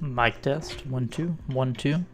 Mic test. 1 2 1 2.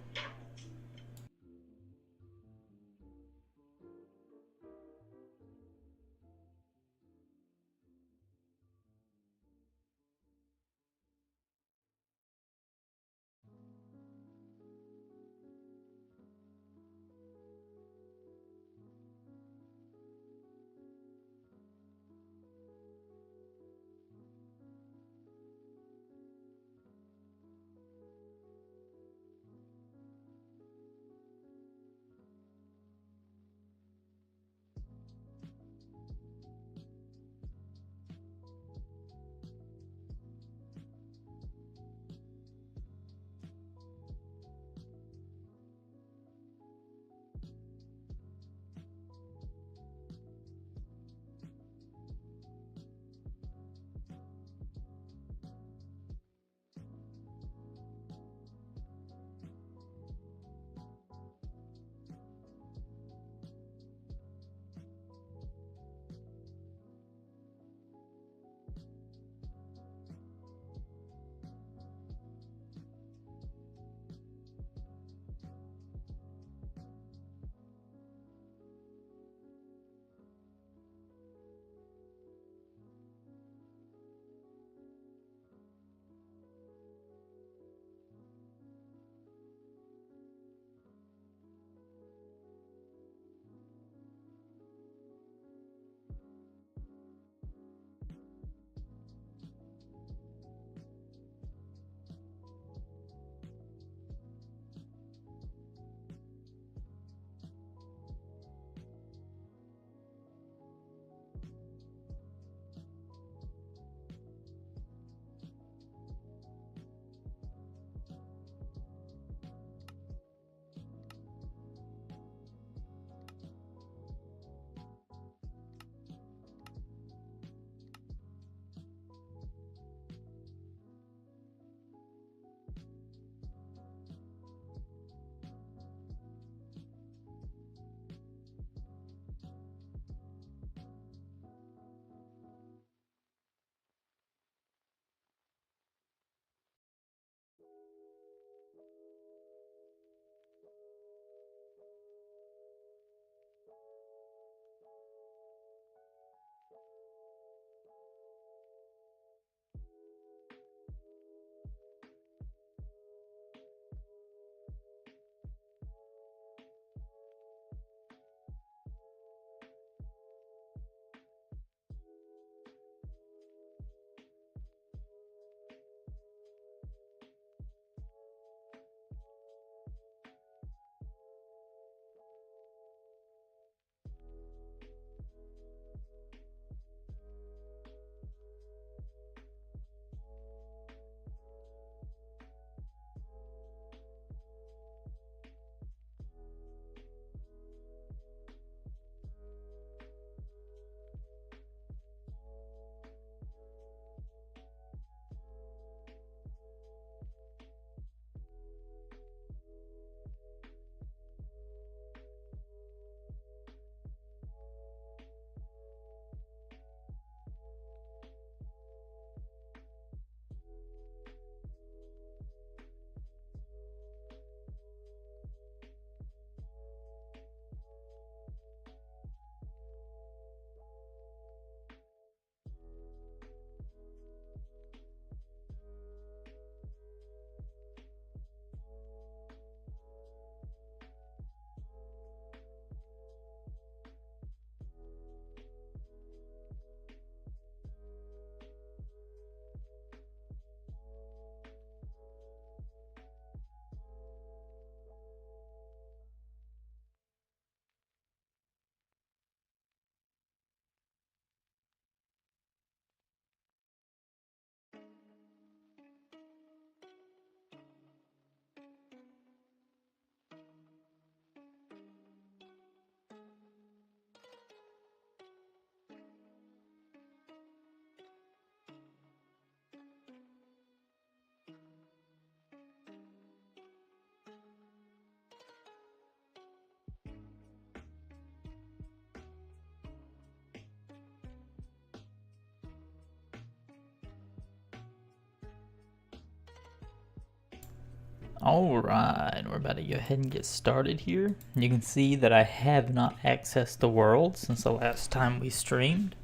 Alright, we're about to go ahead and get started here. You can see that I have not accessed the world since the last time we streamed.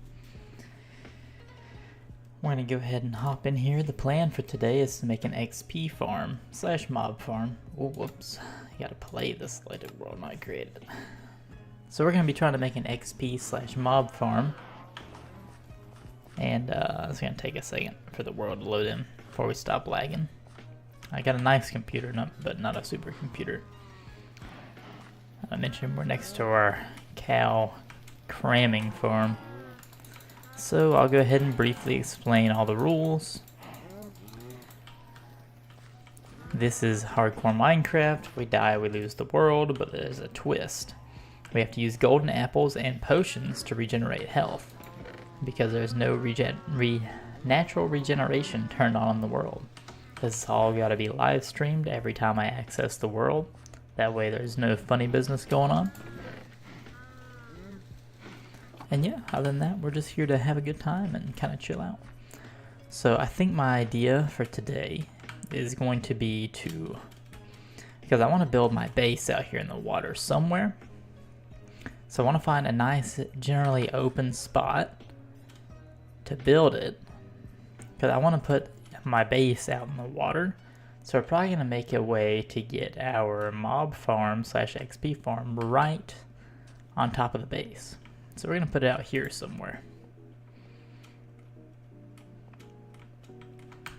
We're going to go ahead and hop in here. The plan for today is to make an XP farm / mob farm. Oh, whoops. You gotta play this later world not created. So we're going to be trying to make an XP / mob farm. And it's going to take a second for the world to load in before we stop lagging. I got a nice computer, but not a supercomputer. I mentioned we're next to our cow cramming farm. So I'll go ahead and briefly explain all the rules. This is hardcore Minecraft. We die, we lose the world, but there's a twist. We have to use golden apples and potions to regenerate health, because there's no natural regeneration turned on in the world. This is all got to be live streamed every time I access the world. That way there's no funny business going on. And yeah, other than that, we're just here to have a good time and kind of chill out. So I think my idea for today is going to be because I want to build my base out here in the water somewhere. So I want to find a nice, generally open spot to build it, because I want to put my base out in the water. So we're probably going to make a way to get our mob farm / XP farm right on top of the base. So we're going to put it out here somewhere.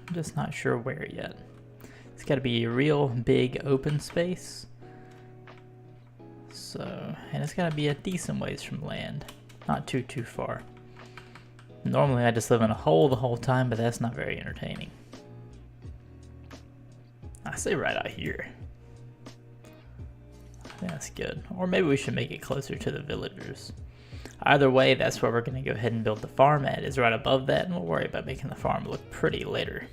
I'm just not sure where yet. It's got to be a real big open space. So, and it's got to be a decent ways from land, not too far. Normally I just live in a hole the whole time, but that's not very entertaining. I say right out here. I think that's good. Or maybe we should make it closer to the villagers. Either way, that's where we're going to go ahead and build the farm at, is right above that, and we'll worry about making the farm look pretty later.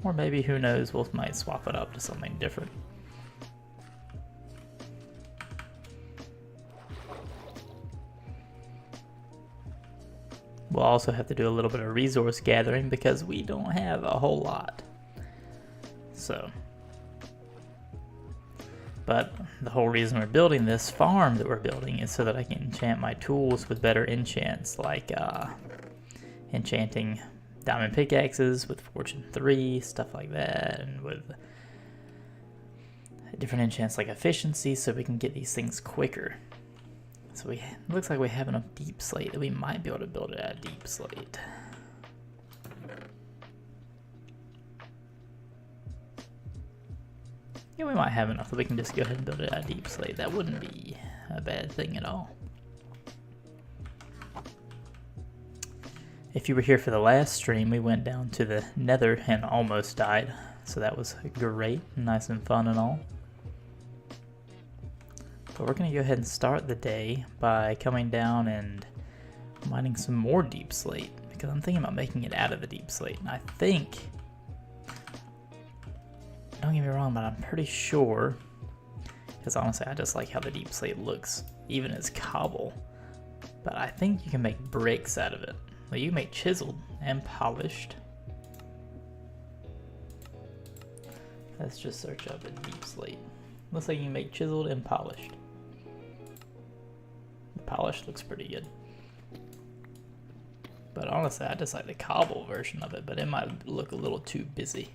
Or maybe, who knows, we might swap it up to something different. We'll also have to do a little bit of resource gathering because we don't have a whole lot. So, but the whole reason we're building this farm that we're building is so that I can enchant my tools with better enchants, like enchanting diamond pickaxes with Fortune 3, stuff like that, and with different enchants like efficiency, so we can get these things quicker. So it looks like we have enough deep slate that we might be able to build it at deep slate. Yeah, we might have enough that we can just go ahead and build it at deep slate. That wouldn't be a bad thing at all. If you were here for the last stream, we went down to the nether and almost died. So that was great, nice and fun and all. But we're going to go ahead and start the day by coming down and mining some more deep slate, because I'm thinking about making it out of the deep slate. And I think, don't get me wrong, but I'm pretty sure, because honestly I just like how the deep slate looks, even as cobble. But I think you can make bricks out of it. Well, you can make chiseled and polished. Let's just search up a deep slate. Looks like you can make chiseled and polished. The polished looks pretty good. But honestly, I just like the cobble version of it, but it might look a little too busy.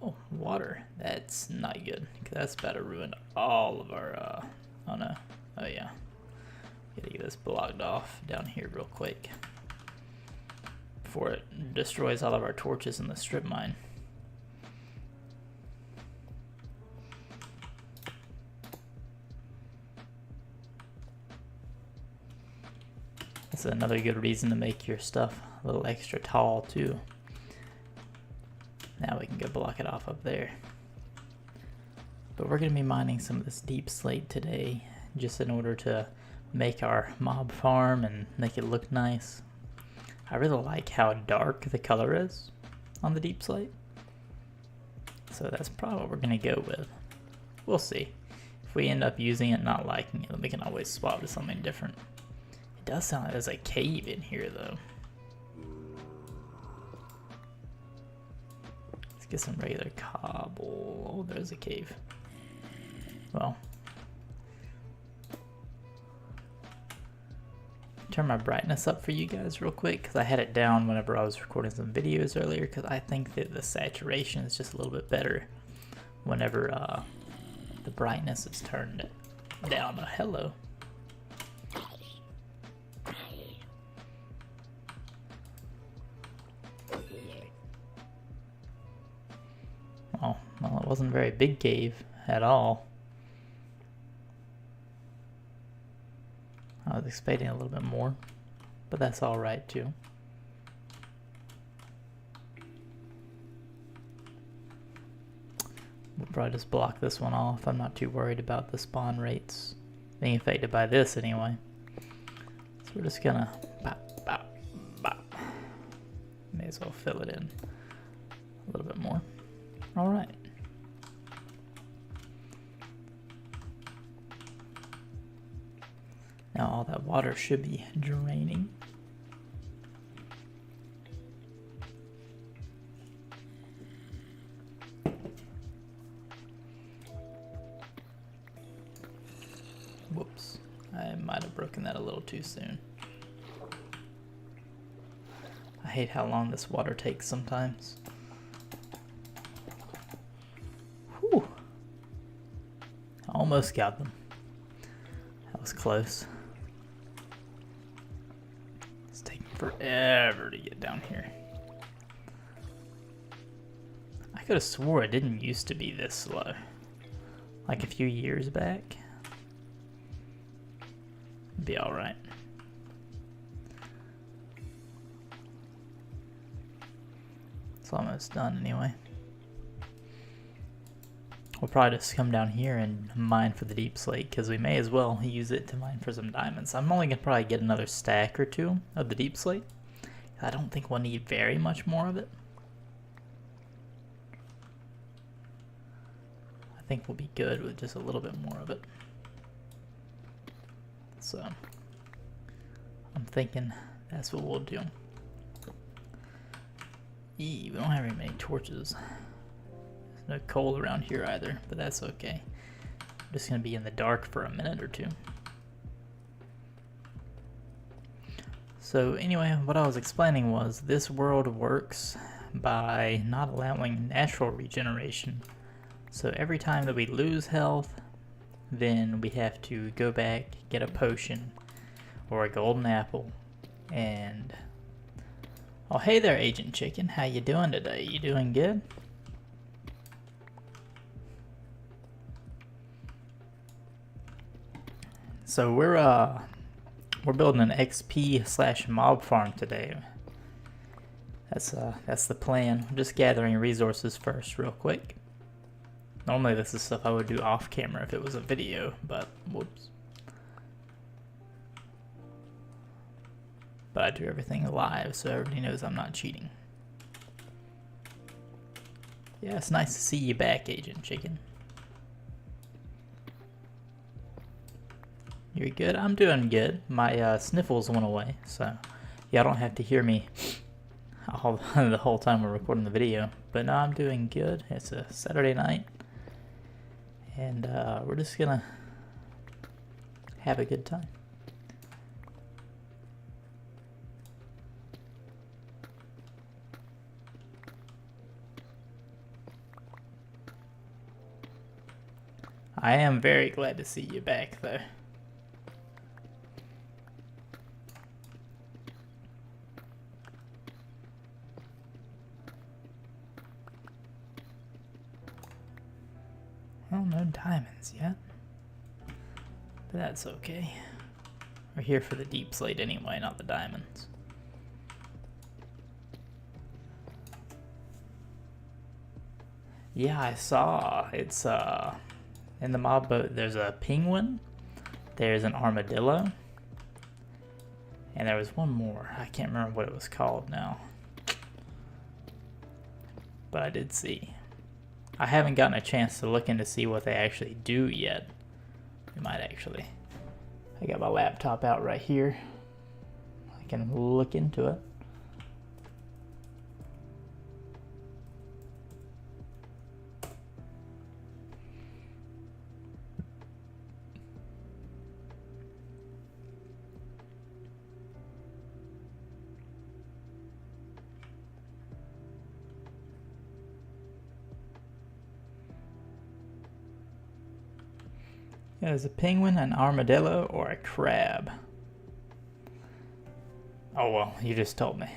Oh, water. That's not good, because that's about to ruin all of our, oh no. Oh yeah. Gotta get this blocked off down here real quick before it destroys all of our torches in the strip mine. That's another good reason to make your stuff a little extra tall too. Now we can go block it off up there. But we're going to be mining some of this deep slate today, just in order to make our mob farm and make it look nice. I really like how dark the color is on the deep slate. So that's probably what we're going to go with. We'll see. If we end up using it, not liking it, then we can always swap to something different. does sound like there's a cave in here, though. Let's get some regular cobble. Oh, there's a cave. Well, turn my brightness up for you guys real quick, because I had it down whenever I was recording some videos earlier, because I think that the saturation is just a little bit better whenever the brightness is turned down. Hello. Oh, well, it wasn't a very big cave at all. I was expecting a little bit more, but that's all right too. We'll probably just block this one off. I'm not too worried about the spawn rates being affected by this anyway. So we're just gonna bop, bop, bop. May as well fill it in a little bit more. All right. Now all that water should be draining. Whoops, I might have broken that a little too soon. I hate how long this water takes sometimes. Whew. Almost got them. That was close. It's taking forever to get down here. I could have swore it didn't used to be this slow. Like a few years back. Be alright. It's almost done anyway. We'll probably just come down here and mine for the deep slate, because we may as well use it to mine for some diamonds. I'm only going to probably get another stack or two of the deep slate. I don't think we'll need very much more of it. I think we'll be good with just a little bit more of it. So, I'm thinking that's what we'll do. We don't have very many torches. There's no coal around here either, but that's okay. I'm just going to be in the dark for a minute or two. So anyway, what I was explaining was this world works by not allowing natural regeneration. So every time that we lose health, then we have to go back, get a potion or a golden apple, and oh, hey there, Agent Chicken. How you doing today? You doing good? So we're building an XP/mob farm today. That's the plan. I'm just gathering resources first, real quick. Normally this is stuff I would do off camera if it was a video, but whoops. But I do everything live so everybody knows I'm not cheating. Yeah, it's nice to see you back, Agent Chicken. You're good? I'm doing good. My sniffles went away, so y'all don't have to hear me the whole time we're recording the video. But no, I'm doing good. It's a Saturday night. And we're just gonna have a good time. I am very glad to see you back though. Well, no diamonds yet, but that's okay. We're here for the deep slate anyway, not the diamonds. Yeah, I saw. It's in the mob boat. There's a penguin. There's an armadillo, and there was one more. I can't remember what it was called now, but I did see. I haven't gotten a chance to look in to see what they actually do yet. We might actually. I got my laptop out right here. can look into it. There's a penguin, an armadillo, or a crab. Oh well, you just told me.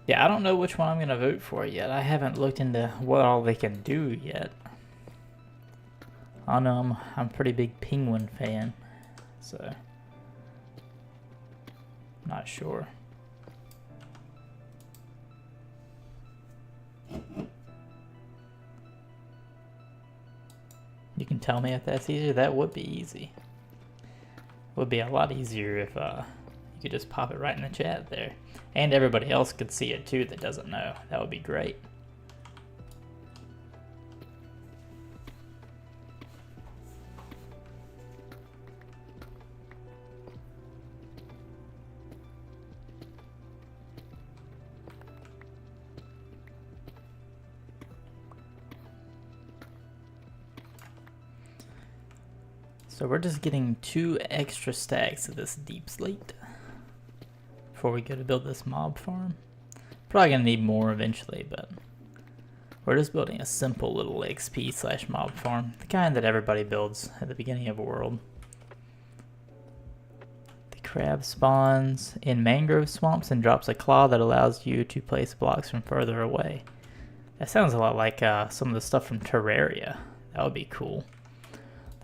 Yeah, I don't know which one I'm gonna vote for yet. I haven't looked into what all they can do yet. I know I'm a pretty big penguin fan, so not sure. You can tell me if that's easier. That would be easy. Would be a lot easier if you could just pop it right in the chat there. And everybody else could see it too that doesn't know. That would be great. So we're just getting 2 extra stacks of this deep slate before we go to build this mob farm. Probably gonna need more eventually, but we're just building a simple little XP / mob farm, the kind that everybody builds at the beginning of a world. The crab spawns in mangrove swamps and drops a claw that allows you to place blocks from further away. That sounds a lot like some of the stuff from Terraria. That would be cool.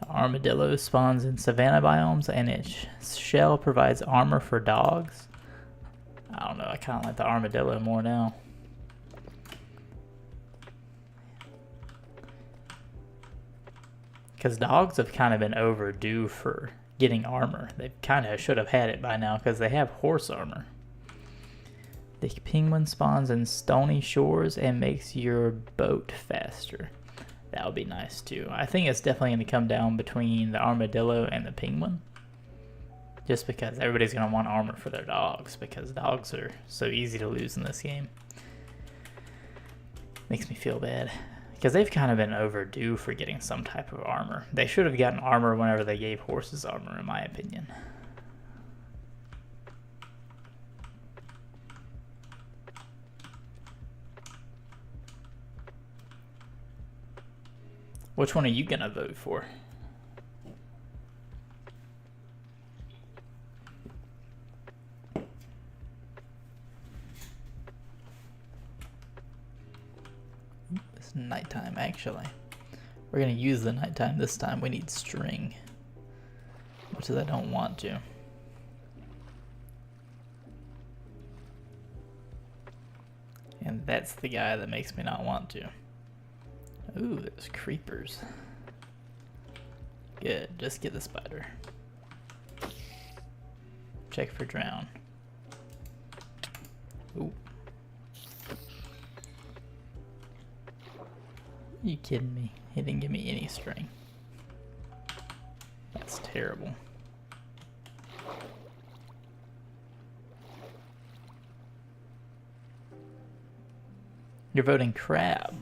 The armadillo spawns in savanna biomes and its shell provides armor for dogs. I don't know, I kind of like the armadillo more now. Because dogs have kind of been overdue for getting armor. They kind of should have had it by now because they have horse armor. The penguin spawns in stony shores and makes your boat faster. That would be nice too. I think it's definitely going to come down between the armadillo and the penguin. Just because everybody's going to want armor for their dogs, because dogs are so easy to lose in this game. Makes me feel bad. Because they've kind of been overdue for getting some type of armor. They should have gotten armor whenever they gave horses armor, in my opinion. Which one are you gonna vote for? It's nighttime, actually. We're gonna use the nighttime this time. We need string, which is I don't want to. And that's the guy that makes me not want to. Ooh, there's creepers. Good, just get the spider. Check for drown. Ooh. You kidding me? He didn't give me any string. That's terrible. You're voting crab.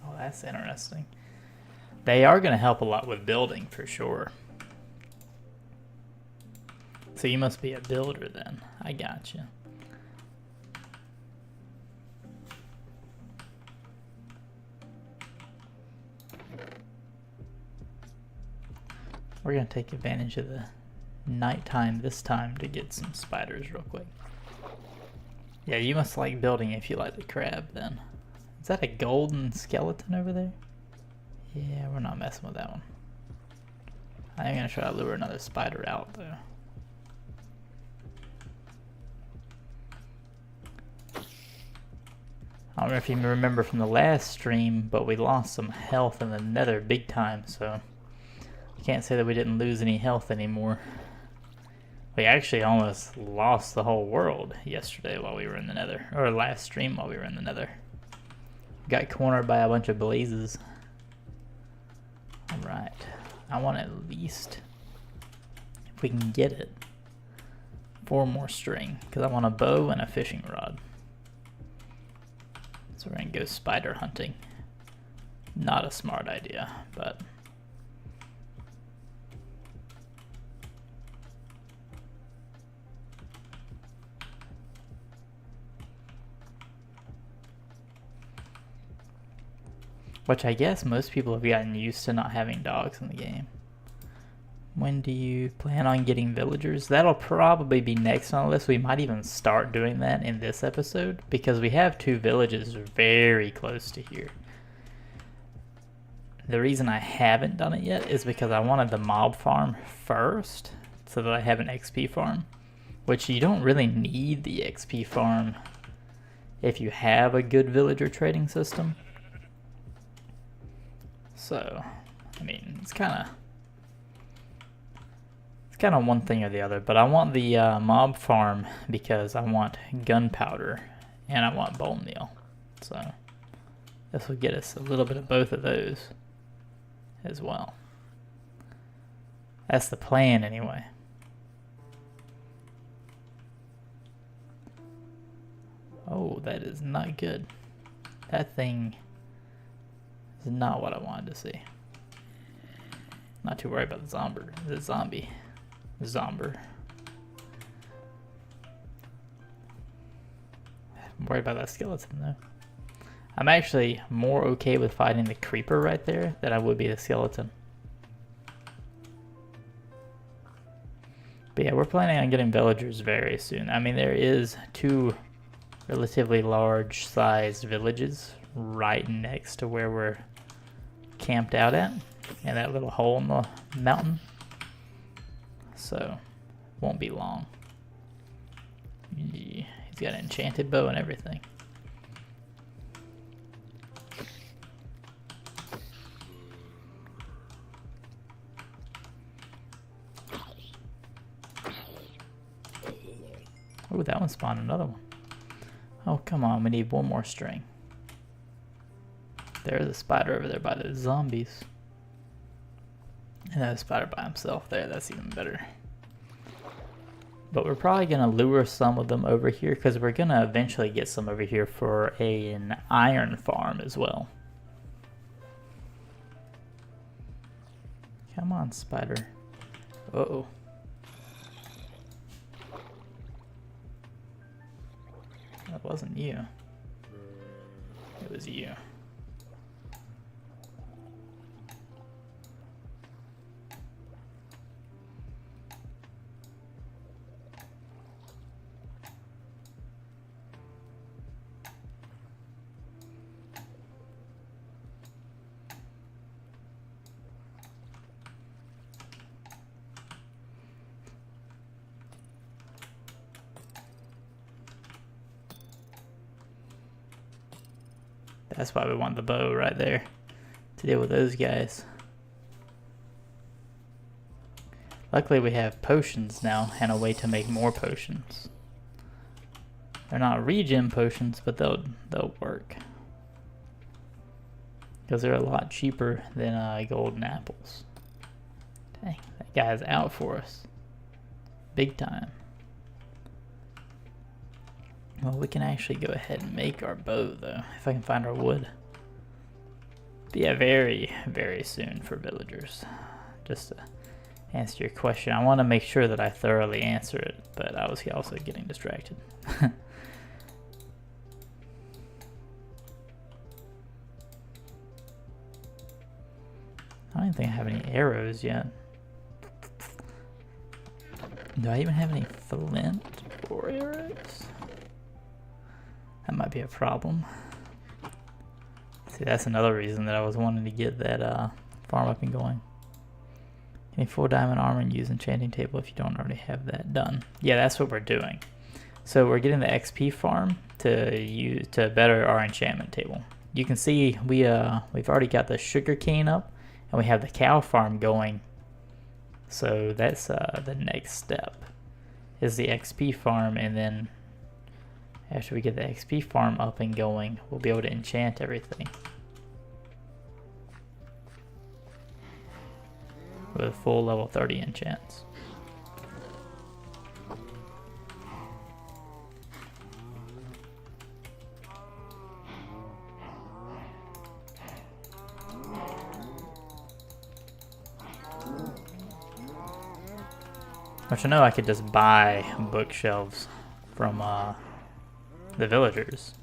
Oh, that's interesting. They are going to help a lot with building for sure. So you must be a builder then. I gotcha. We're going to take advantage of the nighttime this time to get some spiders real quick. Yeah, you must like building if you like the crab then. Is that a golden skeleton over there? Yeah, we're not messing with that one. I'm going to try to lure another spider out though. I don't know if you remember from the last stream, but we lost some health in the nether big time, so you can't say that we didn't lose any health anymore. We actually almost lost the whole world yesterday while we were in the nether, or last stream while we were in the nether. Got cornered by a bunch of blazes. Alright, I want at least, if we can get it, 4 more string because I want a bow and a fishing rod. So we're gonna go spider hunting. Not a smart idea, but which I guess most people have gotten used to not having dogs in the game. When do you plan on getting villagers? That'll probably be next on the list. We might even start doing that in this episode because we have 2 villages very close to here. The reason I haven't done it yet is because I wanted the mob farm first so that I have an XP farm, which you don't really need the XP farm if you have a good villager trading system. So, I mean, it's kind of one thing or the other, but I want the mob farm because I want gunpowder and I want bone meal. So this will get us a little bit of both of those as well. That's the plan anyway. Oh, that is not good. That thing is not what I wanted to see. Not too worried about the zombie. Zomber. I'm worried about that skeleton though. I'm actually more okay with fighting the creeper right there than I would be the skeleton. But yeah, we're planning on getting villagers very soon. I mean, there is 2 relatively large sized villages right next to where we're camped out at, and that little hole in the mountain. So, won't be long. He's got an enchanted bow and everything. Oh, that one spawned another one. Oh, come on, we need 1 more string. There's a spider over there by those zombies. And that spider by himself there, that's even better. But we're probably going to lure some of them over here because we're going to eventually get some over here for an iron farm as well. Come on, spider. Uh-oh. That wasn't you. It was you. That's why we want the bow right there to deal with those guys. Luckily we have potions now and a way to make more potions. They're not regen potions, but they'll work. Because they're a lot cheaper than golden apples. Dang, that guy's out for us. Big time. Well, we can actually go ahead and make our bow, though, if I can find our wood. But yeah, very, very soon for villagers. Just to answer your question, I want to make sure that I thoroughly answer it, but I was also getting distracted. I don't even think I have any arrows yet. Do I even have any flint or arrows? That might be a problem. See, that's another reason that I was wanting to get that farm up and going. Any full diamond armor and use enchanting table if you don't already have that done. Yeah, that's what we're doing. So we're getting the XP farm to better our enchantment table. You can see we've already got the sugar cane up and we have the cow farm going. So that's the next step is the XP farm, and then after we get the XP farm up and going, we'll be able to enchant everything with full level 30 enchants. Which I know I could just buy bookshelves from the villagers,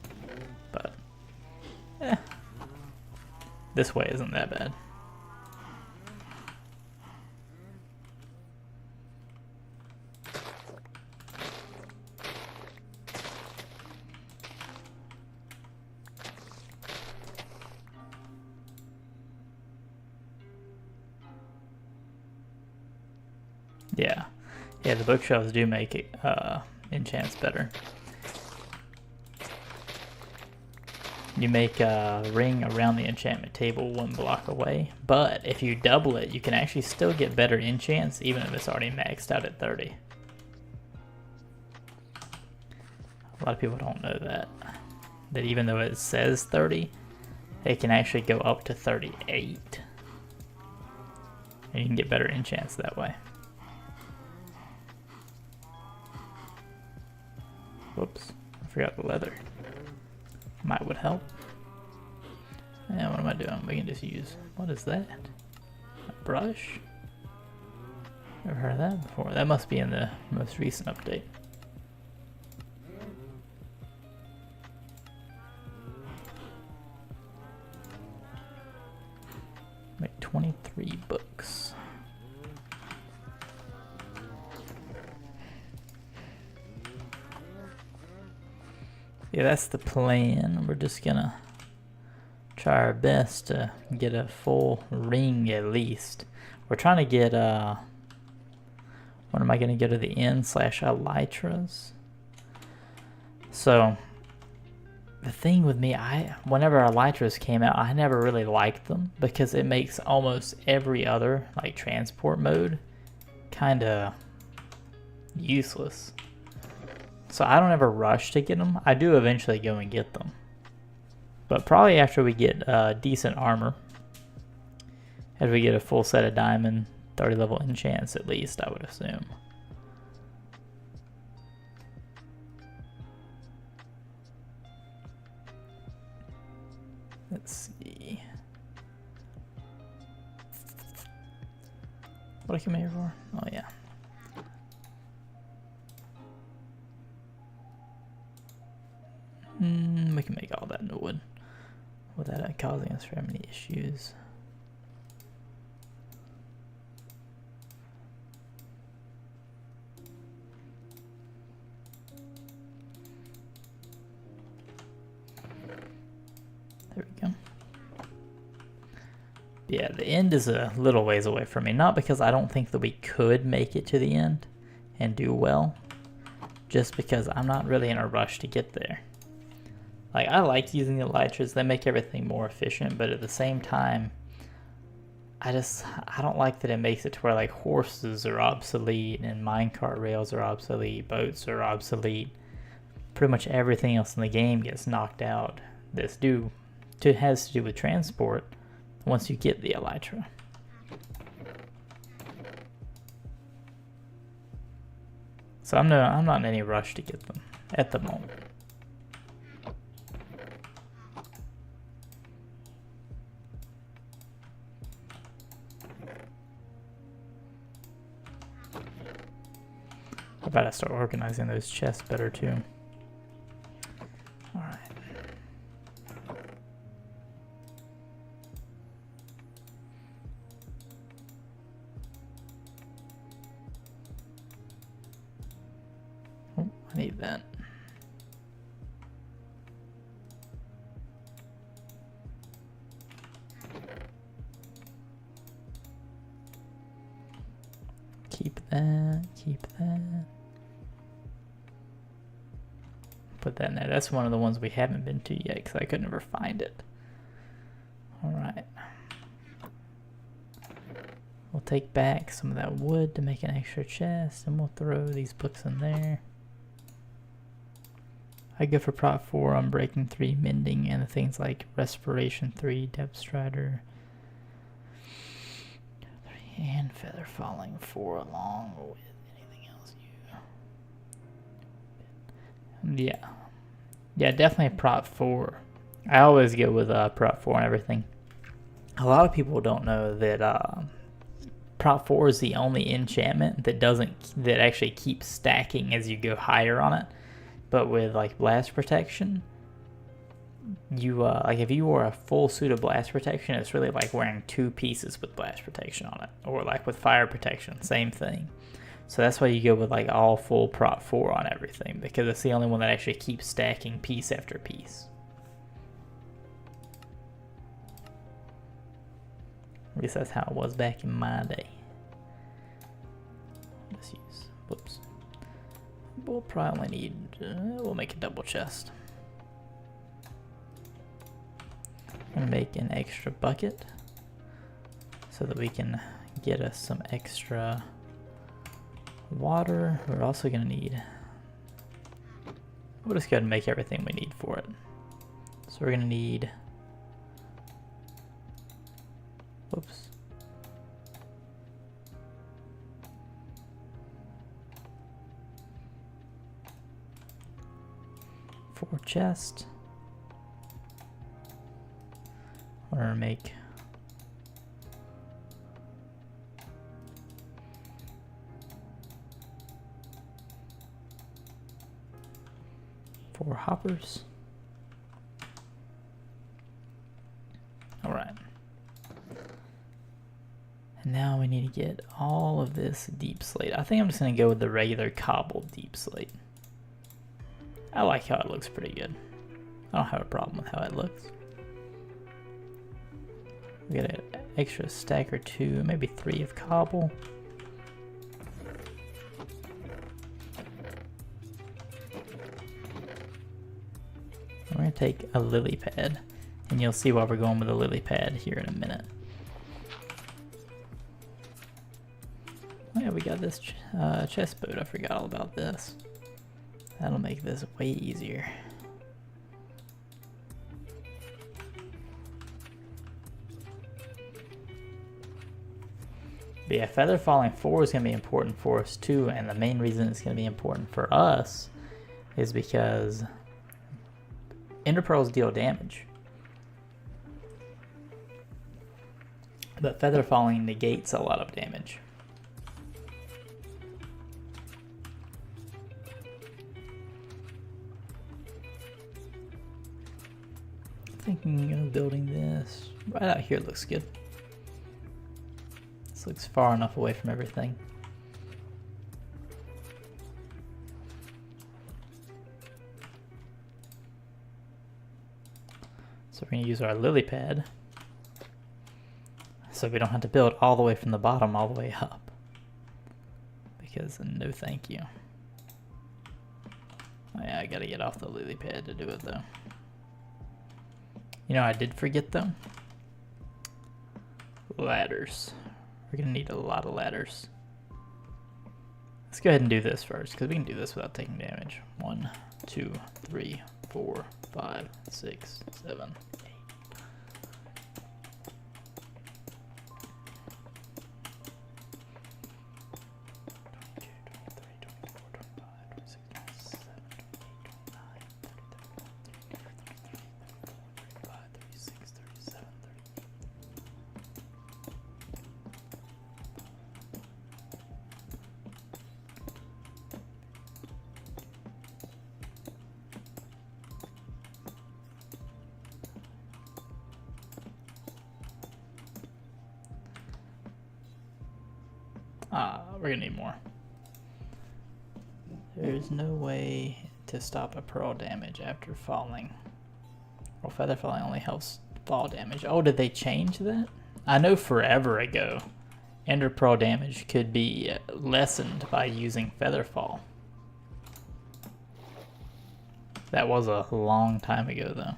but this way isn't that bad. Yeah, the bookshelves do make it, enchants better. You make a ring around the enchantment table 1 block away, but if you double it, you can actually still get better enchants even if it's already maxed out at 30. A lot of people don't know that even though it says 30, it can actually go up to 38. And you can get better enchants that way. Whoops, I forgot the leather. Might would help. And what am I doing? We can just use, what is that? A brush? Never heard of that before. That must be in the most recent update. Make 23 books. Yeah, that's the plan. We're just gonna try our best to get a full ring at least. We're trying to get when am I gonna go to the inn/elytras? So the thing with me, whenever elytras came out, I never really liked them because it makes almost every other like transport mode kinda useless. So I don't ever rush to get them. I do eventually go and get them. But probably after we get decent armor, as we get a full set of diamond, 30 level enchants at least, I would assume. Let's see. What I come here for? Oh yeah. We can make all that into wood without causing us very many issues. There we go. Yeah, the end is a little ways away from me. Not because I don't think that we could make it to the end and do well, just because I'm not really in a rush to get there. Like, I like using the elytras, they make everything more efficient, but at the same time, I don't like that it makes it to where like horses are obsolete and minecart rails are obsolete, boats are obsolete. Pretty much everything else in the game gets knocked out has to do with transport once you get the elytra. So I'm not in any rush to get them at the moment. I better start organizing those chests better too. All right. Oh, I need that. Keep that, keep that. Put that in there. That's one of the ones we haven't been to yet because I could never find it. Alright. We'll take back some of that wood to make an extra chest and we'll throw these books in there. I go for Prop 4 on Breaking 3, Mending, and the things like Respiration 3, Depth Strider, and Feather Falling 4 along with anything else Yeah, definitely Prop 4. I always go with Prop 4 and everything. A lot of people don't know that Prop 4 is the only enchantment that actually keeps stacking as you go higher on it. But with like blast protection, you like if you wore a full suit of blast protection, it's really like wearing 2 pieces with blast protection on it, or like with fire protection, same thing. So that's why you go with like all full Prop 4 on everything, because it's the only one that actually keeps stacking piece after piece. At least that's how it was back in my day. Let's use, whoops. We'll probably need, we'll make a double chest. I'm gonna make an extra bucket so that we can get us some extra water. We're also gonna need, we'll just go ahead and make everything we need for it. So we're gonna need, whoops. Four chests. We're gonna make four hoppers. All right. And now we need to get all of this deep slate. I think I'm just gonna go with the regular cobbled deep slate. I like how it looks pretty good. I don't have a problem with how it looks. We got an extra stack or 2, maybe 3 of cobble. We're gonna take a lily pad, and you'll see why we're going with a lily pad here in a minute. Oh yeah, we got this chest boat. I forgot all about this. That'll make this way easier. But yeah, Feather Falling 4 is going to be important for us too, and the main reason it's going to be important for us is because Ender Pearls deal damage. But Feather Falling negates a lot of damage. Thinking of building this right out here looks good. This looks far enough away from everything. So we're going to use our lily pad so we don't have to build all the way from the bottom all the way up, because no thank you. Oh yeah, I gotta get off the lily pad to do it though. You know, I did forget though. Ladders. We're gonna need a lot of ladders. Let's go ahead and do this first, because we can do this without taking damage. 1, 2, 3, 4, 5, 6, 7, 8. We're gonna need more. There's no way to stop a pearl damage after falling. Well, feather falling only helps fall damage. Oh, did they change that? I know forever ago, ender pearl damage could be lessened by using feather fall. That was a long time ago though.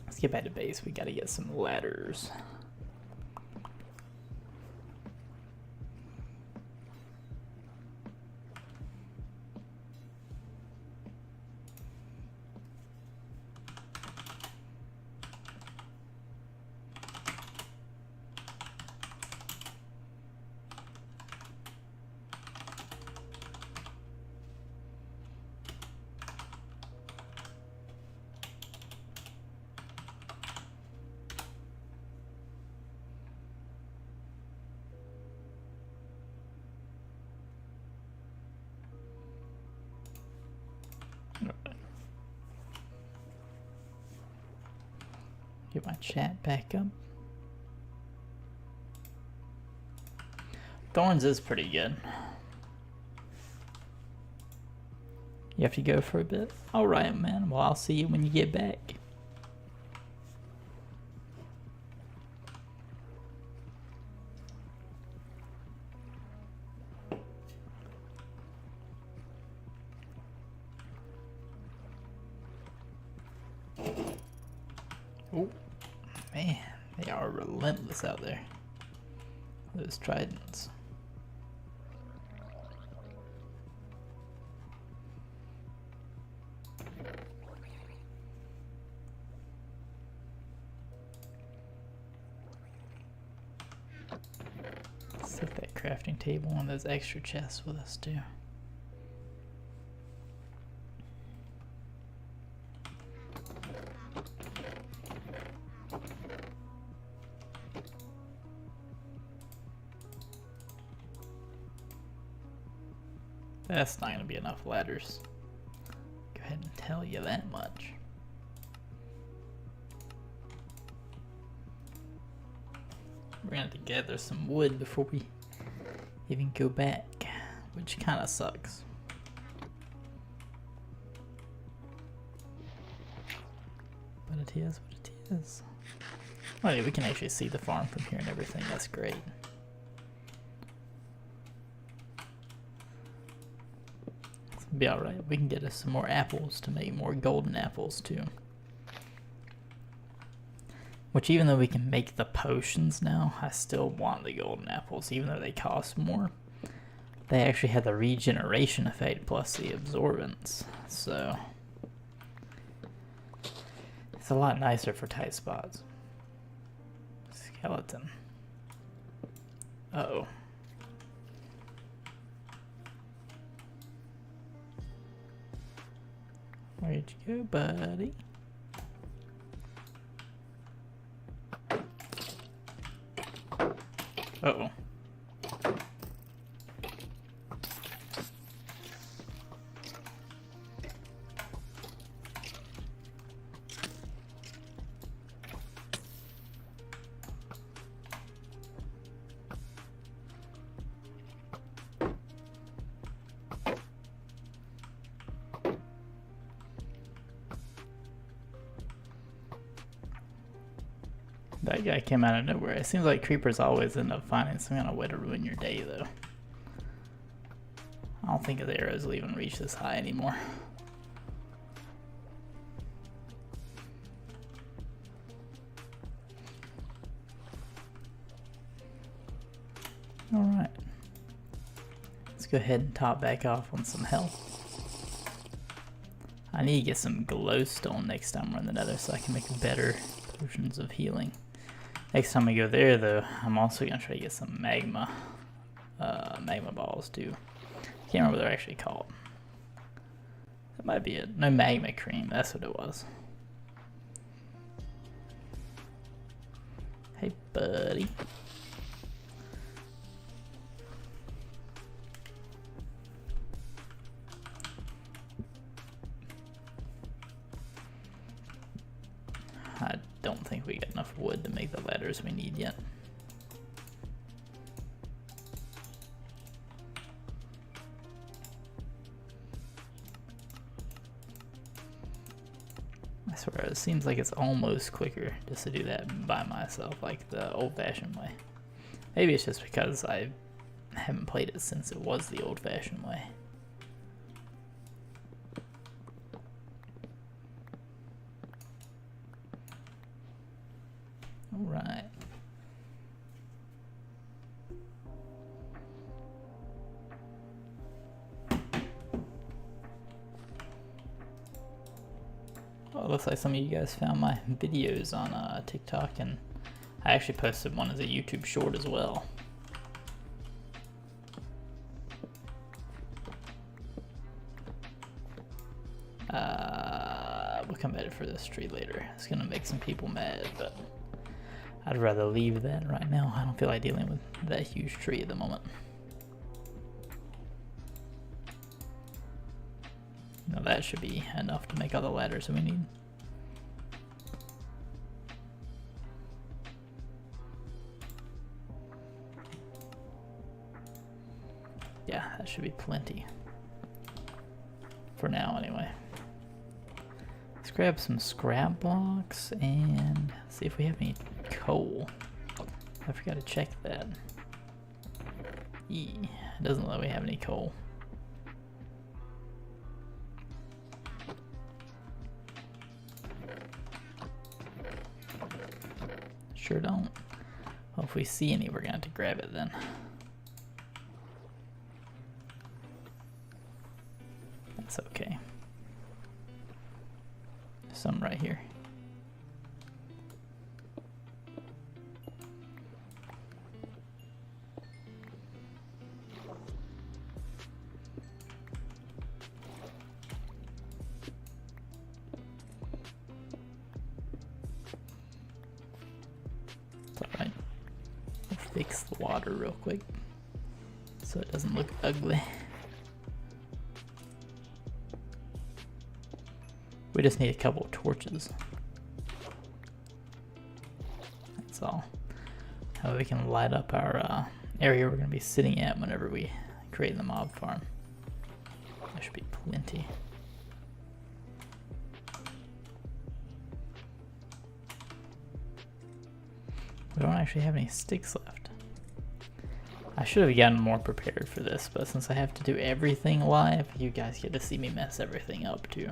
Let's get back to base. We gotta get some ladders. Get my chat back up. Thorns is pretty good. You have to go for a bit? Alright, man. Well, I'll see you when you get back. Oh, man. They are relentless out there. Those tridents. Set that crafting table on those extra chests with us too. That's not going to be enough ladders. Go ahead and tell you that much. We're going to have to gather some wood before we even go back, which kind of sucks. But it is what it is. Oh yeah, we can actually see the farm from here and everything. That's great. Be alright. We can get us some more apples to make more golden apples too. Which, even though we can make the potions now, I still want the golden apples, even though they cost more. They actually have the regeneration effect plus the absorbance, so it's a lot nicer for tight spots. Skeleton. Uh-oh. Where'd you go, buddy? Uh-oh. That guy came out of nowhere. It seems like creepers always end up finding some kind of way to ruin your day, though. I don't think the arrows will even reach this high anymore. Alright. Let's go ahead and top back off on some health. I need to get some glowstone next time we're in the Nether so I can make better potions of healing. Next time we go there, though, I'm also going to try to get some magma balls, too. I can't remember what they're actually called. That might be it. No, magma cream. That's what it was. Hey, buddy. I don't think we got enough wood to make the ladders we need yet. I swear, it seems like it's almost quicker just to do that by myself, like the old-fashioned way. Maybe it's just because I haven't played it since it was the old-fashioned way. Alright. Well, it looks like some of you guys found my videos on TikTok, and I actually posted one as a YouTube short as well. We'll come at it for this tree later. It's gonna make some people mad, but I'd rather leave that right now. I don't feel like dealing with that huge tree at the moment. Now that should be enough to make all the ladders that we need. Yeah, that should be plenty. For now, anyway. Let's grab some scrap blocks and see if we have any coal. I forgot to check that. It doesn't look like we have any coal. Sure don't. Well, if we see any, we're gonna have to grab it then. That's okay. There's some right here. It's alright. We'll fix the water real quick so it doesn't look ugly. We just need a couple of torches. That's all. That way we can light up our area we're going to be sitting at whenever we create the mob farm. There should be plenty. We don't actually have any sticks left. I should have gotten more prepared for this, but since I have to do everything live, you guys get to see me mess everything up too.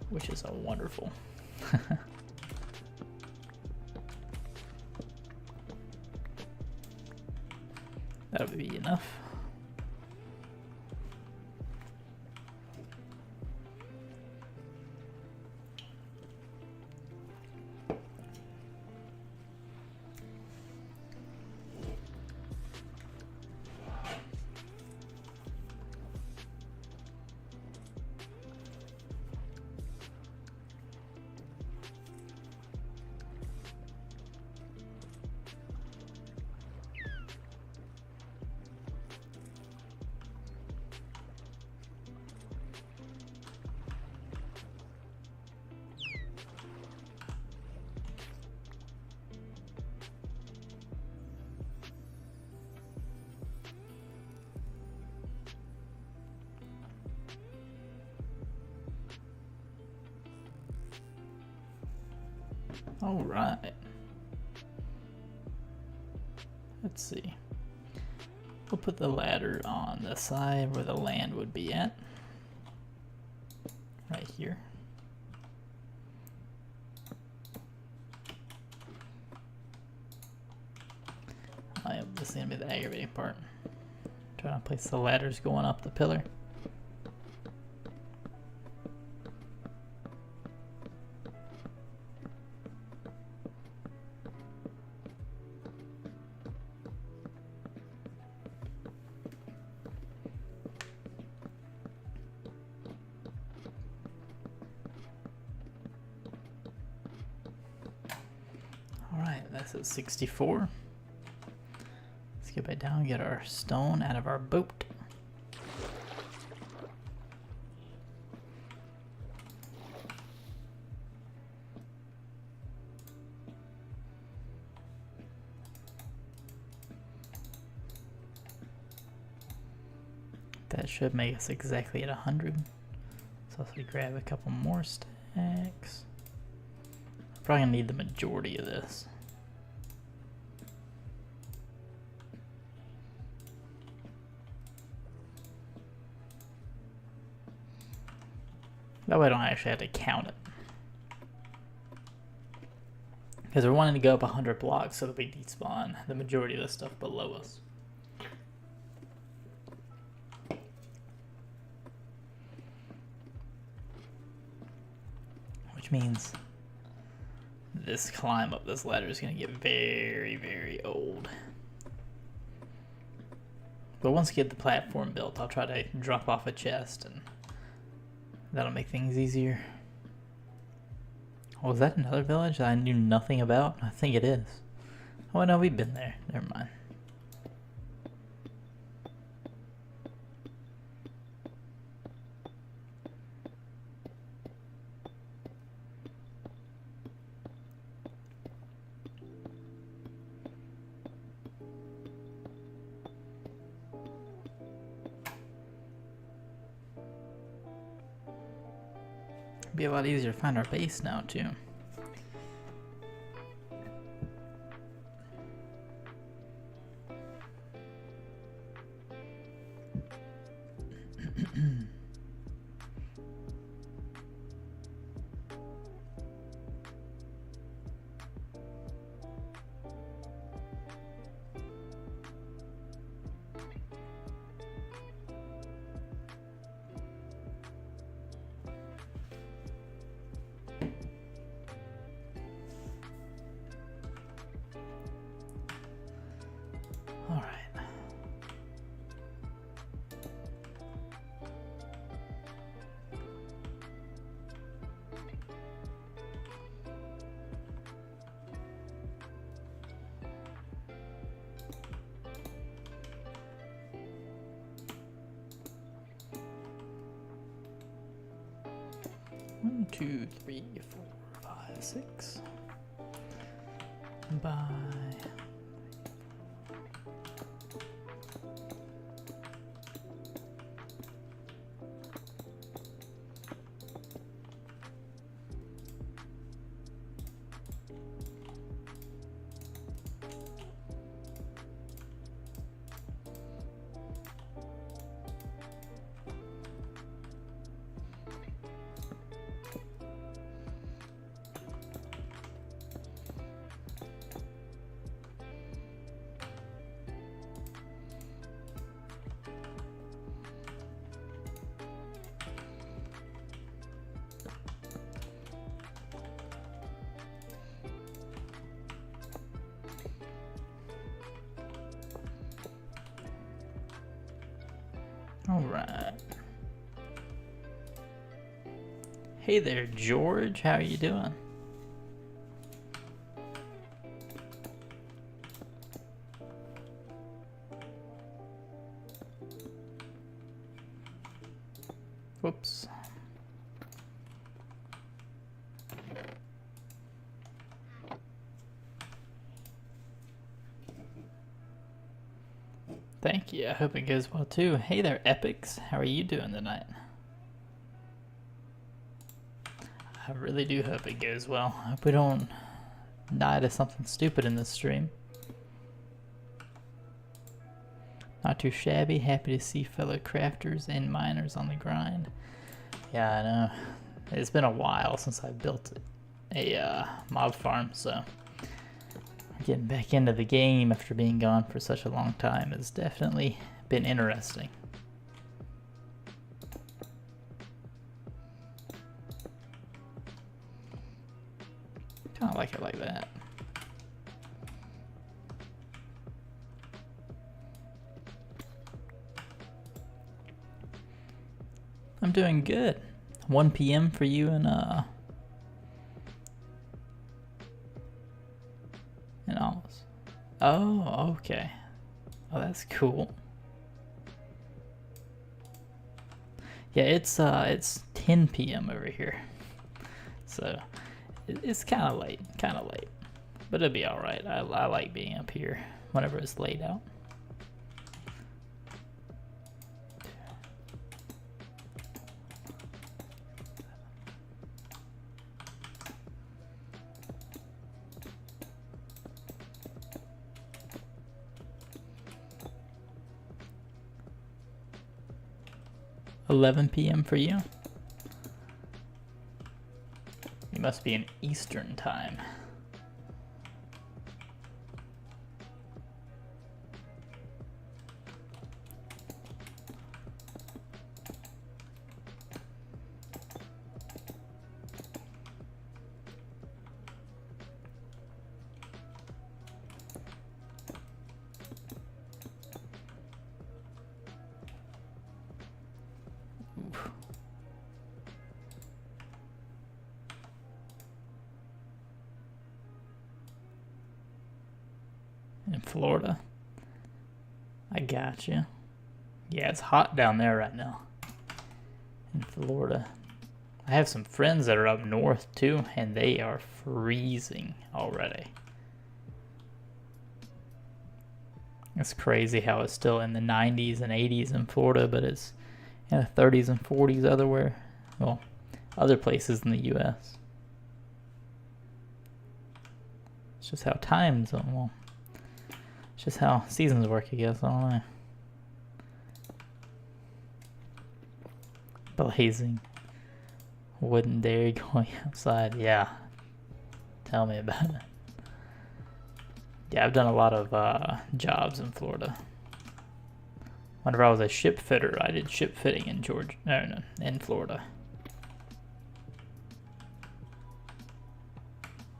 Which is wonderful. That'll be enough. All right. Let's see. We'll put the ladder on the side where the land would be at. Right here. This is going to be the aggravating part. Trying to place the ladders going up the pillar. That's at 64. Let's get back down and get our stone out of our boat. That should make us exactly at 100. So let's grab a couple more stacks. Probably gonna need the majority of this. That way I don't actually have to count it. Because we're wanting to go up 100 blocks so that we despawn the majority of the stuff below us. Which means this climb up this ladder is going to get very, very old. But once we get the platform built, I'll try to drop off a chest and that'll make things easier. Oh, is that another village that I knew nothing about? I think it is. Oh no, we've been there. Never mind. Be a lot easier to find our base now too. All right. One, two, three, 4, 5, 6. Bye. All right. Hey there, George. How are you doing? Whoops. Thank you. I hope it goes well too. Hey there, Epics. How are you doing tonight? I really do hope it goes well. I hope we don't die to something stupid in this stream. Not too shabby. Happy to see fellow crafters and miners on the grind. Yeah, I know. It's been a while since I built a mob farm, so getting back into the game after being gone for such a long time has definitely been interesting. Kind of like it like that. I'm doing good. 1 p.m. for you in Oz. Oh, okay. Oh, that's cool. Yeah, it's 10 p.m. over here. So it's kind of late, but it'll be all right. I like being up here whenever it's laid out. $11 p.m. for you. You must be in Eastern time. In Florida. I got you. Yeah, it's hot down there right now. In Florida. I have some friends that are up north too, and they are freezing already. It's crazy how it's still in the 90s and 80s in Florida, but it's in the 30s and 40s otherwhere. Well, other places in the US. It's just how times, well, it's just how seasons work, I guess. I don't know. Blazing. Wooden dairy going outside. Yeah. Tell me about it. Yeah, I've done a lot of jobs in Florida. Whenever I was a ship fitter, I did ship fitting in Georgia. No, in Florida.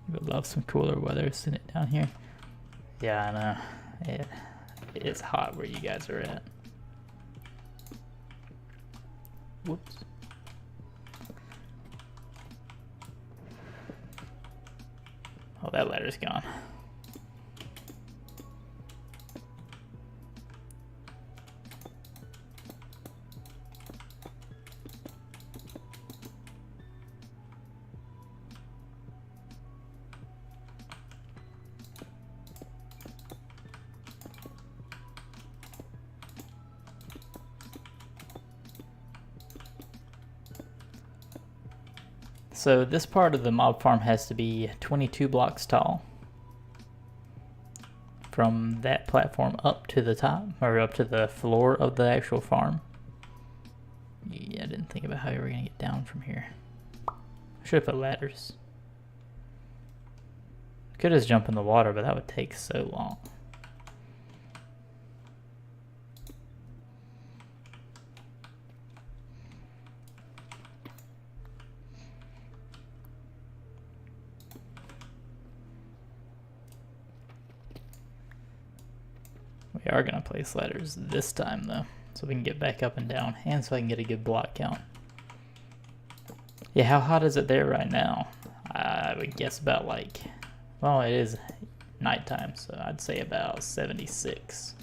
You would love some cooler weather. Send it down here. Yeah, I know. It is hot where you guys are at. Whoops. Oh, that ladder's gone. So this part of the mob farm has to be 22 blocks tall. From that platform up to the top, or up to the floor of the actual farm. Yeah, I didn't think about how you were gonna get down from here. I should have put ladders. Could just jump in the water, but that would take so long. We are gonna place ladders this time though, so we can get back up and down, and so I can get a good block count. Yeah, how hot is it there right now? I would guess about like, well, it is nighttime, so I'd say about 76.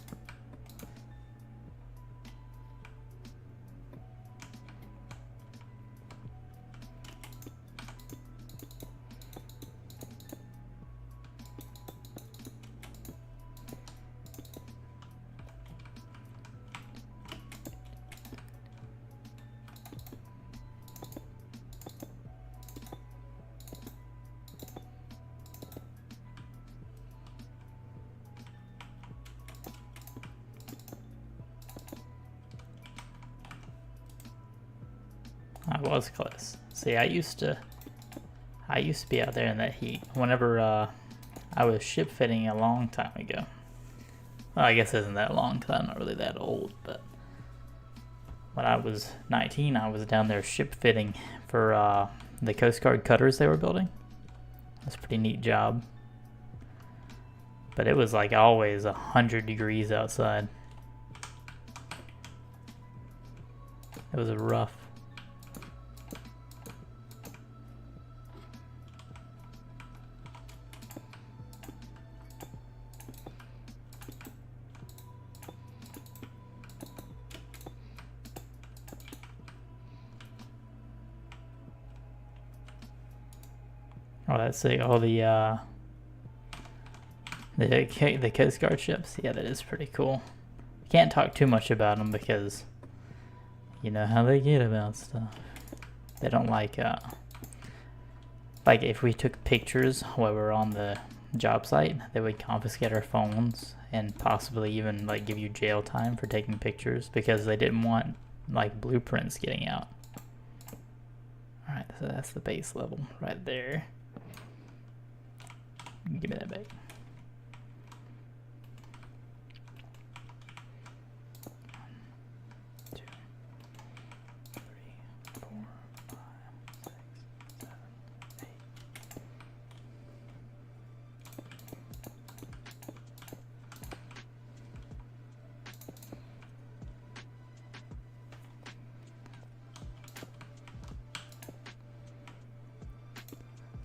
I was close. See, I used to be out there in that heat whenever I was ship fitting a long time ago. Well, I guess it isn't that long because I'm not really that old, but when I was 19, I was down there ship fitting for the Coast Guard cutters they were building. That's a pretty neat job. But it was like always 100 degrees outside. It was rough. Oh, let's see, all the Coast Guard ships. Yeah, that is pretty cool. Can't talk too much about them because you know how they get about stuff. They don't like if we took pictures while we were on the job site, they would confiscate our phones and possibly even like give you jail time for taking pictures because they didn't want like blueprints getting out. All right, so that's the base level right there. Give me that back. 1, 2, 3, 4, 5, 6, 7, 8.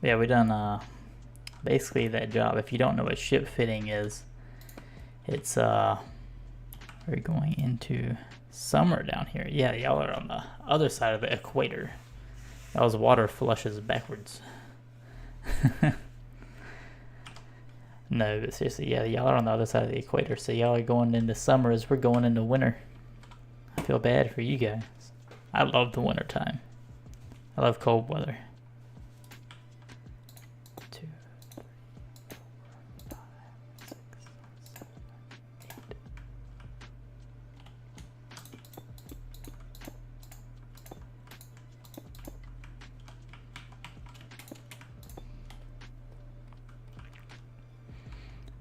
Yeah, we done basically that job. If you don't know what ship fitting is, it's we're going into summer down here. Yeah, y'all are on the other side of the equator. Y'all's water flushes backwards. No, but seriously, yeah, y'all are on the other side of the equator, so y'all are going into summer as we're going into winter. I feel bad for you guys. I love the winter time. I love cold weather. 2, 3, 4, 5, 6, 7, 8.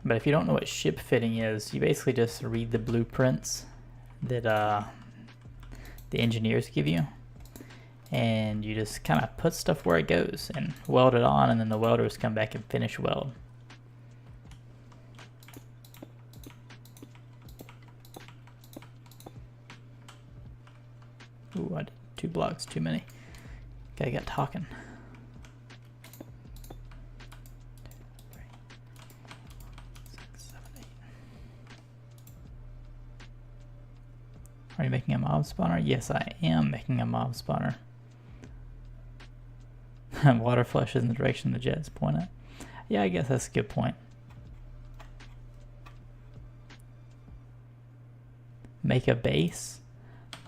But if you don't know what ship fitting is, you basically just read the blueprints that the engineers give you, and you just kind of put stuff where it goes and weld it on, and then the welders come back and finish weld. Ooh, I did 2 blocks too many. Guy got talking. 2, 3, 6, 7, 8. Are you making a mob spawner? Yes, I am making a mob spawner. Water flushes in the direction the jets point at. Yeah, I guess that's a good point. Make a base?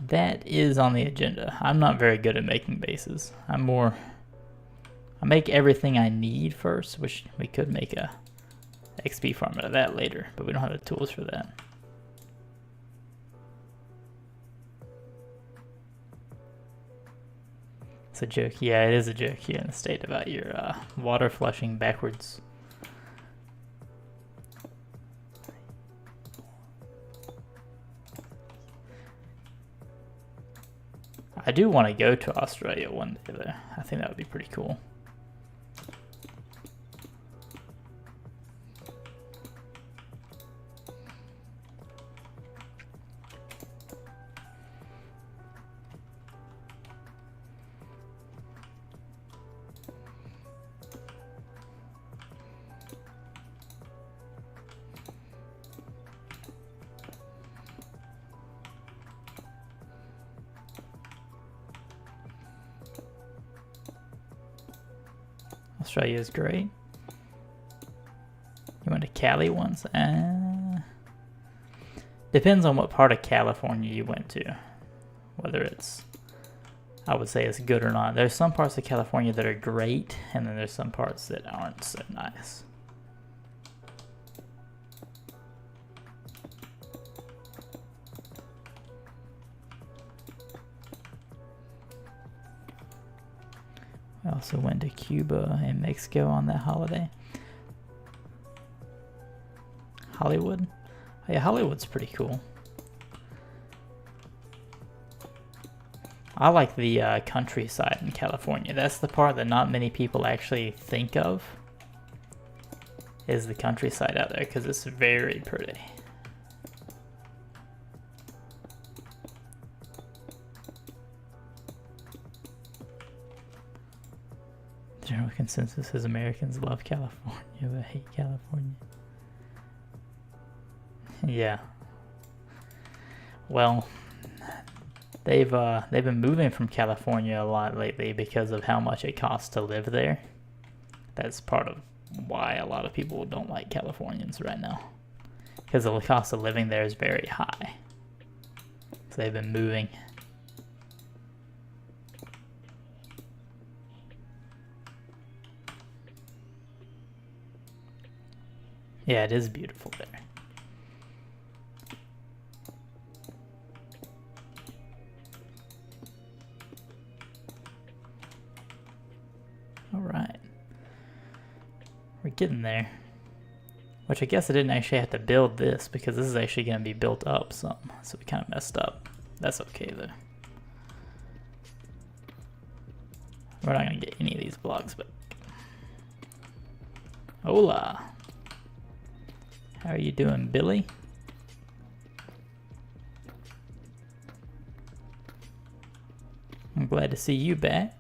That is on the agenda. I'm not very good at making bases. I make everything I need first, which we could make a XP farm out of that later, but we don't have the tools for that. It's a joke. Yeah, it is a joke here in the state about your water flushing backwards. I do want to go to Australia one day though. I think that would be pretty cool. Australia is great. You went to Cali once? Depends on what part of California you went to. Whether it's, I would say it's good or not. There's some parts of California that are great, and then there's some parts that aren't so nice. I also went to Cuba and Mexico on that holiday. Hollywood? Oh, yeah, Hollywood's pretty cool. I like the countryside in California. That's the part that not many people actually think of, is the countryside out there, because it's very pretty. General consensus is Americans love California but hate California. Yeah. Well, they've been moving from California a lot lately because of how much it costs to live there. That's part of why a lot of people don't like Californians right now, because the cost of living there is very high. So they've been moving. Yeah, it is beautiful there. All right. We're getting there. Which I guess I didn't actually have to build this, because this is actually going to be built up some. So we kind of messed up. That's okay though. We're not going to get any of these blocks back. Hola. How are you doing, Billy? I'm glad to see you back.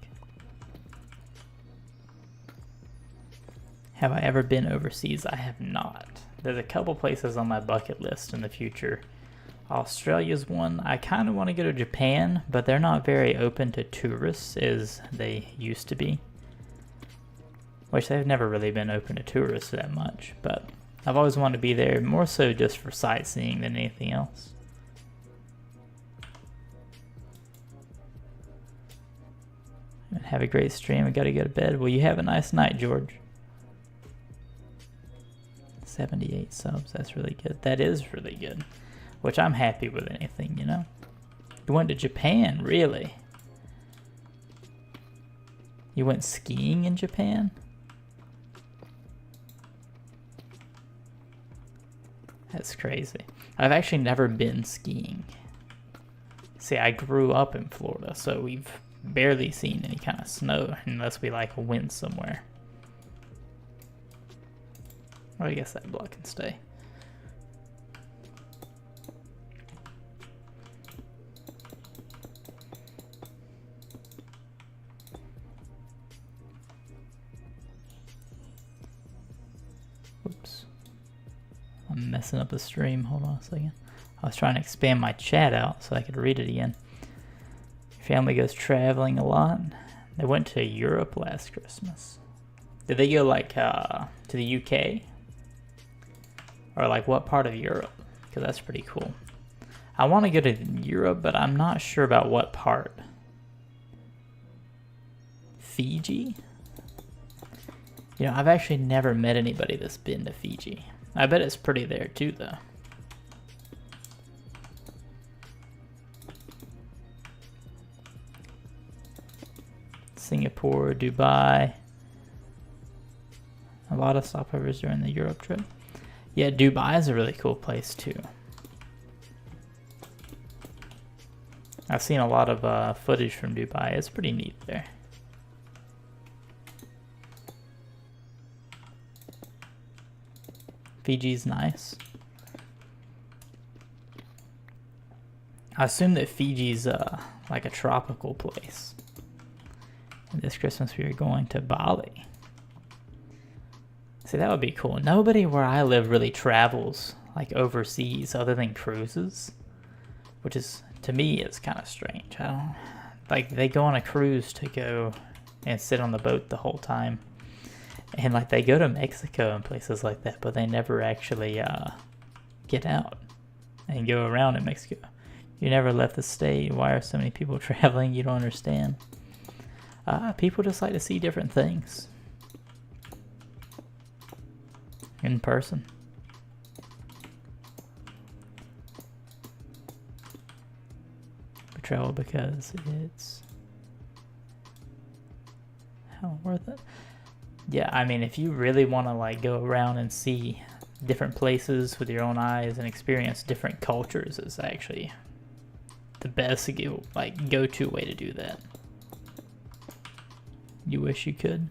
Have I ever been overseas? I have not. There's a couple places on my bucket list in the future. Australia's one. I kind of want to go to Japan, but they're not very open to tourists as they used to be. Which they've never really been open to tourists that much, but I've always wanted to be there, more so just for sightseeing than anything else. And have a great stream. I gotta go to bed. Well, you have a nice night, George. 78 subs. That's really good. That is really good. Which I'm happy with anything, you know? You went to Japan, really? You went skiing in Japan? That's crazy. I've actually never been skiing. See, I grew up in Florida, so we've barely seen any kind of snow unless we like went somewhere. Well, I guess that block can stay. Oops. I'm messing up the stream. Hold on a second. I was trying to expand my chat out so I could read it again. Your family goes traveling a lot. They went to Europe last Christmas. Did they go like to the UK? Or like what part of Europe? Because that's pretty cool. I want to go to Europe, but I'm not sure about what part. Fiji? You know, I've actually never met anybody that's been to Fiji. I bet it's pretty there too, though. Singapore, Dubai. A lot of stopovers during the Europe trip. Yeah, Dubai is a really cool place too. I've seen a lot of footage from Dubai. It's pretty neat there. Fiji's nice. I assume that Fiji's like a tropical place. And this Christmas we are going to Bali. See, that would be cool. Nobody where I live really travels like overseas other than cruises, which is, to me, it's kind of strange. I don't like, they go on a cruise to go and sit on the boat the whole time, and like they go to Mexico and places like that, but they never actually get out and go around in Mexico. You never left the state. Why are so many people traveling? You don't understand. People just like to see different things in person. We travel because it's hell worth it. Yeah, I mean, if you really want to like go around and see different places with your own eyes and experience different cultures, is actually the best go-to way to do that. You wish you could.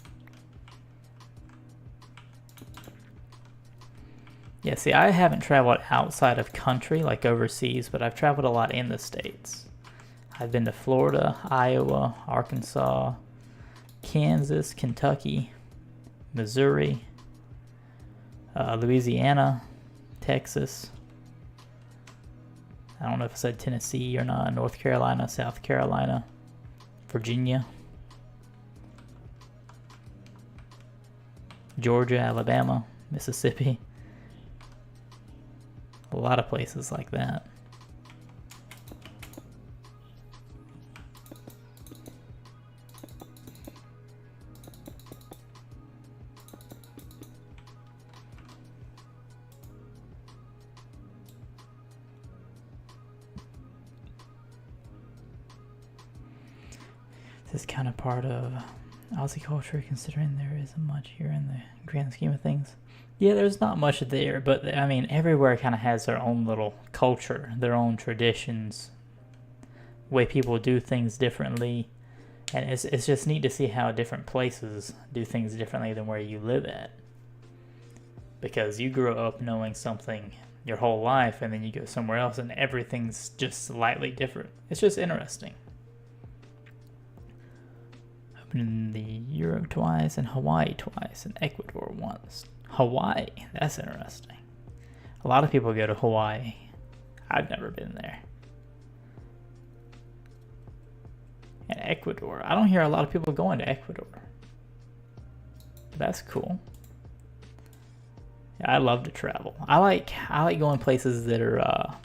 Yeah, see, I haven't traveled outside of country, like overseas, but I've traveled a lot in the States. I've been to Florida, Iowa, Arkansas, Kansas, Kentucky, Missouri, Louisiana, Texas. I don't know if I said Tennessee or not, North Carolina, South Carolina, Virginia, Georgia, Alabama, Mississippi. A lot of places like that. This is kind of part of Aussie culture, considering there isn't much here in the grand scheme of things. Yeah, there's not much there, but I mean, everywhere kind of has their own little culture, their own traditions, way people do things differently, and it's just neat to see how different places do things differently than where you live at. Because you grew up knowing something your whole life, and then you go somewhere else, and everything's just slightly different. It's just interesting. In the Europe twice, and Hawaii twice, and Ecuador once. Hawaii, that's interesting. A lot of people go to Hawaii. I've never been there. And Ecuador, I don't hear a lot of people going to Ecuador. But that's cool. Yeah, I love to travel. I like going places that are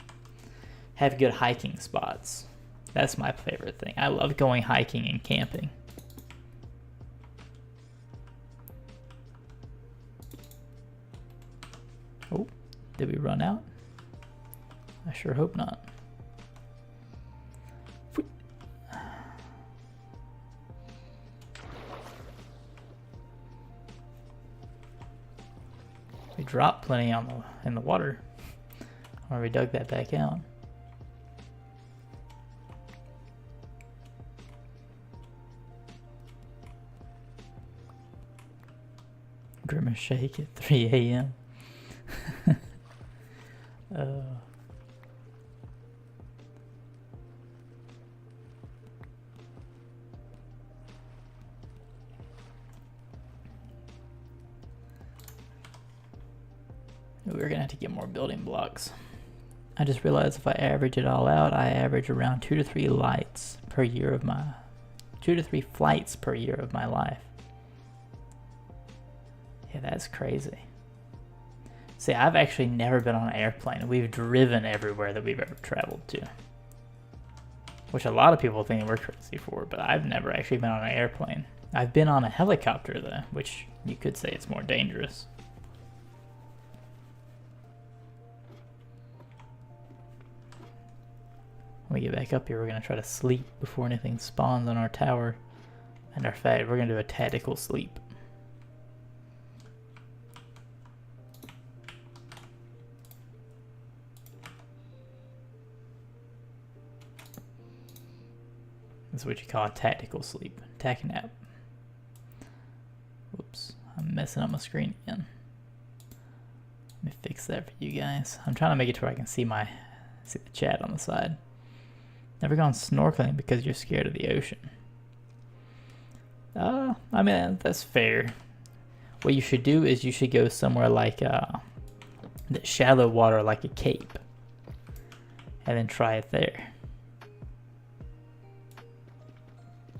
have good hiking spots. That's my favorite thing. I love going hiking and camping. Oh, did we run out? I sure hope not. We dropped plenty in the water, or we dug that back out. Grimace shake at 3 a.m. We're gonna have to get more building blocks. I just realized if I average it all out, I average around 2 to 3 lights per year of my 2 to 3 flights per year of my life. Yeah, that's crazy. See, I've actually never been on an airplane. We've driven everywhere that we've ever traveled to, which a lot of people think we're crazy for, but I've never actually been on an airplane. I've been on a helicopter though, which you could say it's more dangerous. When we get back up here, we're going to try to sleep before anything spawns on our tower. And in fact, we're going to do a tactical sleep. This is what you call a tactical sleep. Tac nap. Whoops, I'm messing up my screen again. Let me fix that for you guys. I'm trying to make it to where I can see the chat on the side. Never gone snorkeling because you're scared of the ocean. I mean, that's fair. What you should do is you should go somewhere like the shallow water, like a cape, and then try it there.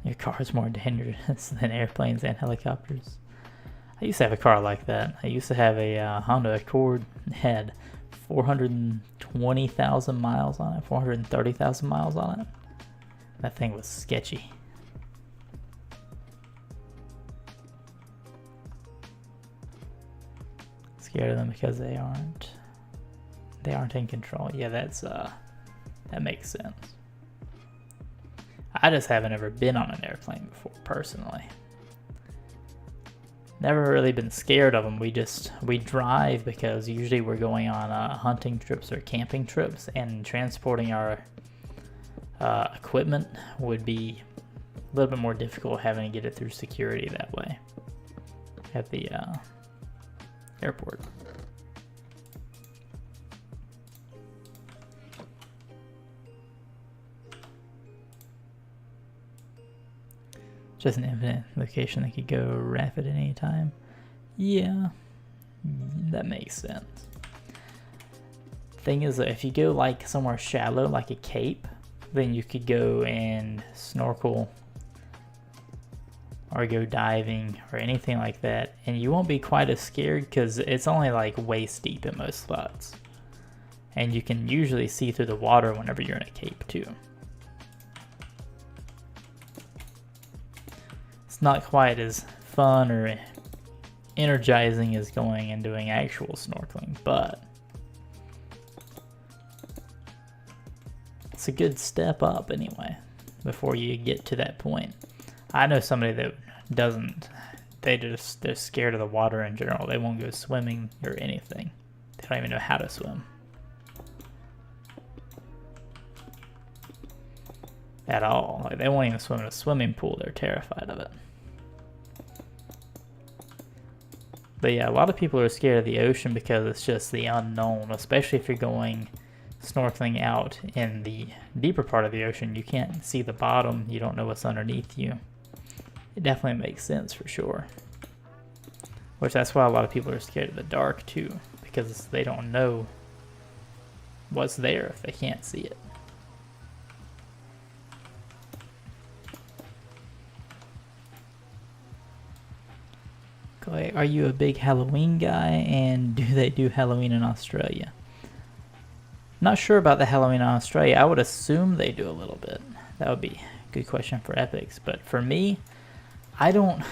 Your car is more dangerous than airplanes and helicopters. I used to have a car like that. I used to have a Honda Accord. It had 420,000 miles on it, 430,000 miles on it. That thing was sketchy. Scared of them because they aren't in control. Yeah, that makes sense. I just haven't ever been on an airplane before, personally. Never really been scared of them. We drive because usually we're going on hunting trips or camping trips, and transporting our equipment would be a little bit more difficult, having to get it through security that way at the airport. Just an infinite location that could go rapid at any time. Yeah, that makes sense. Thing is that if you go like somewhere shallow, like a cape, then you could go and snorkel or go diving or anything like that, and you won't be quite as scared because it's only like waist deep in most spots, and you can usually see through the water whenever you're in a cape too. It's not quite as fun or energizing as going and doing actual snorkeling, but it's a good step up anyway before you get to that point. I know somebody that doesn't, they're scared of the water in general. They won't go swimming or anything. They don't even know how to swim at all. Like, they won't even swim in a swimming pool. They're terrified of it. But yeah, a lot of people are scared of the ocean because it's just the unknown, especially if you're going snorkeling out in the deeper part of the ocean. You can't see the bottom. You don't know what's underneath you. It definitely makes sense for sure. Which that's why a lot of people are scared of the dark too, because they don't know what's there if they can't see it. Are you a big Halloween guy, and do they do Halloween in Australia? Not sure about the Halloween in Australia. I would assume they do a little bit. That would be a good question for Epics. But for me, I don't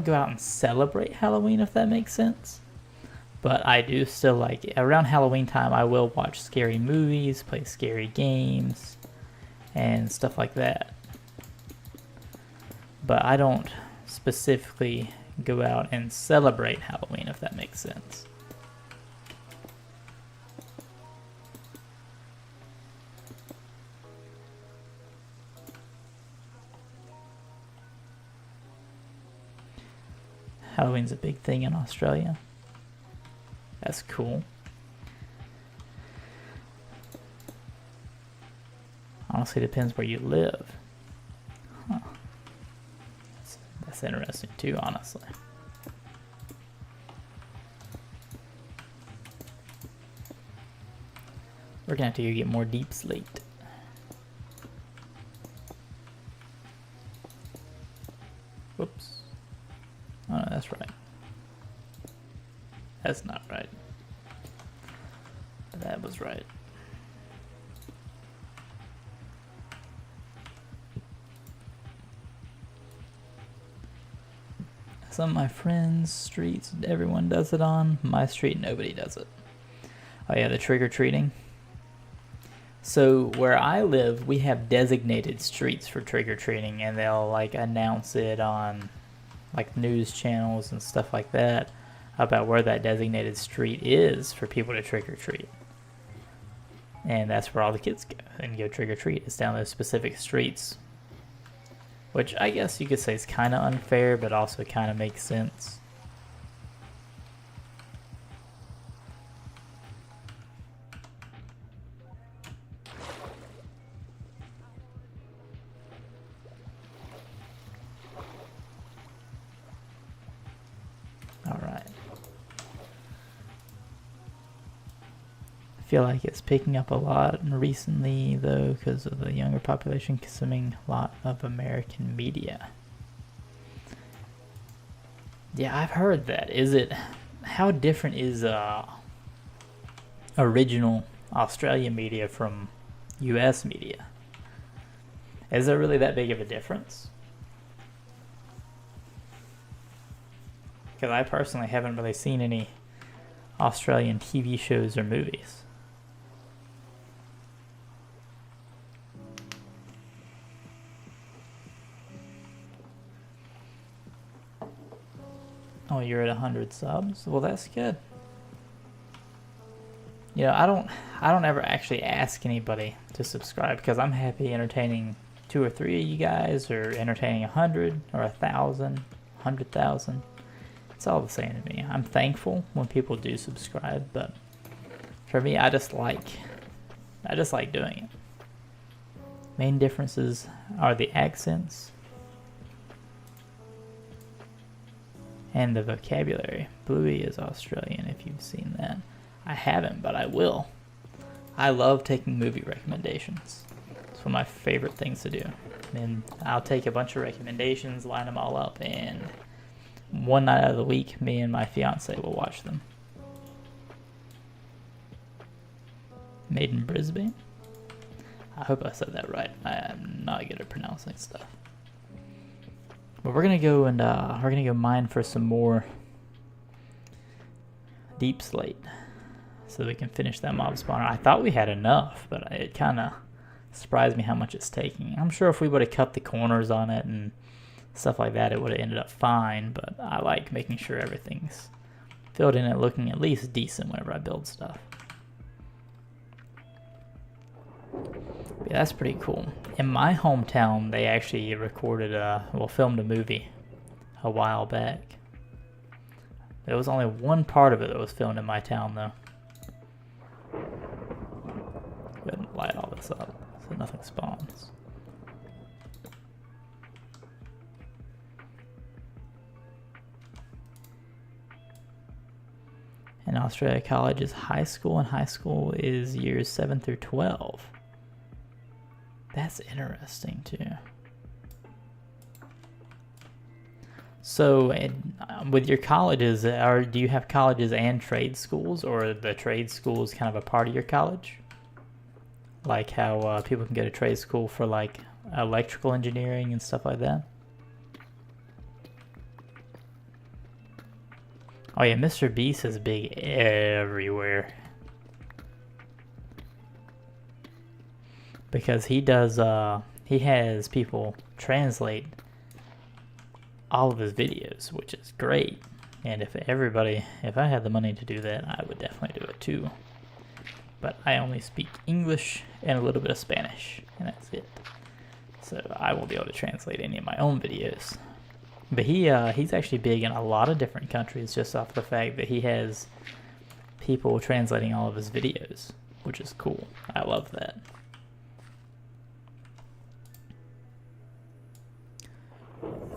go out and celebrate Halloween, if that makes sense. But I do still like, around Halloween time, I will watch scary movies, play scary games, and stuff like that. But I don't specifically go out and celebrate Halloween, if that makes sense. Halloween's a big thing in Australia. That's cool. Honestly, it depends where you live. Huh. That's interesting too, honestly. We're gonna have to go get more deep slate. Whoops. Oh no, that's right. That's not right. That was right. Some of my friends' streets, everyone does it on. My street, nobody does it. Oh yeah, the trick-or-treating. So where I live, we have designated streets for trick-or-treating, and they'll like announce it on like news channels and stuff like that about where that designated street is for people to trick-or-treat. And that's where all the kids go and go trick-or-treat. It's down those specific streets. Which I guess you could say is kind of unfair, but also kind of makes sense. I feel like it's picking up a lot recently, though, because of the younger population consuming a lot of American media. Yeah, I've heard that. How different is original Australian media from US media? Is there really that big of a difference? Because I personally haven't really seen any Australian TV shows or movies. Oh, you're at 100 subs? Well, that's good. You know, I don't ever actually ask anybody to subscribe because I'm happy entertaining 2 or 3 of you guys, or entertaining 100 or 1,000, 100,000. It's all the same to me. I'm thankful when people do subscribe, but for me, I just like doing it. Main differences are the accents and the vocabulary. Bluey is Australian, if you've seen that. I haven't, but I will. I love taking movie recommendations. It's one of my favorite things to do. And I'll take a bunch of recommendations, line them all up, and one night out of the week, me and my fiance will watch them. Made in Brisbane? I hope I said that right. I am not good at pronouncing stuff. But we're gonna go and we're gonna go mine for some more deep slate, so we can finish that mob spawner. I thought we had enough, but it kind of surprised me how much it's taking. I'm sure if we would have cut the corners on it and stuff like that, it would have ended up fine, but I like making sure everything's filled in and looking at least decent whenever I build stuff. Yeah, that's pretty cool. In my hometown, they actually filmed a movie a while back. There was only one part of it that was filmed in my town, though. Go ahead and light all this up so nothing spawns. In Australia, college is high school, and high school is years 7 through 12. That's interesting, too. So, with your colleges, do you have colleges and trade schools, or are the trade schools kind of a part of your college? Like how people can go to trade school for like electrical engineering and stuff like that? Oh yeah, Mr. Beast is big everywhere. Because he does, he has people translate all of his videos, which is great. And if I had the money to do that, I would definitely do it too. But I only speak English and a little bit of Spanish, and that's it. So I won't be able to translate any of my own videos. But he's actually big in a lot of different countries just off the fact that he has people translating all of his videos, which is cool. I love that.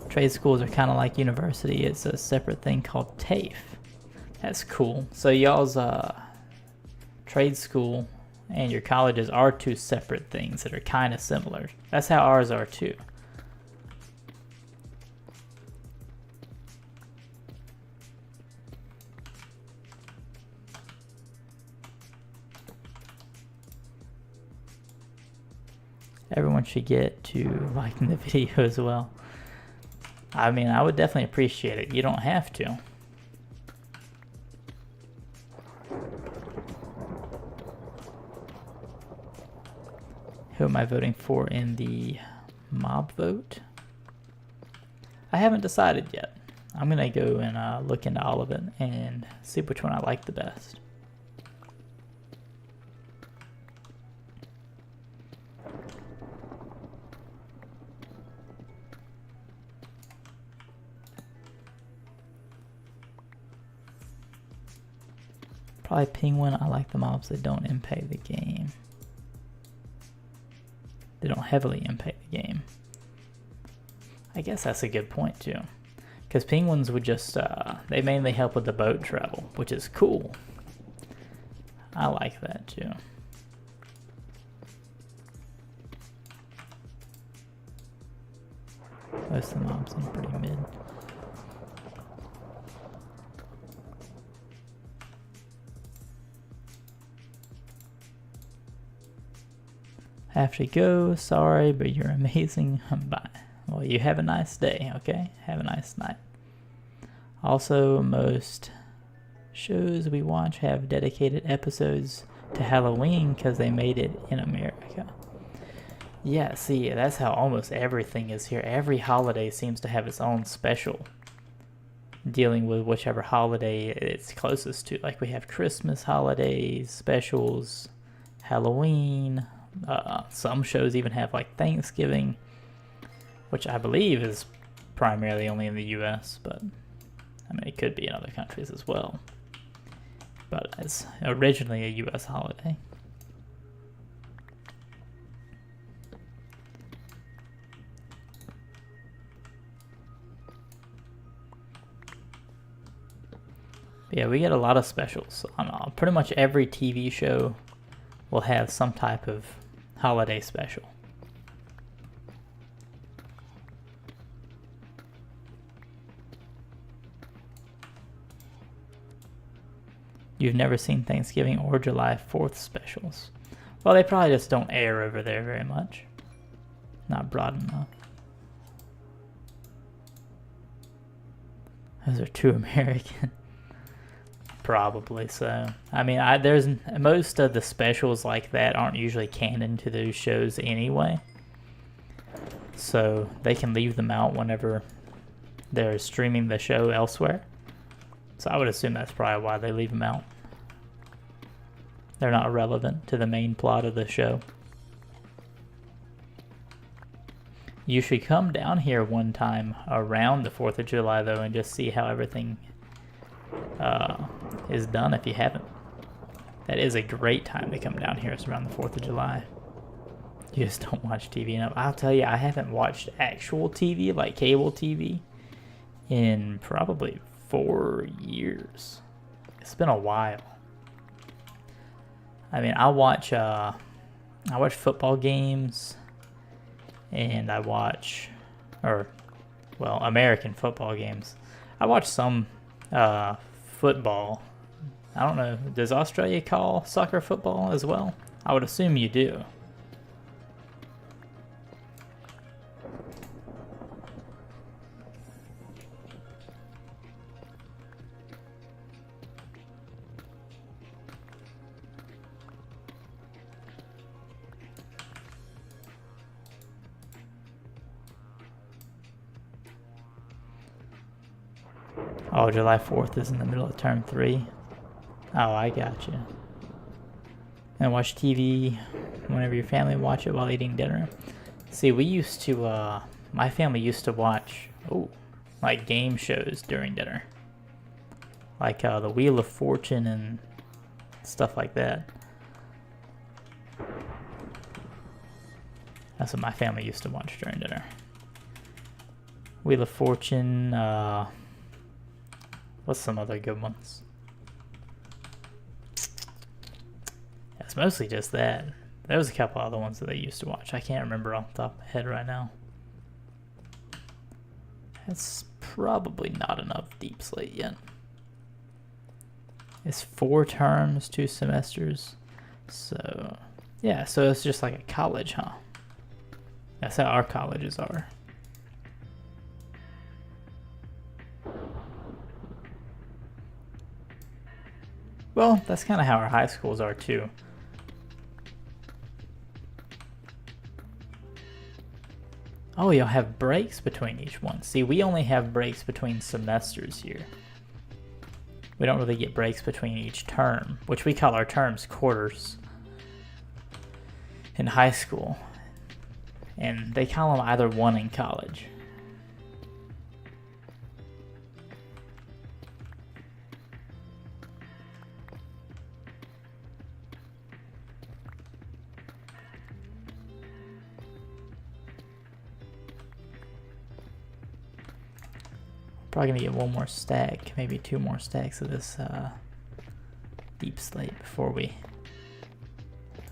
Trade schools are kind of like university. It's a separate thing called TAFE. That's cool. So y'all's trade school and your colleges are two separate things that are kind of similar. That's how ours are too. Everyone should get to liking the video as well. I mean, I would definitely appreciate it. You don't have to. Who am I voting for in the mob vote? I haven't decided yet. I'm gonna go and look into all of it and see which one I like the best. Probably Penguin. I like the mobs that don't impact the game. They don't heavily impact the game. I guess that's a good point too. Because penguins would just, they mainly help with the boat travel, which is cool. I like that too. Most of the mobs seem pretty mid. Have to go, sorry, but you're amazing. Bye. Well, you have a nice day, okay? Have a nice night. Also, most shows we watch have dedicated episodes to Halloween because they made it in America. Yeah, see, that's how almost everything is here. Every holiday seems to have its own special dealing with whichever holiday it's closest to. Like we have Christmas holidays, specials, Halloween. Some shows even have like Thanksgiving, which I believe is primarily only in the US, but I mean it could be in other countries as well. But it's originally a US holiday. But yeah, we get a lot of specials. Pretty much every TV show will have some type of holiday special. You've never seen Thanksgiving or July 4th specials. Well, they probably just don't air over there very much. Not broad enough. Those are too American. Probably so. I mean, there's most of the specials like that aren't usually canon to those shows anyway. So they can leave them out whenever they're streaming the show elsewhere. So I would assume that's probably why they leave them out. They're not relevant to the main plot of the show. You should come down here one time around the 4th of July though and just see how everything is done if you haven't. That is a great time to come down here. It's around the 4th of July. You just don't watch TV enough. I'll tell you, I haven't watched actual TV, like cable TV, in probably 4 years. It's been a while. I mean, I watch football games, and I watch, American football games. I watch some football. I don't know, does Australia call soccer football as well? I would assume you do. Oh, July 4th is in the middle of term 3. Oh, I gotcha. And watch TV whenever your family watch it while eating dinner. See, we used to, my family used to watch, like game shows during dinner. Like the Wheel of Fortune and stuff like that. That's what my family used to watch during dinner. Wheel of Fortune, what's some other good ones? It's mostly just that. There was a couple other ones that they used to watch. I can't remember off the top of my head right now. That's probably not enough deep slate yet. It's 4 terms, 2 semesters. So, yeah, so it's just like a college, huh? That's how our colleges are. Well, that's kind of how our high schools are too. Oh, you'll have breaks between each one. See, we only have breaks between semesters here. We don't really get breaks between each term, which we call our terms quarters in high school. And they call them either one in college. Probably gonna get one more stack, maybe 2 more stacks of this deep slate before we...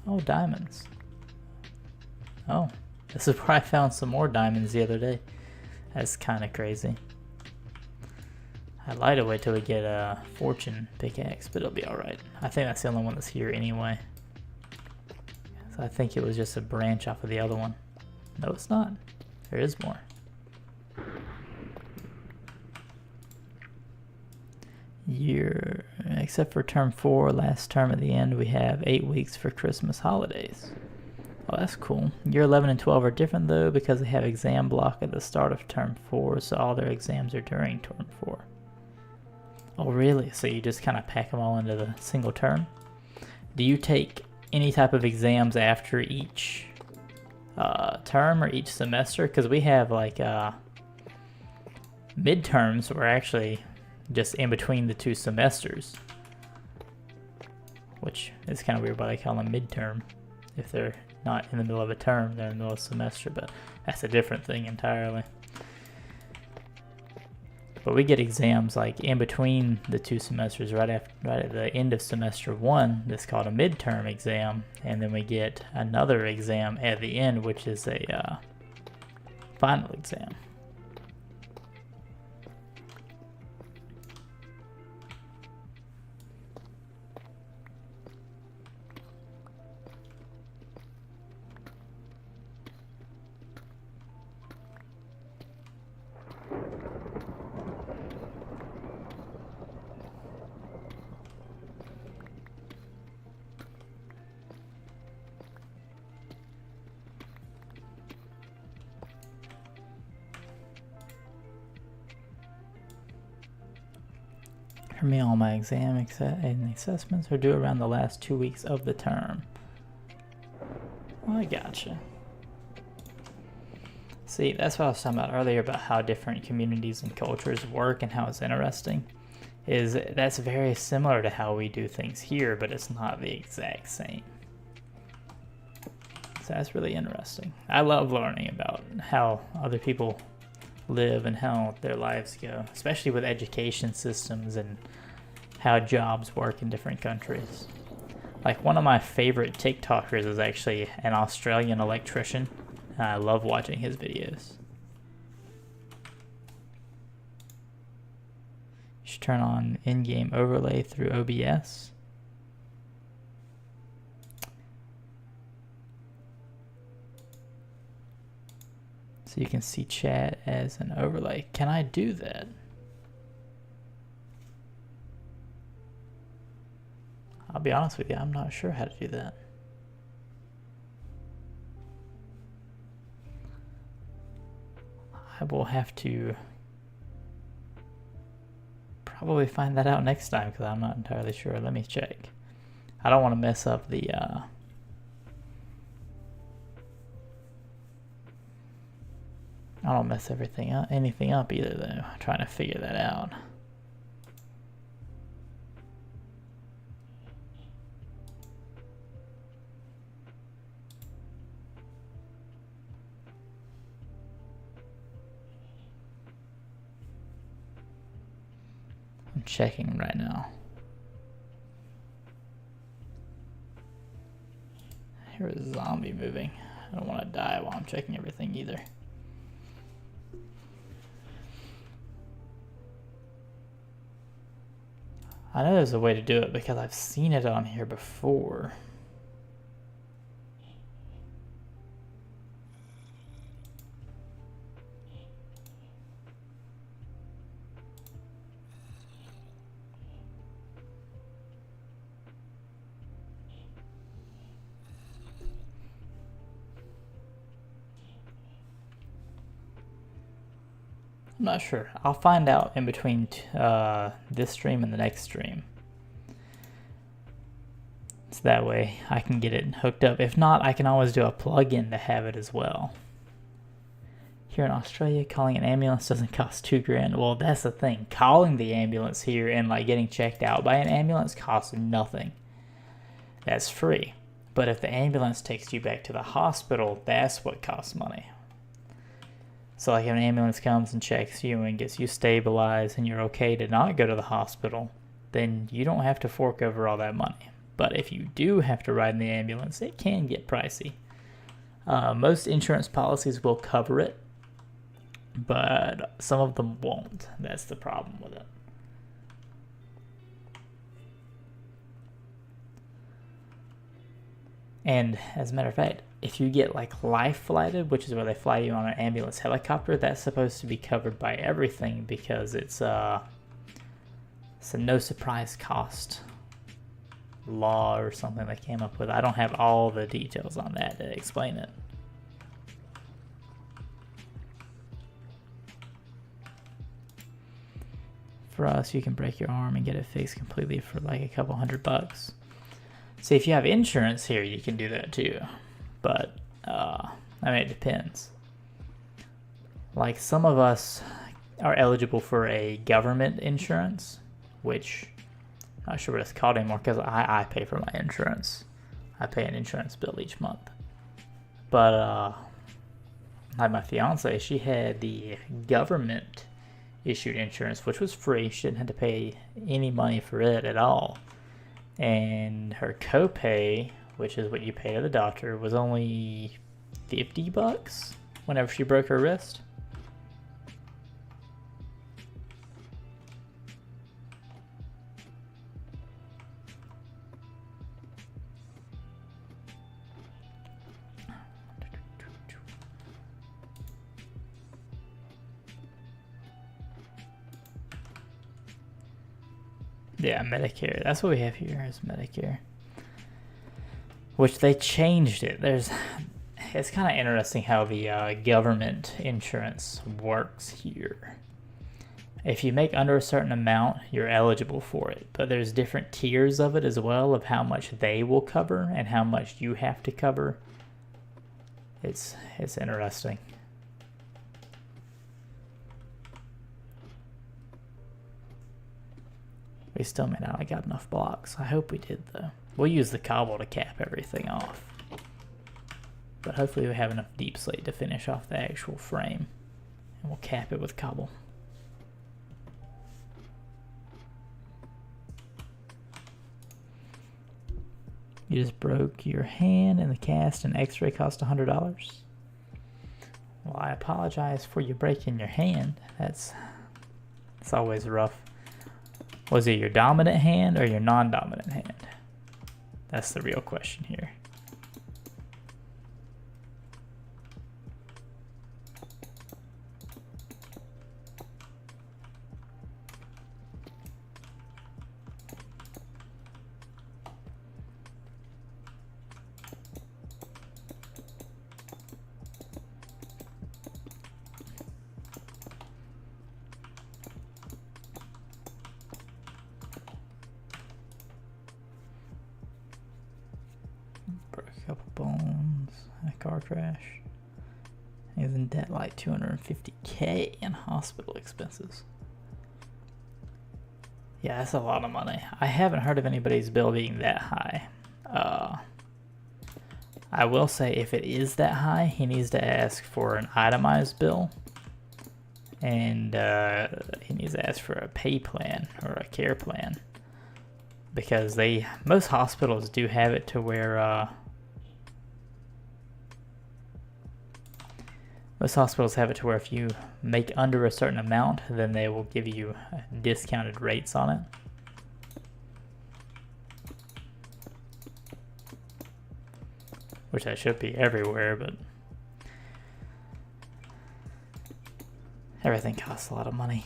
Oh, diamonds. Oh, this is where I found some more diamonds the other day. That's kind of crazy. I'd like to wait till we get a fortune pickaxe, but it'll be alright. I think that's the only one that's here anyway. So I think it was just a branch off of the other one. No, it's not. There is more. Year, except for term 4, last term at the end, we have 8 weeks for Christmas holidays. Oh, that's cool. Year 11 and 12 are different though because they have exam block at the start of term 4, so all their exams are during term 4. Oh, really? So you just kind of pack them all into the single term? Do you take any type of exams after each term or each semester? Because we have like midterms were actually just in between the 2 semesters, which is kind of weird why they call them midterm. If they're not in the middle of a term, they're in the middle of a semester, but that's a different thing entirely. But we get exams like in between the 2 semesters, right at the end of semester 1, that's called a midterm exam, and then we get another exam at the end, which is a final exam. For me, all my exam and assessments are due around the last 2 weeks of the term. Well, I gotcha. See, that's what I was talking about earlier about how different communities and cultures work and how it's interesting. Is that's very similar to how we do things here, but it's not the exact same. So that's really interesting. I love learning about how other people live and how their lives go, especially with education systems and how jobs work in different countries. Like one of my favorite TikTokers is actually an Australian electrician. I love watching his videos. You should turn on in-game overlay through OBS. So you can see chat as an overlay. Can I do that? I'll be honest with you, I'm not sure how to do that. I will have to probably find that out next time because I'm not entirely sure. Let me check. I don't want to mess up the I don't mess anything up either though. I'm trying to figure that out. I'm checking right now. Here's a zombie moving. I don't want to die while I'm checking everything either. I know there's a way to do it because I've seen it on here before. I'm not sure. I'll find out in between this stream and the next stream. So that way I can get it hooked up. If not, I can always do a plug-in to have it as well. Here in Australia, calling an ambulance doesn't cost $2,000. Well, that's the thing. Calling the ambulance here and like getting checked out by an ambulance costs nothing. That's free. But if the ambulance takes you back to the hospital, that's what costs money. So like if an ambulance comes and checks you and gets you stabilized and you're okay to not go to the hospital, then you don't have to fork over all that money. But if you do have to ride in the ambulance, it can get pricey. Most insurance policies will cover it, but some of them won't. That's the problem with it. And as a matter of fact, if you get like life flighted, which is where they fly you on an ambulance helicopter, that's supposed to be covered by everything because it's a no surprise cost law or something they came up with. I don't have all the details on that to explain it. For us, you can break your arm and get it fixed completely for like a couple $100. See, if you have insurance here, you can do that too. But, I mean, it depends. Like, some of us are eligible for a government insurance, which I'm not sure what it's called anymore because I pay for my insurance. I pay an insurance bill each month. But, like my fiance, she had the government issued insurance, which was free. She didn't have to pay any money for it at all. And her copay, which is what you pay to the doctor, was only $50 whenever she broke her wrist. Yeah, Medicare. That's what we have here is Medicare. Which they changed it. It's kind of interesting how the government insurance works here. If you make under a certain amount, you're eligible for it. But there's different tiers of it as well, of how much they will cover and how much you have to cover. It's interesting. We still may not have got enough blocks. I hope we did though. We'll use the cobble to cap everything off. But hopefully we have enough deep slate to finish off the actual frame. And we'll cap it with cobble. You just broke your hand in the cast and x-ray cost $100. Well, I apologize for you breaking your hand. It's always rough. Was it your dominant hand or your non-dominant hand? That's the real question here. broke a couple bones, a car crash. He was in debt like $250K in hospital expenses. Yeah, that's a lot of money. I haven't heard of anybody's bill being that high. I will say if it is that high, he needs to ask for an itemized bill. And he needs to ask for a pay plan or a care plan. Because most hospitals do have it to where most hospitals have it to where if you make under a certain amount, then they will give you discounted rates on it. Which that should be everywhere, but everything costs a lot of money.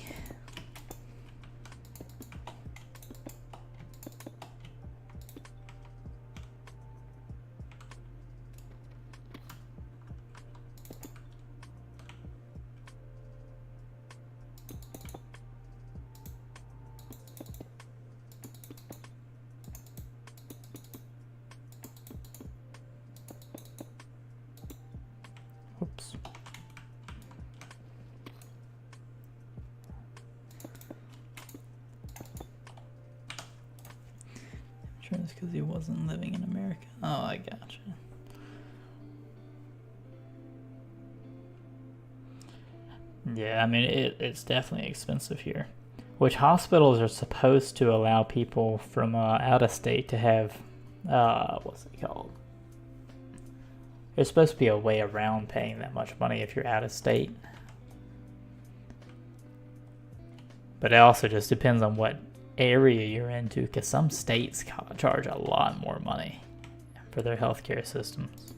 Oops. I'm sure it's because he wasn't living in America. Oh, I gotcha. Yeah, I mean, it's definitely expensive here. Which hospitals are supposed to allow people from out of state to have, what's it called? There's supposed to be a way around paying that much money if you're out of state. But it also just depends on what area you're into, because some states charge a lot more money for their healthcare systems.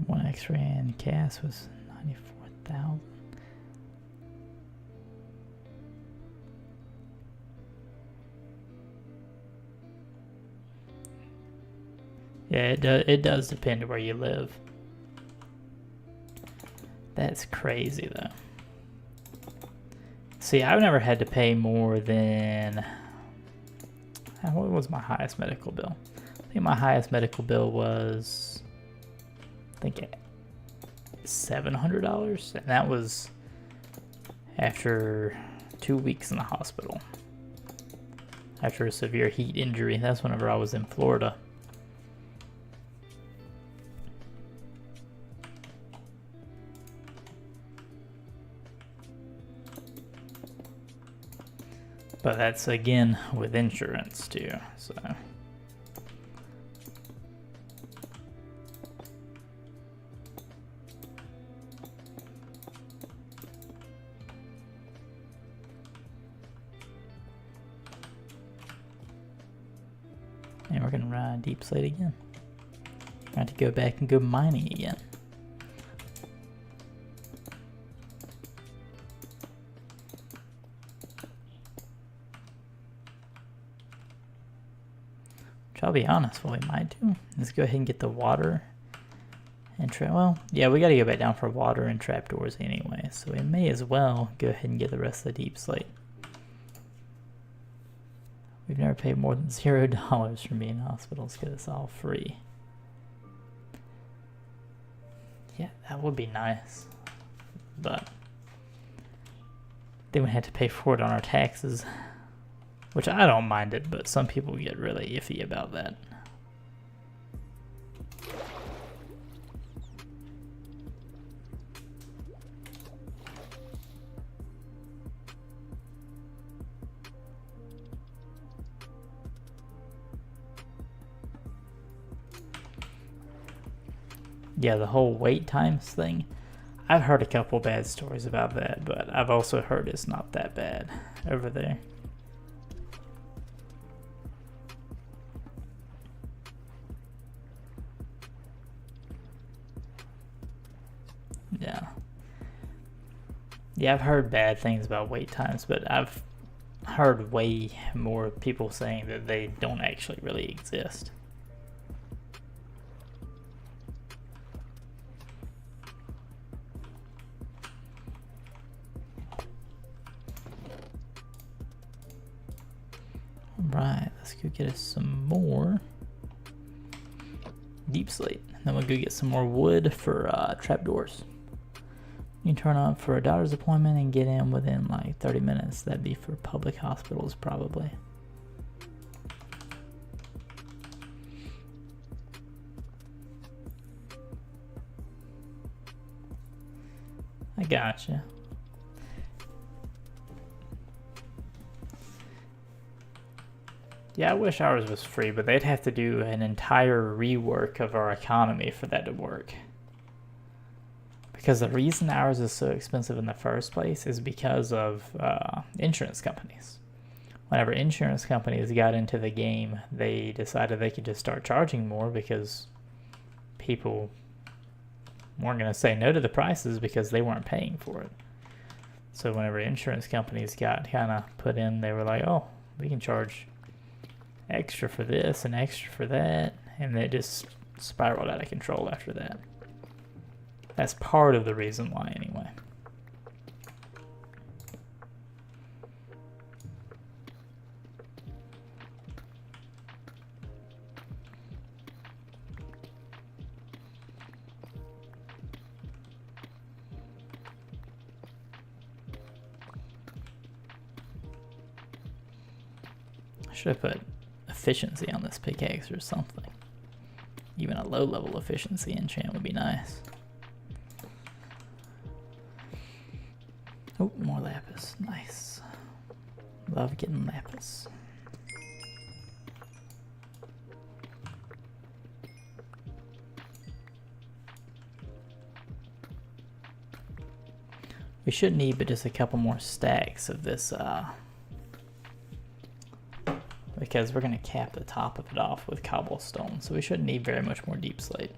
One X-ray and CAS was 94,000. Yeah, it does depend where you live. That's crazy though. See, I've never had to pay more than, what was my highest medical bill? I think my highest medical bill was, I think, $700, and that was after 2 weeks in the hospital after a severe heat injury. That's whenever I was in Florida. But that's again with insurance too, so. And we're gonna ride deep slate again. Trying to go back and go mining again. Which I'll be honest, what we might do is go ahead and get the water and well, yeah, we gotta go back down for water and trapdoors anyway, so we may as well go ahead and get the rest of the deep slate. We've never paid more than $0 for being in hospitals because it's all free. Yeah, that would be nice, but then we had to pay for it on our taxes. Which I don't mind it, but some people get really iffy about that. Yeah, the whole wait times thing. I've heard a couple bad stories about that, but I've also heard it's not that bad over there. Yeah. Yeah, I've heard bad things about wait times, but I've heard way more people saying that they don't actually really exist. Alright, let's go get us some more deep slate. Then we'll go get some more wood for trapdoors. You can turn up for a doctor's appointment and get in within like 30 minutes. That'd be for public hospitals probably. I gotcha. Yeah, I wish ours was free, but they'd have to do an entire rework of our economy for that to work. Because the reason ours is so expensive in the first place is because of insurance companies. Whenever insurance companies got into the game, they decided they could just start charging more because people weren't going to say no to the prices because they weren't paying for it. So whenever insurance companies got kind of put in, they were like, oh, we can charge extra for this and extra for that, and it just spiraled out of control after that. That's part of the reason why, anyway. I should have put efficiency on this pickaxe or something. Even a low level efficiency enchant would be nice. Oh, more lapis. Nice. Love getting lapis. We should need but just a couple more stacks of this because we're going to cap the top of it off with cobblestone, so we shouldn't need very much more deep slate.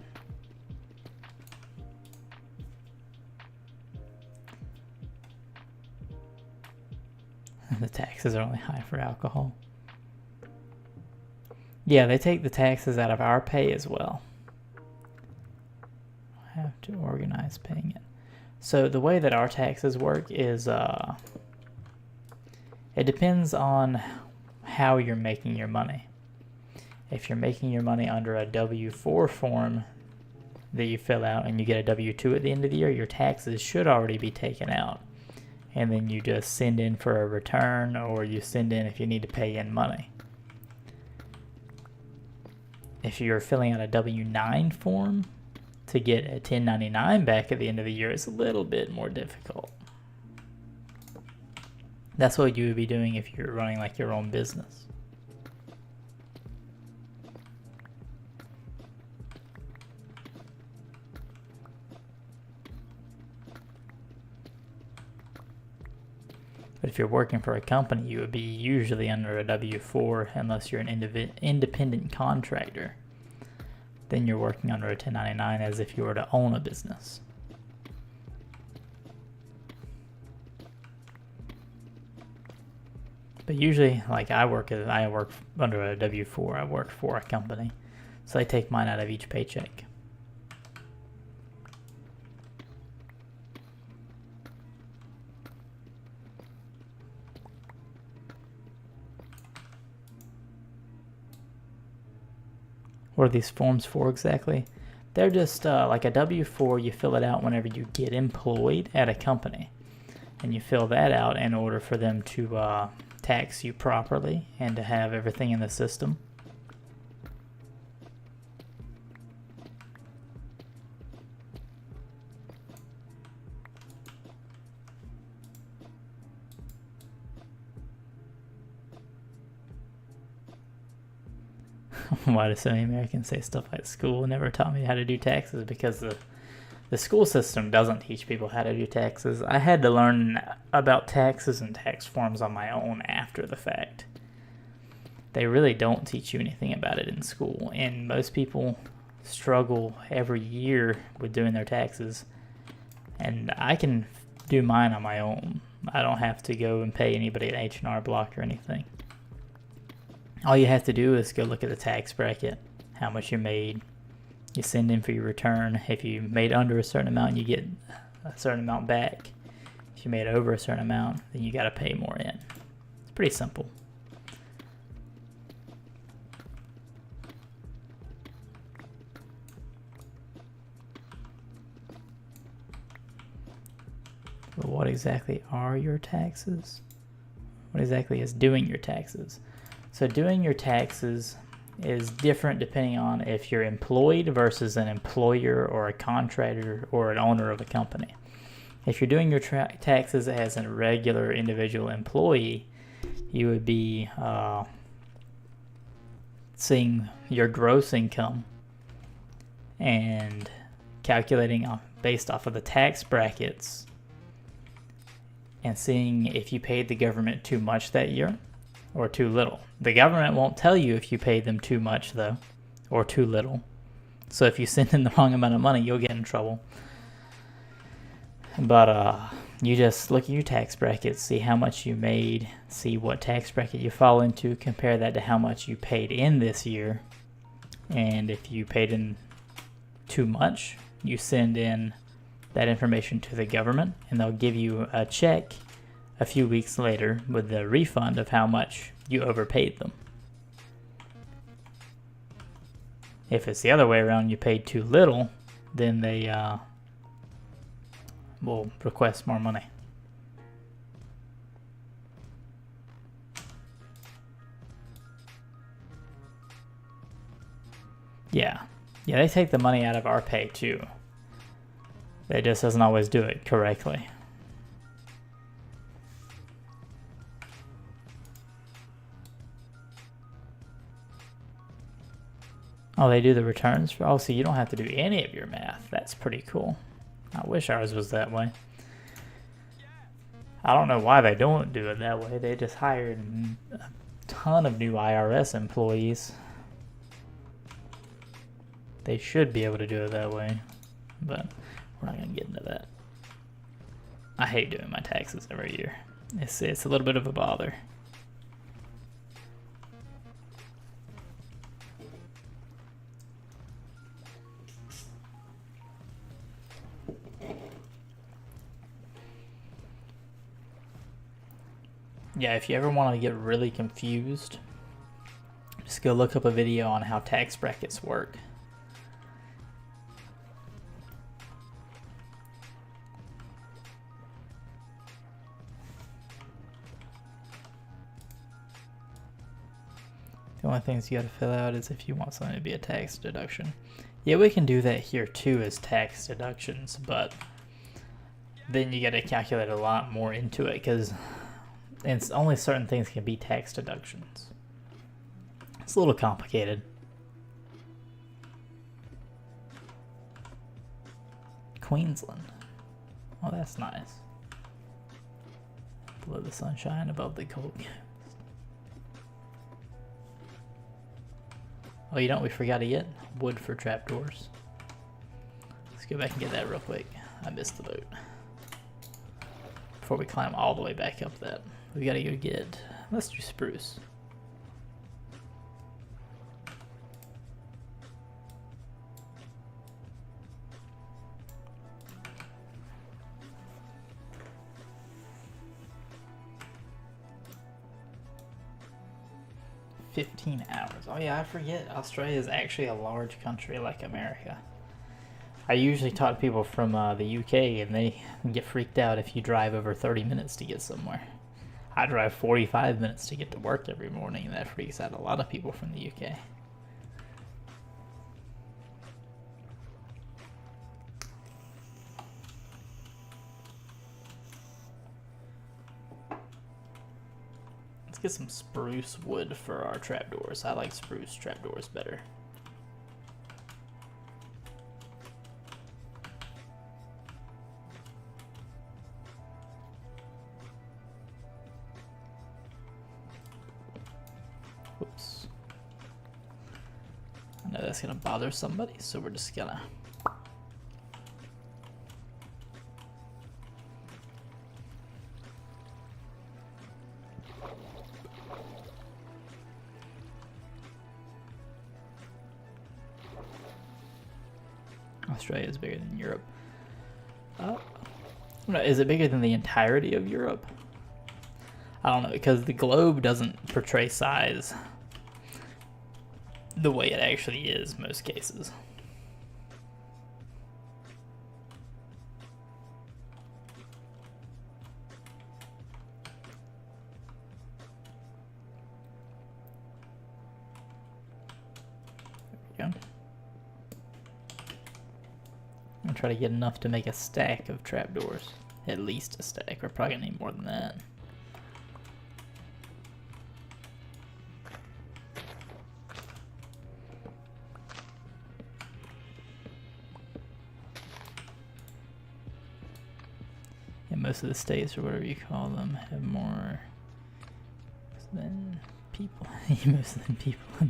The taxes are only high for alcohol. Yeah, they take the taxes out of our pay as well. I have to organize paying it. So the way that our taxes work is it depends on how you're making your money. If you're making your money under a W-4 form that you fill out and you get a W-2 at the end of the year, your taxes should already be taken out. And then you just send in for a return, or you send in if you need to pay in money. If you're filling out a W-9 form to get a 1099 back at the end of the year, it's a little bit more difficult. That's what you would be doing if you're running like your own business. But if you're working for a company, you would be usually under a W-4 unless you're an independent contractor. Then you're working under a 1099 as if you were to own a business. But usually, like I work under a W-4. I work for a company, so I take mine out of each paycheck. What are these forms for exactly? They're just like a W-4. You fill it out whenever you get employed at a company, and you fill that out in order for them to tax you properly and to have everything in the system. Why do so many Americans say stuff like school never taught me how to do taxes? Because the school system doesn't teach people how to do taxes. I had to learn about taxes and tax forms on my own after the fact. They really don't teach you anything about it in school, and most people struggle every year with doing their taxes. And I can do mine on my own. I don't have to go and pay anybody an H&R Block or anything. All you have to do is go look at the tax bracket, how much you made. You send in for your return. If you made under a certain amount, you get a certain amount back. If you made over a certain amount, then you got to pay more in. It's pretty simple. But what exactly are your taxes? What exactly is doing your taxes? So doing your taxes is different depending on if you're employed versus an employer or a contractor or an owner of a company. If you're doing your taxes as a regular individual employee, you would be seeing your gross income and calculating based off of the tax brackets and seeing if you paid the government too much that year or too little. The government won't tell you if you paid them too much, though, or too little. So if you send in the wrong amount of money, you'll get in trouble. But you just look at your tax brackets, see how much you made, see what tax bracket you fall into, compare that to how much you paid in this year. And if you paid in too much, you send in that information to the government, and they'll give you a check a few weeks later with the refund of how much you overpaid them. If it's the other way around, you paid too little, then they will request more money. Yeah, they take the money out of our pay too. It just doesn't always do it correctly. Oh, they do the returns? Oh, so you don't have to do any of your math. That's pretty cool. I wish ours was that way. I don't know why they don't do it that way. They just hired a ton of new IRS employees. They should be able to do it that way, but we're not going to get into that. I hate doing my taxes every year. It's a little bit of a bother. Yeah, if you ever want to get really confused, just go look up a video on how tax brackets work. The only things you got to fill out is if you want something to be a tax deduction. Yeah, we can do that here too as tax deductions, but then you got to calculate a lot more into it because it's only certain things can be tax deductions. It's a little complicated. Queensland. Oh, that's nice. Below the sunshine, above the cold. Oh, you know what we forgot to get? Wood for trapdoors. Let's go back and get that real quick. I missed the boat. Before we climb all the way back up that, we gotta go get, let's do spruce. $15 hours. Oh yeah, I forget. Australia is actually a large country like America. I usually talk to people from the UK and they get freaked out if you drive over 30 minutes to get somewhere. I drive 45 minutes to get to work every morning and that freaks out a lot of people from the UK. Let's get some spruce wood for our trapdoors. I like spruce trapdoors better. Whoops. I know that's gonna bother somebody, so we're just gonna Australia is bigger than Europe. Is it bigger than the entirety of Europe? I don't know, because the globe doesn't portray size the way it actually is most cases. There we go. I'm gonna try to get enough to make a stack of trapdoors. At least a stack. We're probably gonna need more than that. And most of the states, or whatever you call them, have more than people. Most than people.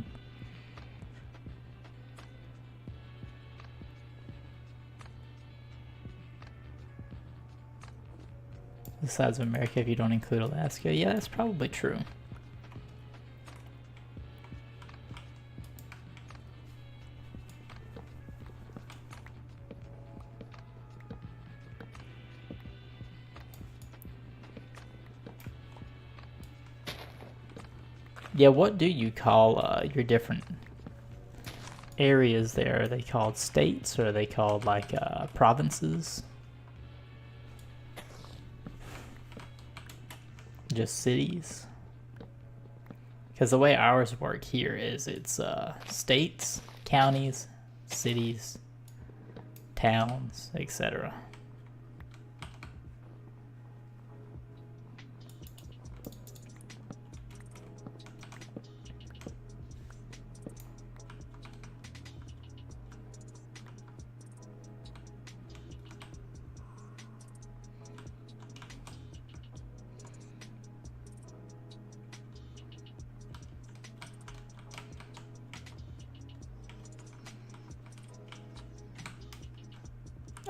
The size of America if you don't include Alaska. Yeah, that's probably true. Yeah, what do you call your different areas there? Are they called states, or are they called like provinces? Just cities? Because the way ours work here is it's states, counties, cities, towns, etc.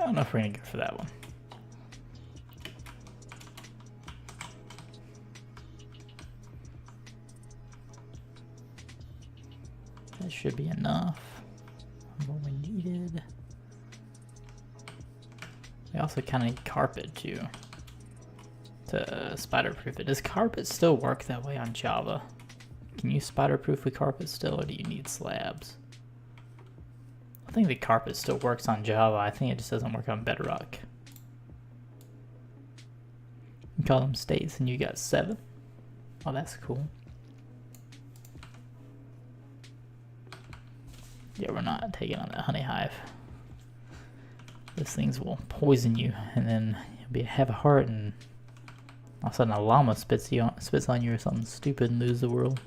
I don't know if we're gonna go for that one. That should be enough of what we needed. We also kind of need carpet too to spider-proof it. Does carpet still work that way on Java? Can you spider-proof with carpet still, or do you need slabs? I think the carpet still works on Java. I think it just doesn't work on Bedrock. You call them states, and you got 7. Oh, that's cool. Yeah, we're not taking on that honey hive. Those things will poison you, and then you'll have a heart, and all of a sudden a llama spits on you or something stupid and lose the world.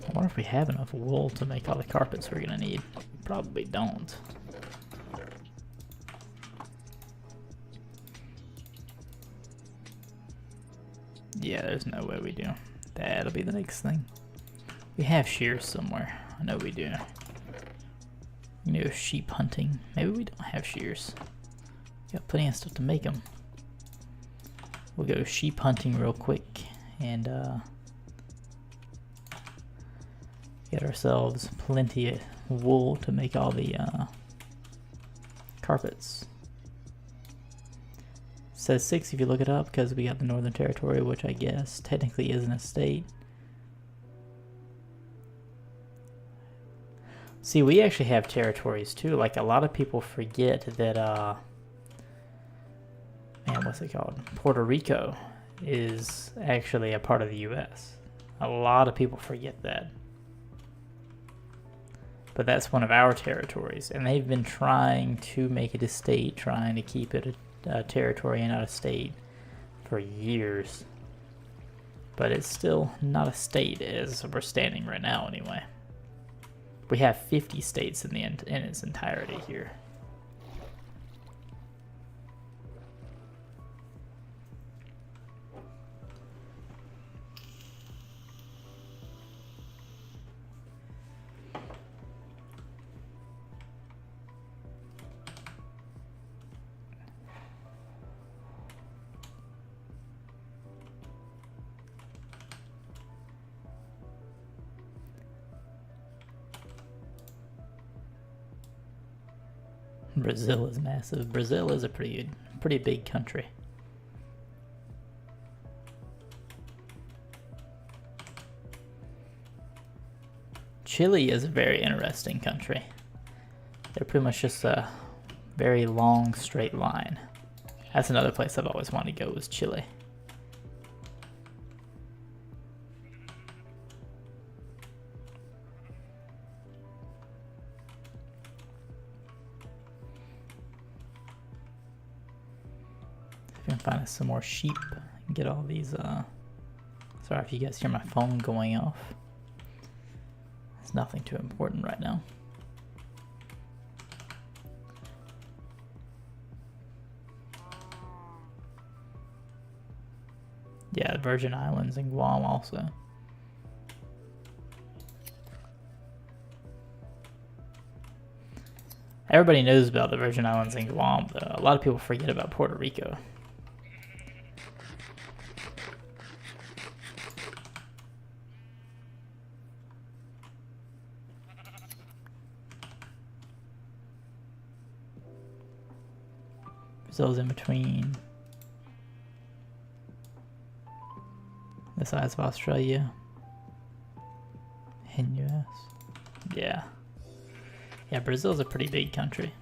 I wonder if we have enough wool to make all the carpets we're gonna need. We probably don't. Yeah, there's no way we do. That'll be the next thing. We have shears somewhere. I know we do. You know, sheep hunting. Maybe we don't have shears. Got plenty of stuff to make them. We'll go sheep hunting real quick and get ourselves plenty of wool to make all the carpets. It says 6 if you look it up, because we got the Northern Territory, which I guess technically isn't a state. See, we actually have territories too. Like, a lot of people forget that man, what's it called? Puerto Rico is actually a part of the US. A lot of people forget that. But that's one of our territories, and they've been trying to make it a state, trying to keep it a territory and not a state for years. But it's still not a state as we're standing right now anyway. We have 50 states in its entirety here. Brazil is massive. Brazil is a pretty big country. Chile is a very interesting country. They're pretty much just a very long straight line. That's another place I've always wanted to go, was Chile. If I can find us some more sheep and get all these, sorry if you guys hear my phone going off. It's nothing too important right now. Yeah, Virgin Islands and Guam also. Everybody knows about the Virgin Islands and Guam, though. A lot of people forget about Puerto Rico. Brazil's in between the size of Australia and US. Yeah. Yeah, Brazil's a pretty big country.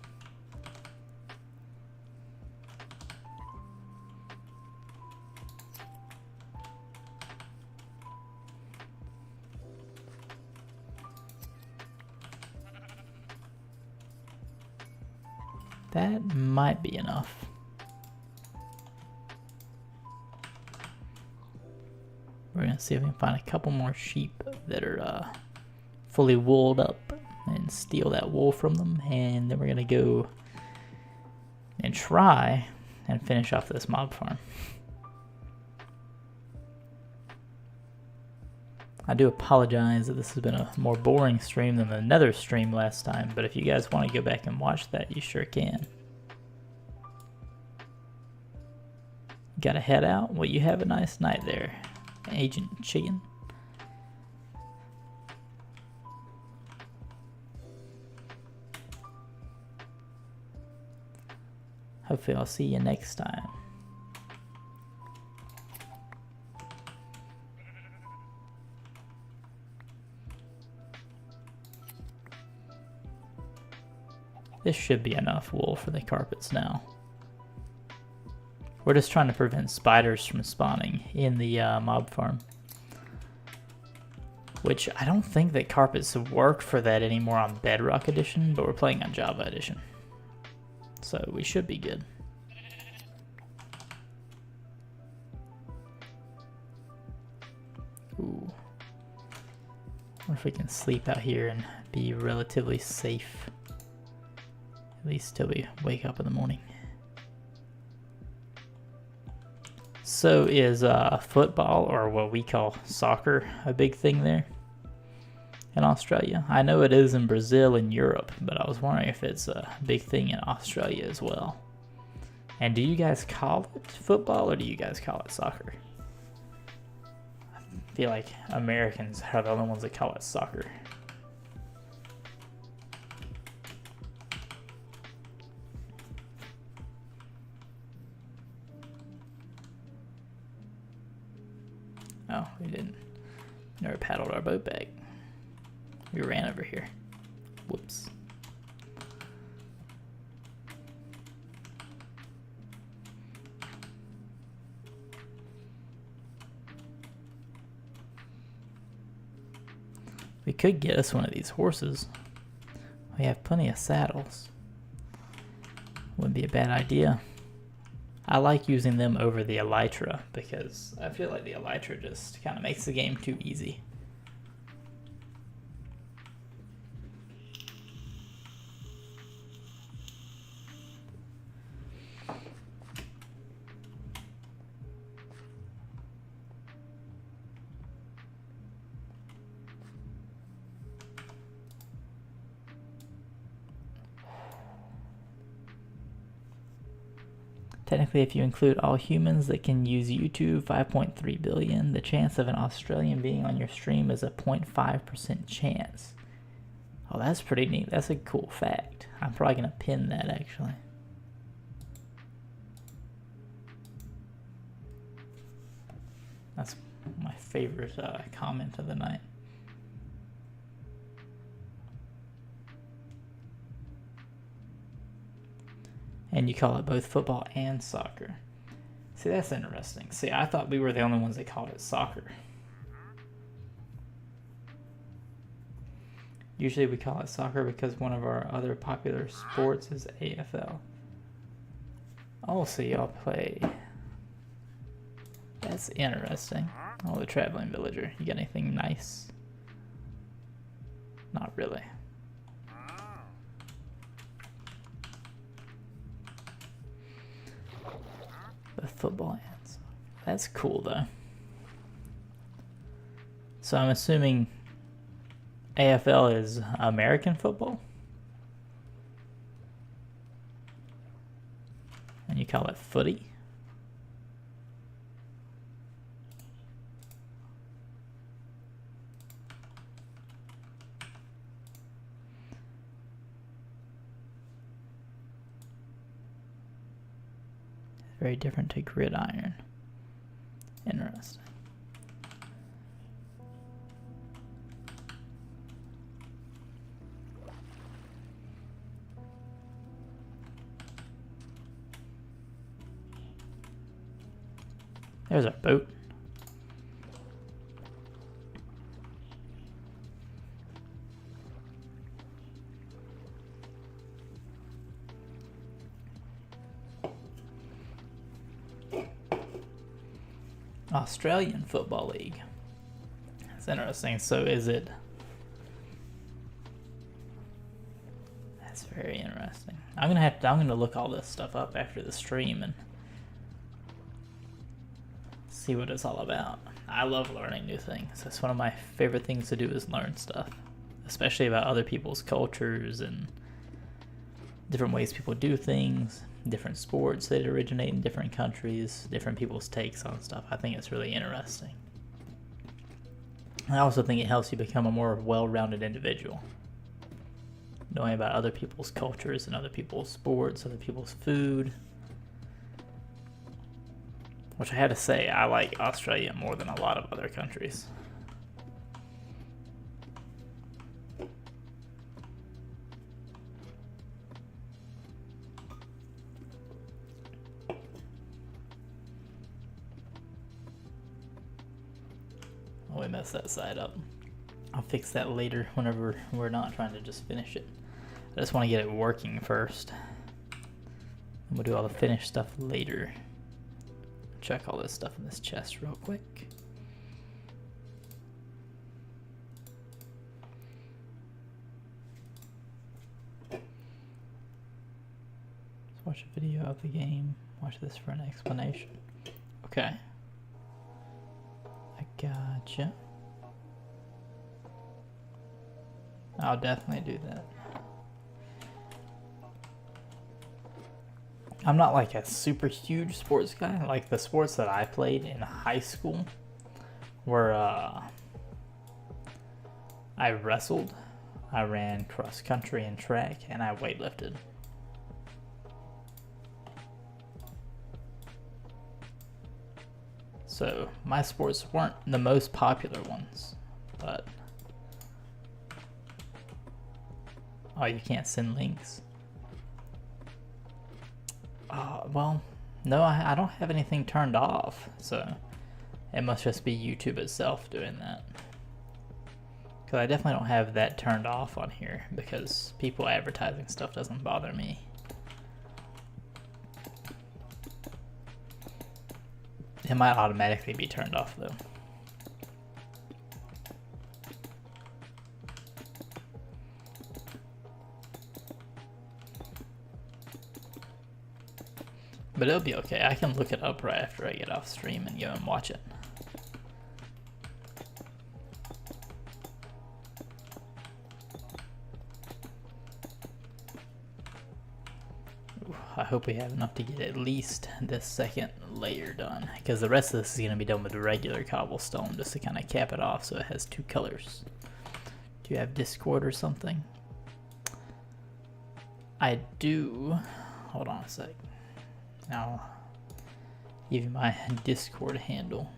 That might be enough. We're gonna see if we can find a couple more sheep that are fully wooled up and steal that wool from them, and then we're gonna go and try and finish off this mob farm. I do apologize that this has been a more boring stream than the Nether stream last time, but if you guys want to go back and watch that, you sure can. Gotta head out? Well, you have a nice night there, Agent Chicken. Hopefully I'll see you next time. This should be enough wool for the carpets now. We're just trying to prevent spiders from spawning in the mob farm. Which I don't think that carpets work for that anymore on Bedrock Edition, but we're playing on Java Edition. So we should be good. Ooh. I wonder if we can sleep out here and be relatively safe. At least till we wake up in the morning. So is football, or what we call soccer, a big thing there in Australia? I know it is in Brazil and Europe, but I was wondering if it's a big thing in Australia as well. And do you guys call it football, or do you guys call it soccer? I feel like Americans are the only ones that call it soccer. Oh, we didn't. Never paddled our boat back. We ran over here. Whoops. We could get us one of these horses. We have plenty of saddles. Wouldn't be a bad idea. I like using them over the elytra because I feel like the elytra just kind of makes the game too easy. Technically, if you include all humans that can use YouTube, 5.3 billion, the chance of an Australian being on your stream is a 0.5% chance. Oh, that's pretty neat. That's a cool fact. I'm probably going to pin that, actually. That's my favorite comment of the night. And you call it both football and soccer. See, that's interesting. See, I thought we were the only ones that called it soccer. Usually we call it soccer because one of our other popular sports is AFL. Oh, so y'all play. That's interesting. Oh, the traveling villager. You got anything nice? Not really. The football and soccer. That's cool though. So I'm assuming AFL is American football? And you call it footy? Very different to gridiron. Interesting. There's our boat. Australian Football League. That's interesting. So is it... That's very interesting. I'm gonna look all this stuff up after the stream and see what it's all about. I love learning new things. That's one of my favorite things to do is learn stuff, especially about other people's cultures and different ways people do things, different sports that originate in different countries, different people's takes on stuff. I think it's really interesting. I also think it helps you become a more well-rounded individual. Knowing about other people's cultures and other people's sports, other people's food. Which I had to say, I like Australia more than a lot of other countries. Oh, we messed that side up. I'll fix that later whenever we're not trying to just finish it. I just want to get it working first. And we'll do all the finished stuff later. Check all this stuff in this chest real quick. Let's watch a video of the game. Watch this for an explanation. Okay. I gotcha. I'll definitely do that. I'm not like a super huge sports guy. Like the sports that I played in high school were I wrestled, I ran cross country and track, and I weightlifted. So my sports weren't the most popular ones, but oh, you can't send links. Well, no, I don't have anything turned off, so it must just be YouTube itself doing that. Because I definitely don't have that turned off on here, because people advertising stuff doesn't bother me. It might automatically be turned off, though. But it'll be okay. I can look it up right after I get off stream and go and watch it. Ooh, I hope we have enough to get at least this second layer done, because the rest of this is going to be done with regular cobblestone just to kind of cap it off so it has two colors. Do you have Discord or something? I do. Hold on a sec. I'll give you my Discord handle.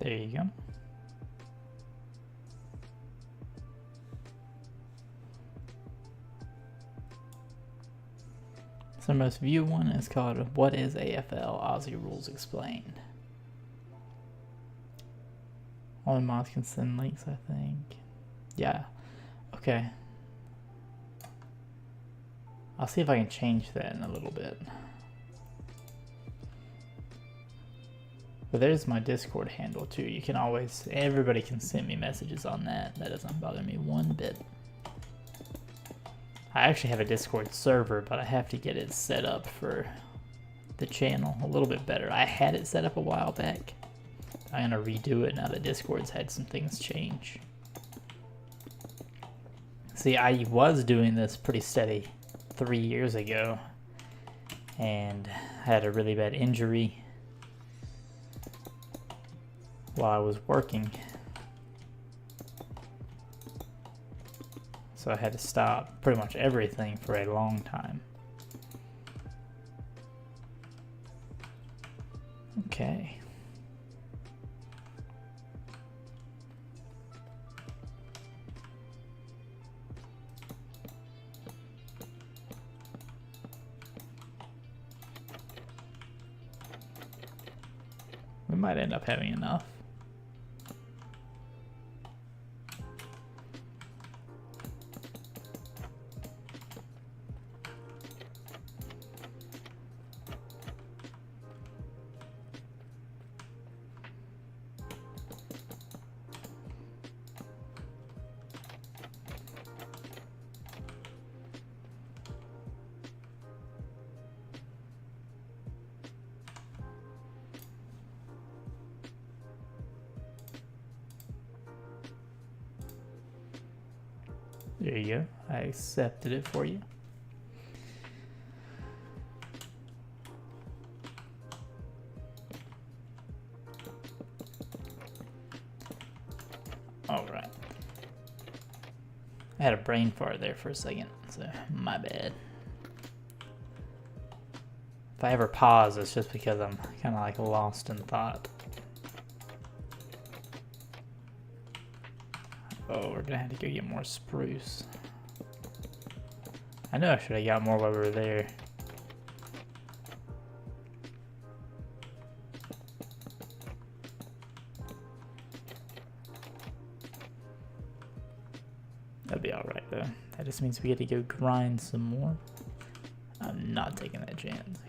There you go. So the most viewed one is called What is AFL? Aussie Rules Explained. Only mods can send links, I think. Yeah. Okay. I'll see if I can change that in a little bit. But there's my Discord handle too. You can always, everybody can send me messages on that. That doesn't bother me one bit. I actually have a Discord server, but I have to get it set up for the channel a little bit better. I had it set up a while back. I'm gonna redo it now that Discord's had some things change. See, I was doing this pretty steady 3 years ago, and I had a really bad injury while I was working, so I had to stop pretty much everything for a long time. Okay. We might end up having enough. There you go. I accepted it for you. All right. I had a brain fart there for a second, so my bad. If I ever pause, it's just because I'm kind of like lost in thought. Oh, we're gonna have to go get more spruce. I know I should have got more while we were there. That'd be alright though. That just means we get to go grind some more. I'm not taking that chance.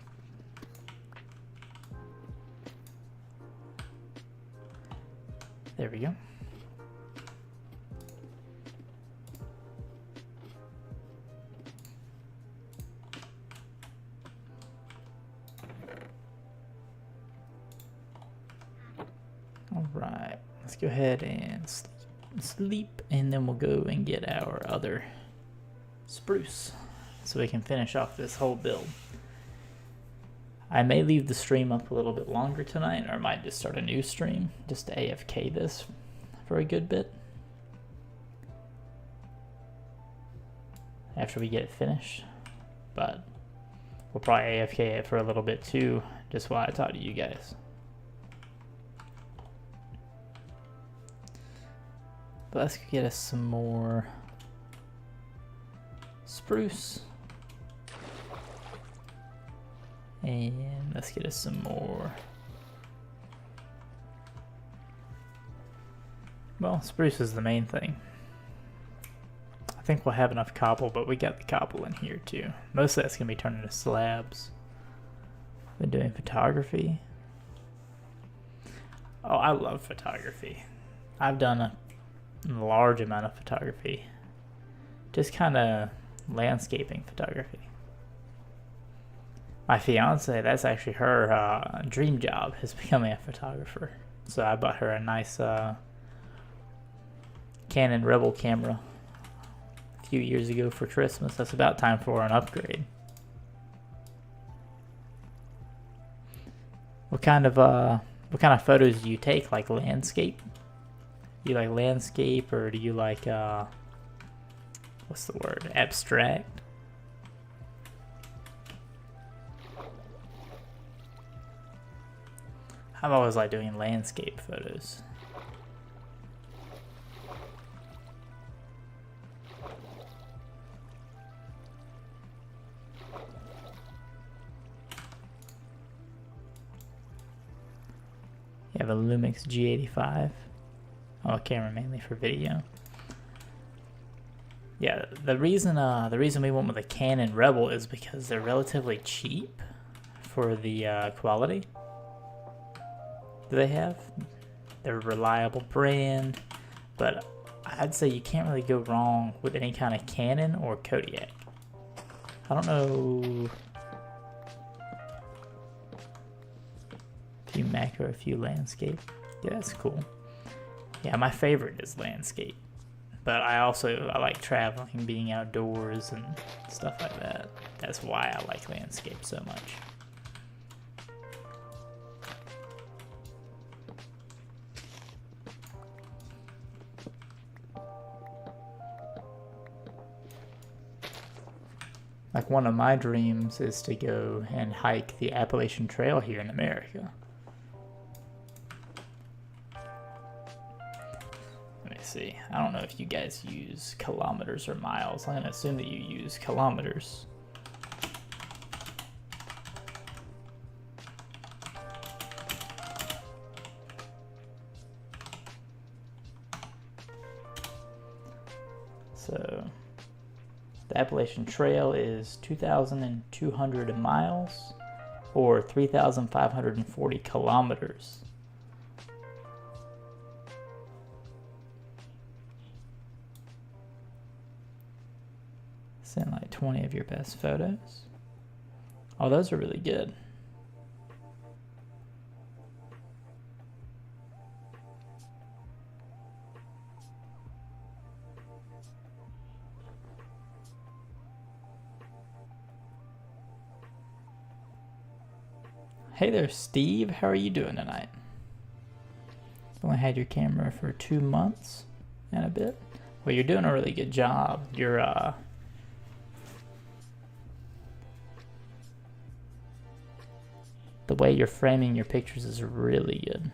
There we go. Alright, let's go ahead and sleep, and then we'll go and get our other spruce so we can finish off this whole build. I may leave the stream up a little bit longer tonight, or I might just start a new stream just to AFK this for a good bit after we get it finished. But we'll probably AFK it for a little bit too, just while I talk to you guys. But let's get us some more spruce. And let's get us some more. Well, spruce is the main thing. I think we'll have enough cobble, but we got the cobble in here too. Most of that's going to be turned into slabs. Been doing photography. Oh, I love photography. I've done a large amount of photography. Just kind of landscaping photography. My fiance, that's actually her dream job, is becoming a photographer. So I bought her a nice Canon Rebel camera a few years ago for Christmas. That's about time for an upgrade. What kind of photos do you take? Like landscape? Do you like landscape, or do you like what's the word? Abstract? I've always liked doing landscape photos. You have a Lumix G85. Oh, a camera mainly for video. Yeah, the reason we went with a Canon Rebel is because they're relatively cheap for the quality that they have. They're a reliable brand, but I'd say you can't really go wrong with any kind of Canon or Kodiak. I don't know. A few macro, a few landscape. Yeah, that's cool. Yeah, my favorite is landscape, but I like traveling, being outdoors and stuff like that. That's why I like landscape so much. Like, one of my dreams is to go and hike the Appalachian Trail here in America. Let me see. I don't know if you guys use kilometers or miles. I'm going to assume that you use kilometers. So the Appalachian Trail is 2,200 miles, or 3,540 kilometers. Send like 20 of your best photos. Oh, those are really good. Hey there, Steve. How are you doing tonight? Only had your camera for 2 months and a bit. Well, you're doing a really good job. You're the way you're framing your pictures is really good.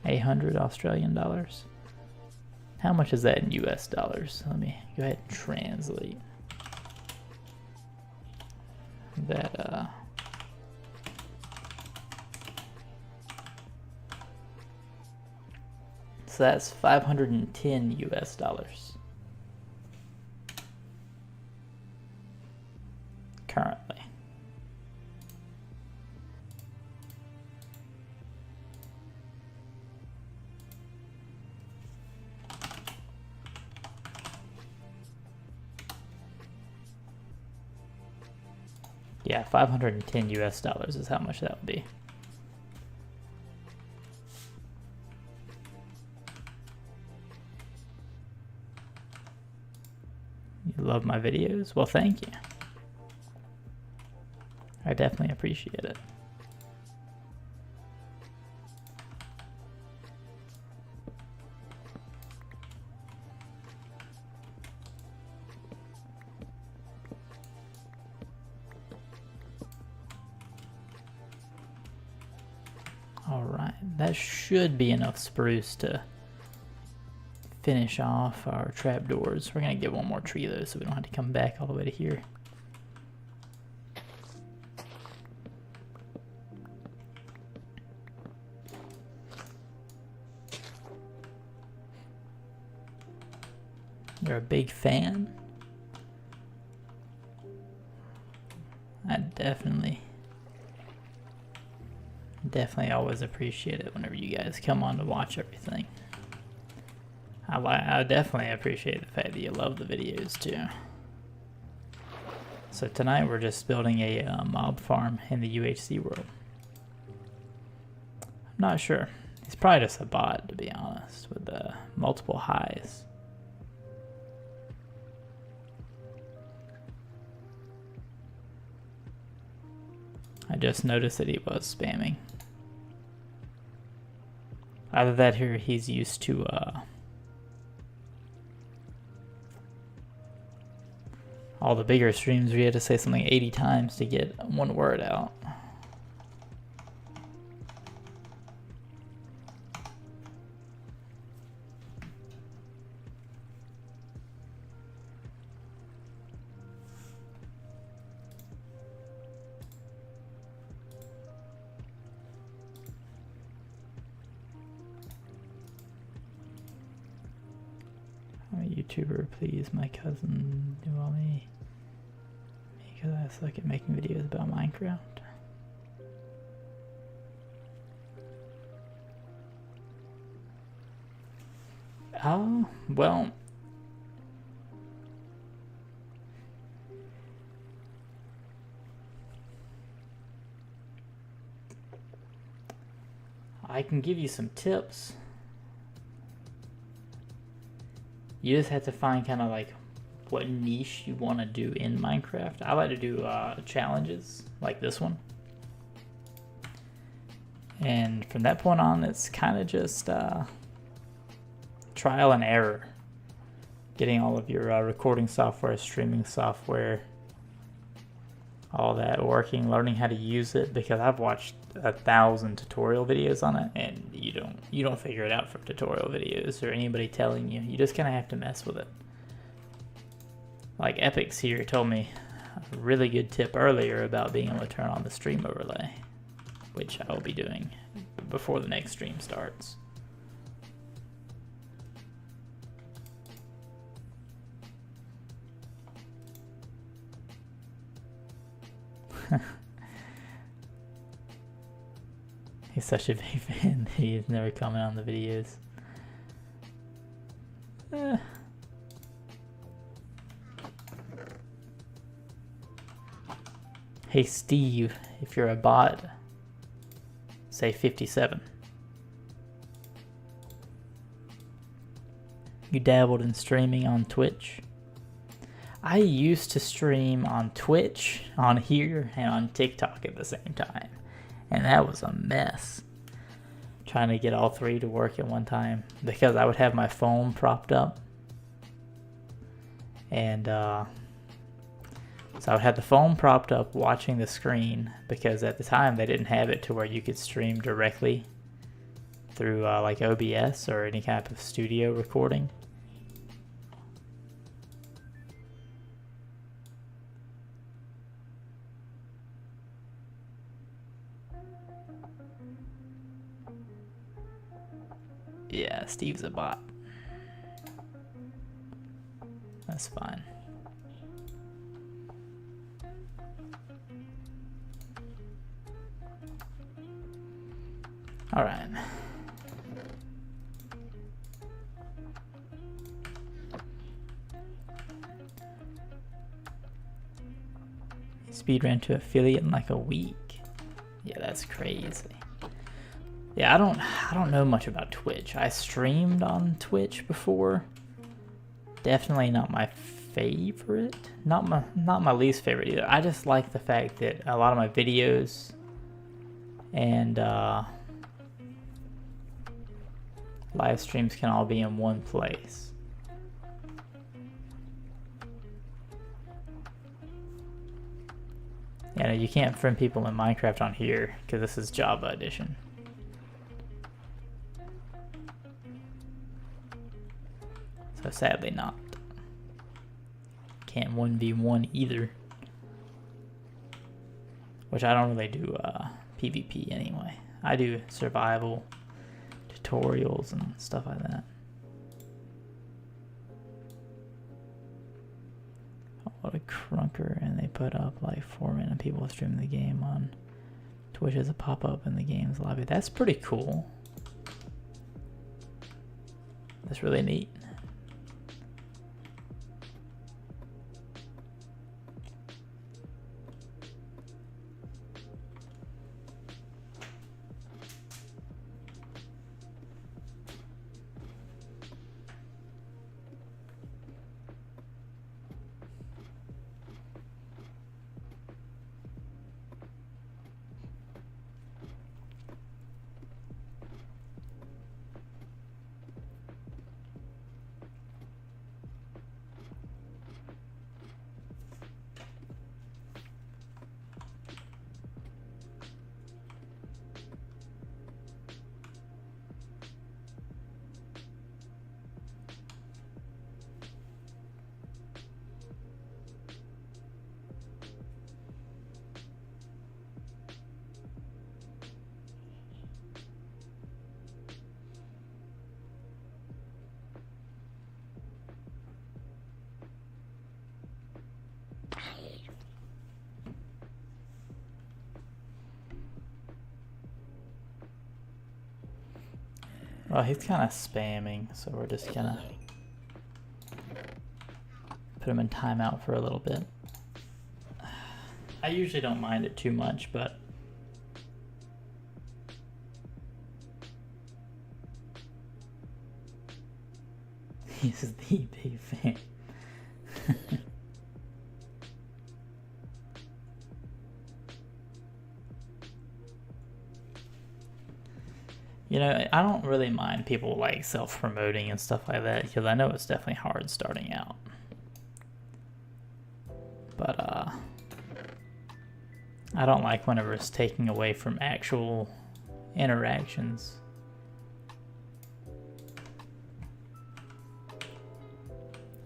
800 Australian dollars. How much is that in US dollars? Let me go ahead and translate that. So that's 510 US dollars currently. Yeah, 510 US dollars is how much that would be. You love my videos? Well, thank you. I definitely appreciate it. Alright, that should be enough spruce to finish off our trapdoors. We're gonna get one more tree though, so we don't have to come back all the way to here. You're a big fan? I definitely always appreciate it whenever you guys come on to watch everything. I definitely appreciate the fact that you love the videos too. So tonight we're just building a mob farm in the UHC world. I'm not sure. He's probably just a bot, to be honest, with multiple highs. I just noticed that he was spamming. Either that or he's used to all the bigger streams where you had to say something 80 times to get one word out. I'm a YouTuber, please, my cousin, do all me. Because I suck at making videos about Minecraft. Oh, well. I can give you some tips. You just have to find kind of like what niche you want to do in Minecraft. I like to do challenges like this one. And from that point on, it's kind of just trial and error. Getting all of your recording software, streaming software, all that working, learning how to use it, because I've watched 1,000 tutorial videos on it, and you don't figure it out from tutorial videos or anybody telling you. You just kind of have to mess with it. Like Epix here told me a really good tip earlier about being able to turn on the stream overlay, which I will be doing before the next stream starts. He's such a big fan that he's never commented on the videos. Hey Steve, if you're a bot, say 57. You dabbled in streaming on Twitch? I used to stream on Twitch, on here, and on TikTok at the same time. And that was a mess. Trying to get all three to work at one time. Because I would have my phone propped up. And so I would have the phone propped up watching the screen. Because at the time they didn't have it to where you could stream directly through like OBS or any kind of studio recording. Yeah, Steve's a bot. That's fine. All right. Speed ran to affiliate in like a week. Yeah, that's crazy. Yeah, I don't know much about Twitch. I streamed on Twitch before. Definitely not my favorite. Not my least favorite either. I just like the fact that a lot of my videos and live streams can all be in one place. Yeah, you can't friend people in Minecraft on here because this is Java edition. So sadly not. Can't 1v1 either. Which I don't really do PvP anyway. I do survival, tutorials, and stuff like that. a crunker and they put up like 4 random people streaming the game on Twitch as a pop-up in the game's lobby. That's pretty cool. That's really neat. Well, he's kind of spamming, so we're just gonna put him in timeout for a little bit. I usually don't mind it too much, but he's the big fan. You know, I don't really mind people like self-promoting and stuff like that because I know it's definitely hard starting out. But I don't like whenever it's taking away from actual interactions.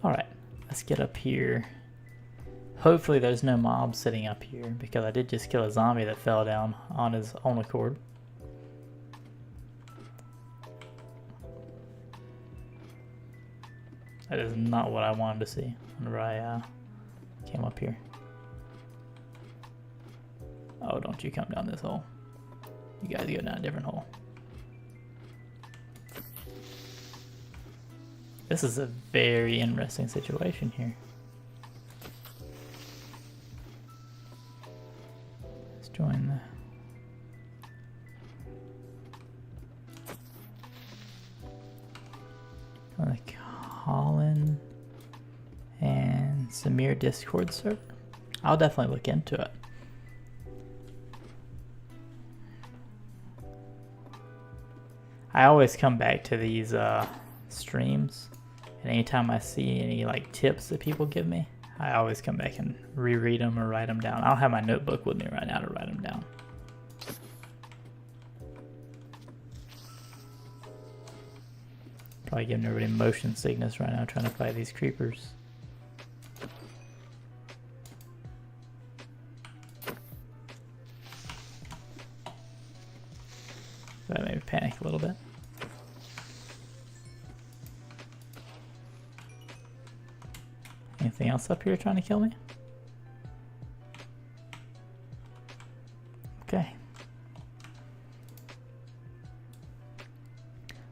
Alright, let's get up here. Hopefully there's no mobs sitting up here because I did just kill a zombie that fell down on his own accord. That is not what I wanted to see whenever I came up here. Oh, don't you come down this hole. You guys go down a different hole. This is a very interesting situation here. Let's join the Colin and Samir Discord server. I'll definitely look into it. I always come back to these streams, and anytime I see any like tips that people give me, I always come back and reread them or write them down. I don't have my notebook with me right now to write them down. Probably giving everybody motion sickness right now trying to fight these creepers. That made me panic a little bit. Anything else up here trying to kill me? Okay.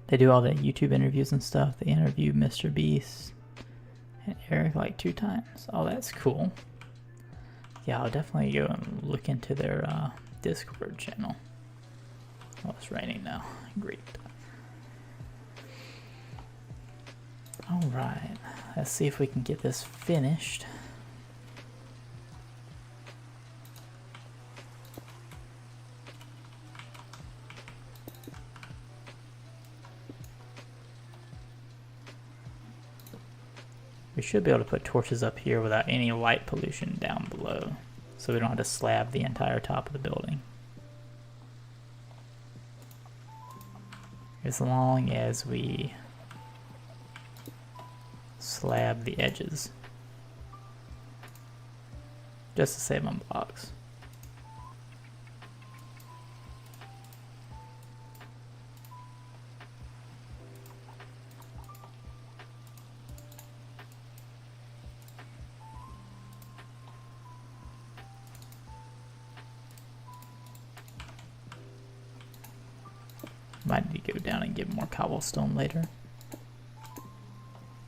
They do all the YouTube interviews and stuff. They interview Mr. Beast and Eric like 2 times. Oh, that's cool. Yeah, I'll definitely go and look into their Discord channel. Oh, it's raining now. Great. Alright, let's see if we can get this finished. We should be able to put torches up here without any light pollution down below, so we don't have to slab the entire top of the building. As long as we slab the edges, just to save on blocks. might need to go down and get more cobblestone later.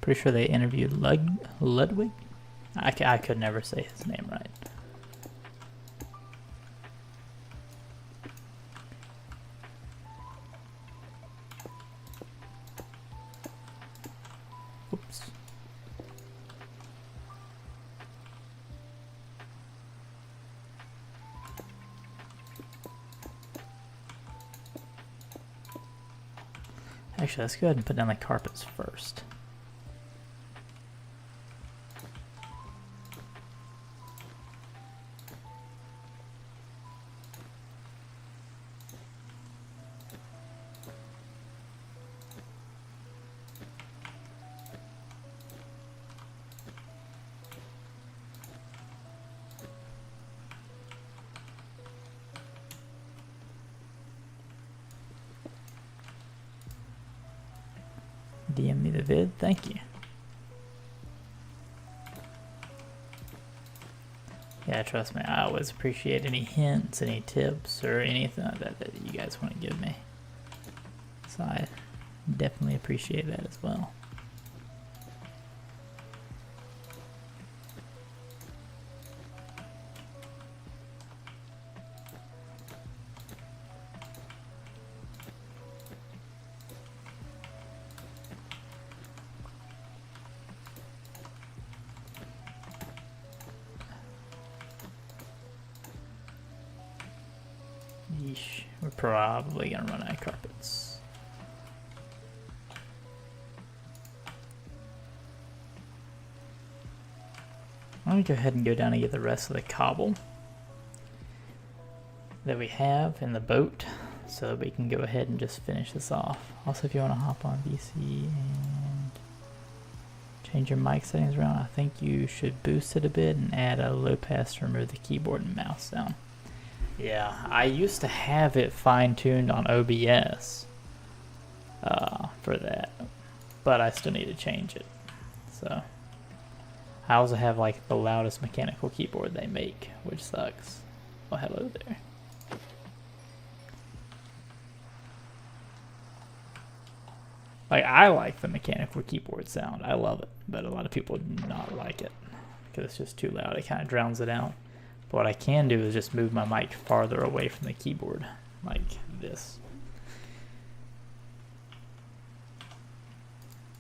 Pretty sure they interviewed Ludwig? I could never say his name right. Oops. Actually, let's go ahead and put down the carpets first. DM me the vid, thank you. Yeah, trust me, I always appreciate any hints, any tips, or anything like that that you guys want to give me. So I definitely appreciate that as well. Yeesh, we're probably gonna run out of carpets. I'm gonna go ahead and go down and get the rest of the cobble that we have in the boat so we can go ahead and just finish this off. Also, if you want to hop on VC and change your mic settings around, I think you should boost it a bit and add a low pass to remove the keyboard and mouse sound. Yeah, I used to have it fine-tuned on OBS for that, but I still need to change it. So I also have like the loudest mechanical keyboard they make, which sucks. Oh, hello there. Like, I like the mechanical keyboard sound. I love it, but a lot of people do not like it because it's just too loud. It kind of drowns it out. But what I can do is just move my mic farther away from the keyboard, like this.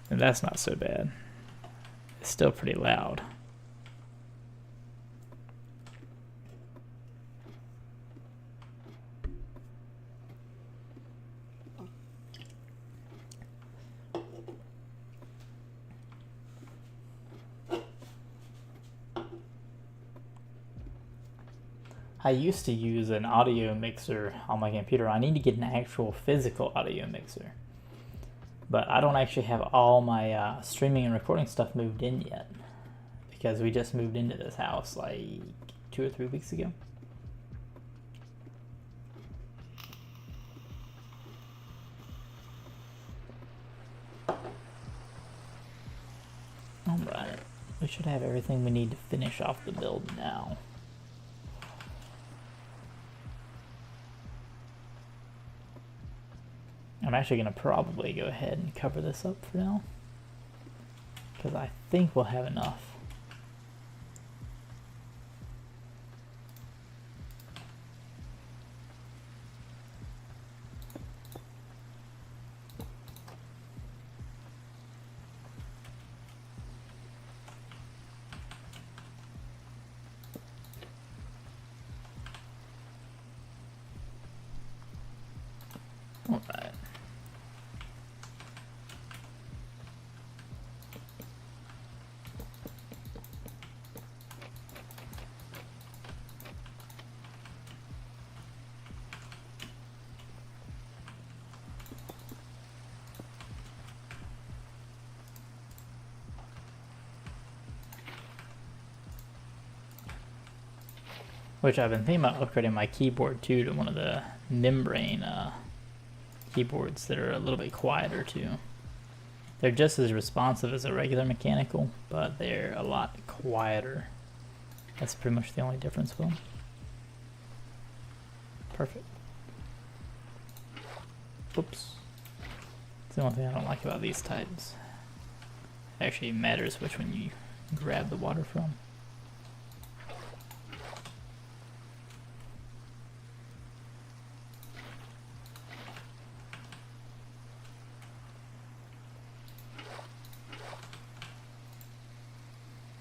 And that's not so bad. It's still pretty loud. I used to use an audio mixer on my computer. I need to get an actual physical audio mixer. But I don't actually have all my streaming and recording stuff moved in yet, because we just moved into this house like 2 or 3 weeks ago. Alright, we should have everything we need to finish off the build now. I'm actually going to probably go ahead and cover this up for now, because I think we'll have enough. All right. Which I've been thinking about upgrading my keyboard too to one of the membrane keyboards that are a little bit quieter too. They're just as responsive as a regular mechanical, but they're a lot quieter. That's pretty much the only difference with them. Perfect. Oops. the only thing I don't like about these types. It actually matters which one you grab the water from.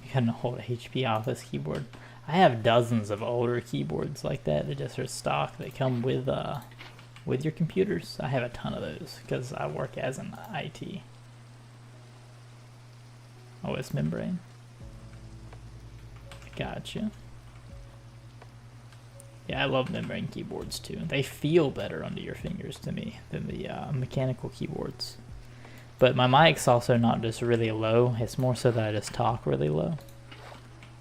You gotta hold HP off this keyboard. I have dozens of older keyboards like that just are stock. They come with your computers. I have a ton of those because I work as an IT. Oh, it's membrane. Gotcha. Yeah, I love membrane keyboards too. They feel better under your fingers to me than the mechanical keyboards. But my mic's also not just really low. It's more so that I just talk really low.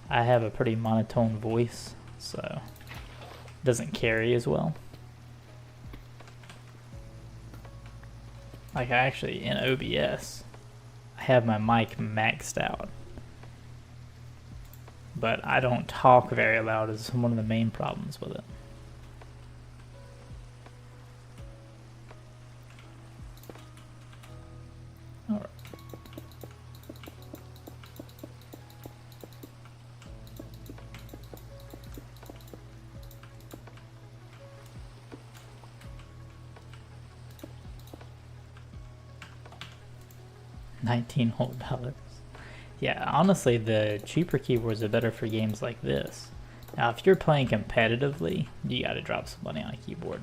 I have a pretty monotone voice, so it doesn't carry as well. Like I actually, in OBS, I have my mic maxed out. But I don't talk very loud is one of the main problems with it. Alright. $19 whole. Yeah, honestly, the cheaper keyboards are better for games like this. Now, if you're playing competitively, you gotta drop some money on a keyboard.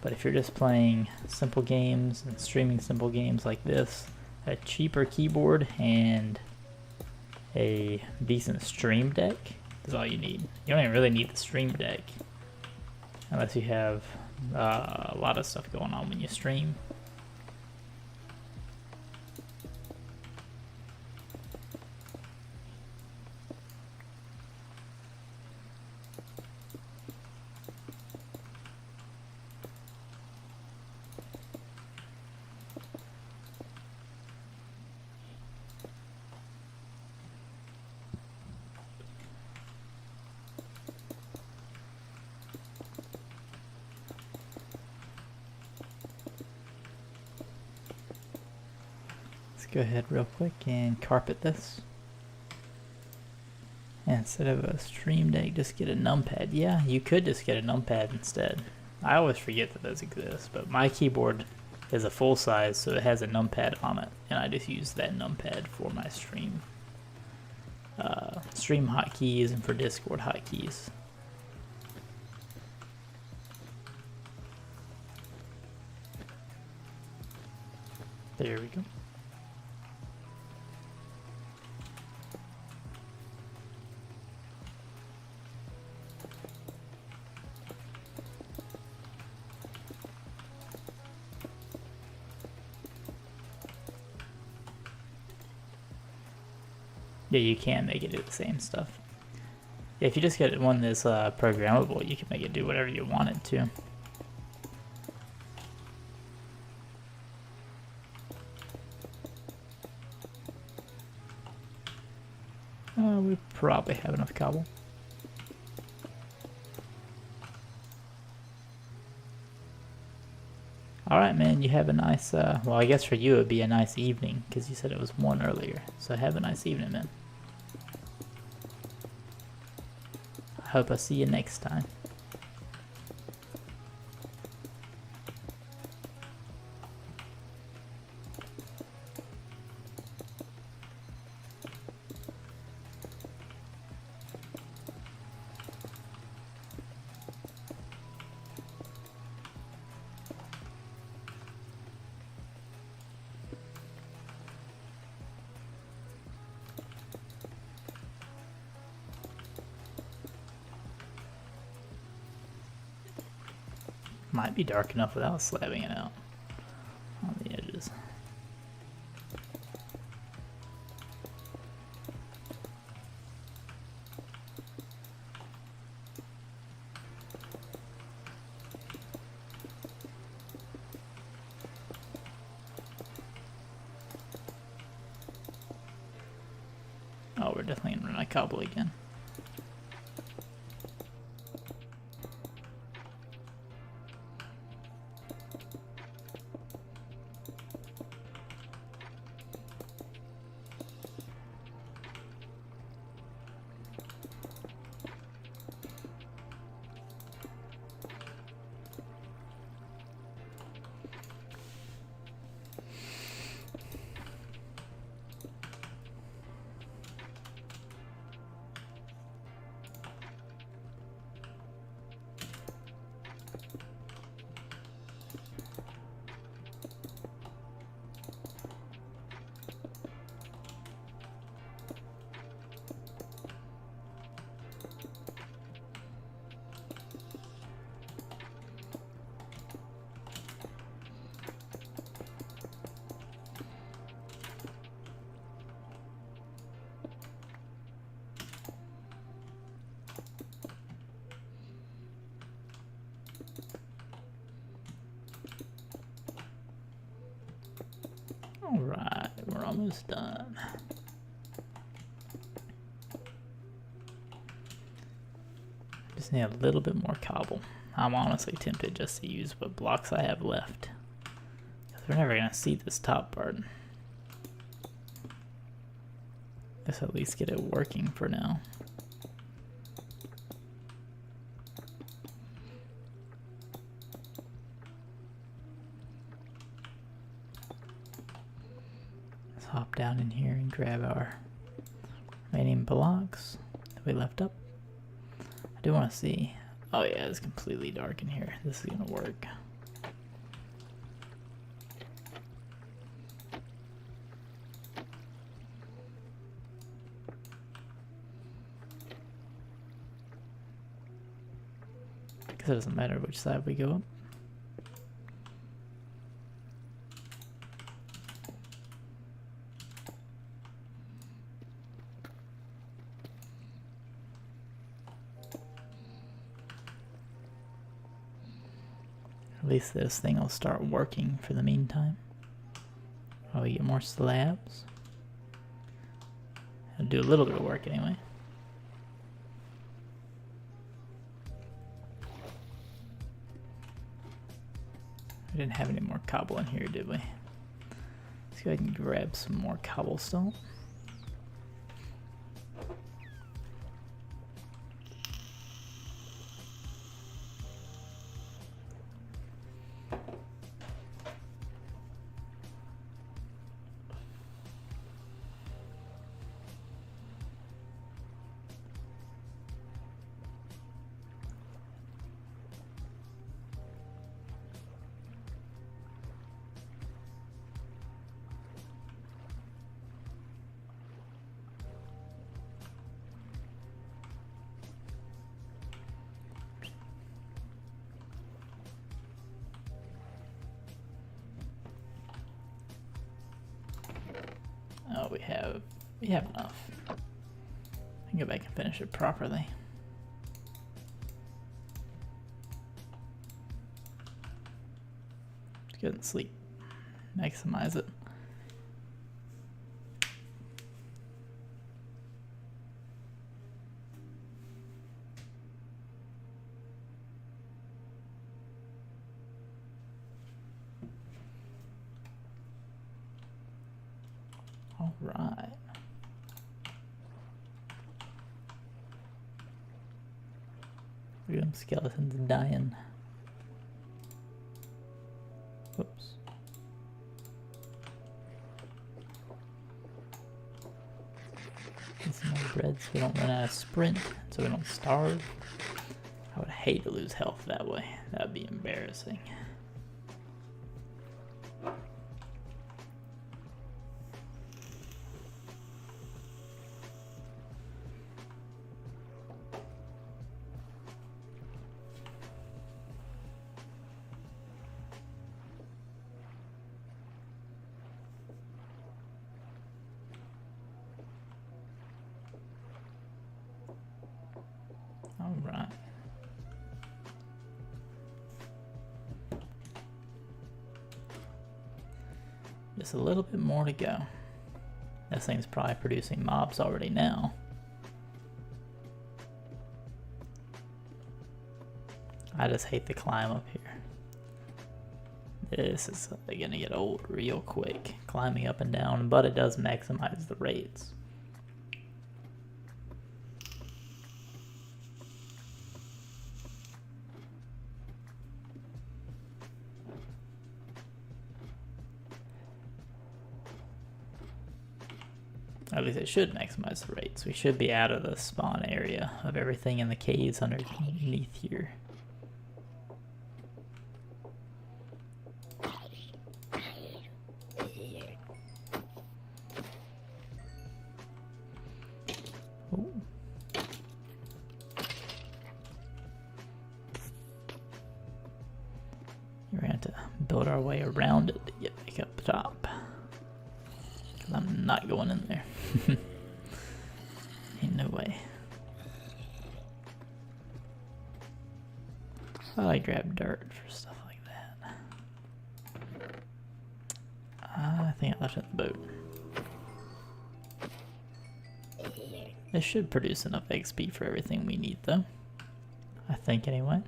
But if you're just playing simple games and streaming simple games like this, a cheaper keyboard and a decent stream deck is all you need. You don't even really need the stream deck unless you have a lot of stuff going on when you stream. Go ahead real quick and carpet this. And instead of a stream deck, just get a numpad. Yeah, you could just get a numpad instead. I always forget that those exist, but my keyboard is a full size, so it has a numpad on it, and I just use that numpad for my stream hotkeys and for Discord hotkeys. There we go. Yeah, you can make it do the same stuff. Yeah, if you just get one that's programmable, you can make it do whatever you want it to. We probably have enough cobble. Alright, man, you have a nice, well, I guess for you it would be a nice evening, because you said it was 1 earlier. So have a nice evening, man. I hope I see you next time. Might be dark enough without slabbing it out on the edges. Oh, we're definitely gonna run out of cobble again. Alright, we're almost done. Just need a little bit more cobble. I'm honestly tempted just to use what blocks I have left, because we're never going to see this top part. Let's at least get it working for now. Let's hop down in here and grab our remaining blocks that we left up. I do want to see. Oh yeah, it's completely dark in here. This is gonna work. Because it doesn't matter which side we go up. At least this thing will start working for the meantime. Oh, we get more slabs. It'll do a little bit of work anyway. We didn't have any more cobble in here, did we? Let's go ahead and grab some more cobblestone. Oh, we have enough. I can go back and finish it properly. Just go and sleep. Maximize it. All right. Look at them skeletons dying. Whoops. Get some more bread so we don't run out of sprint, so we don't starve. I would hate to lose health that way. That would be embarrassing. All right. Just a little bit more to go. This thing's probably producing mobs already now. I just hate the climb up here. This is gonna get old real quick, climbing up and down, but it does maximize the rates. At least it should maximize the rates. We should be out of the spawn area of everything in the caves underneath here. Ooh. We're going to have to build our way around it to get back up top. I'm not going in there. Ain't no way. Thought I grabbed dirt for stuff like that. I think I left it in the boat. It should produce enough XP for everything we need though. I think anyway.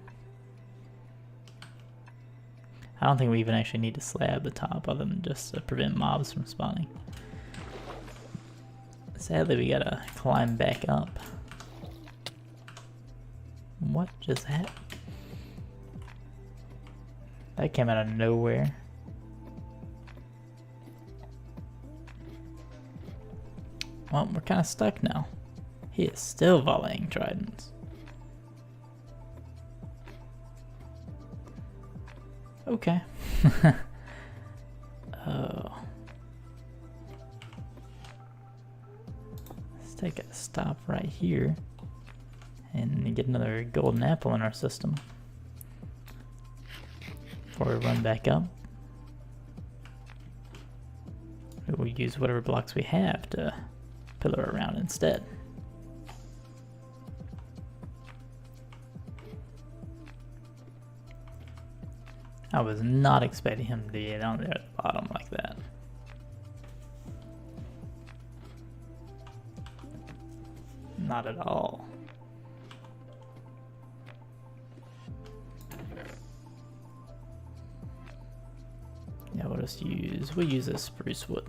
I don't think we even actually need to slab the top other than just to prevent mobs from spawning. Sadly, we gotta climb back up. What just happened? That came out of nowhere. Well, we're kind of stuck now. He is still volleying tridents. Okay. Oh. Let's take a stop right here and get another golden apple in our system before we run back up. We'll use whatever blocks we have to pillar around instead. I was not expecting him to be down there at the bottom like that. Not at all. Yeah, we'll use this spruce wood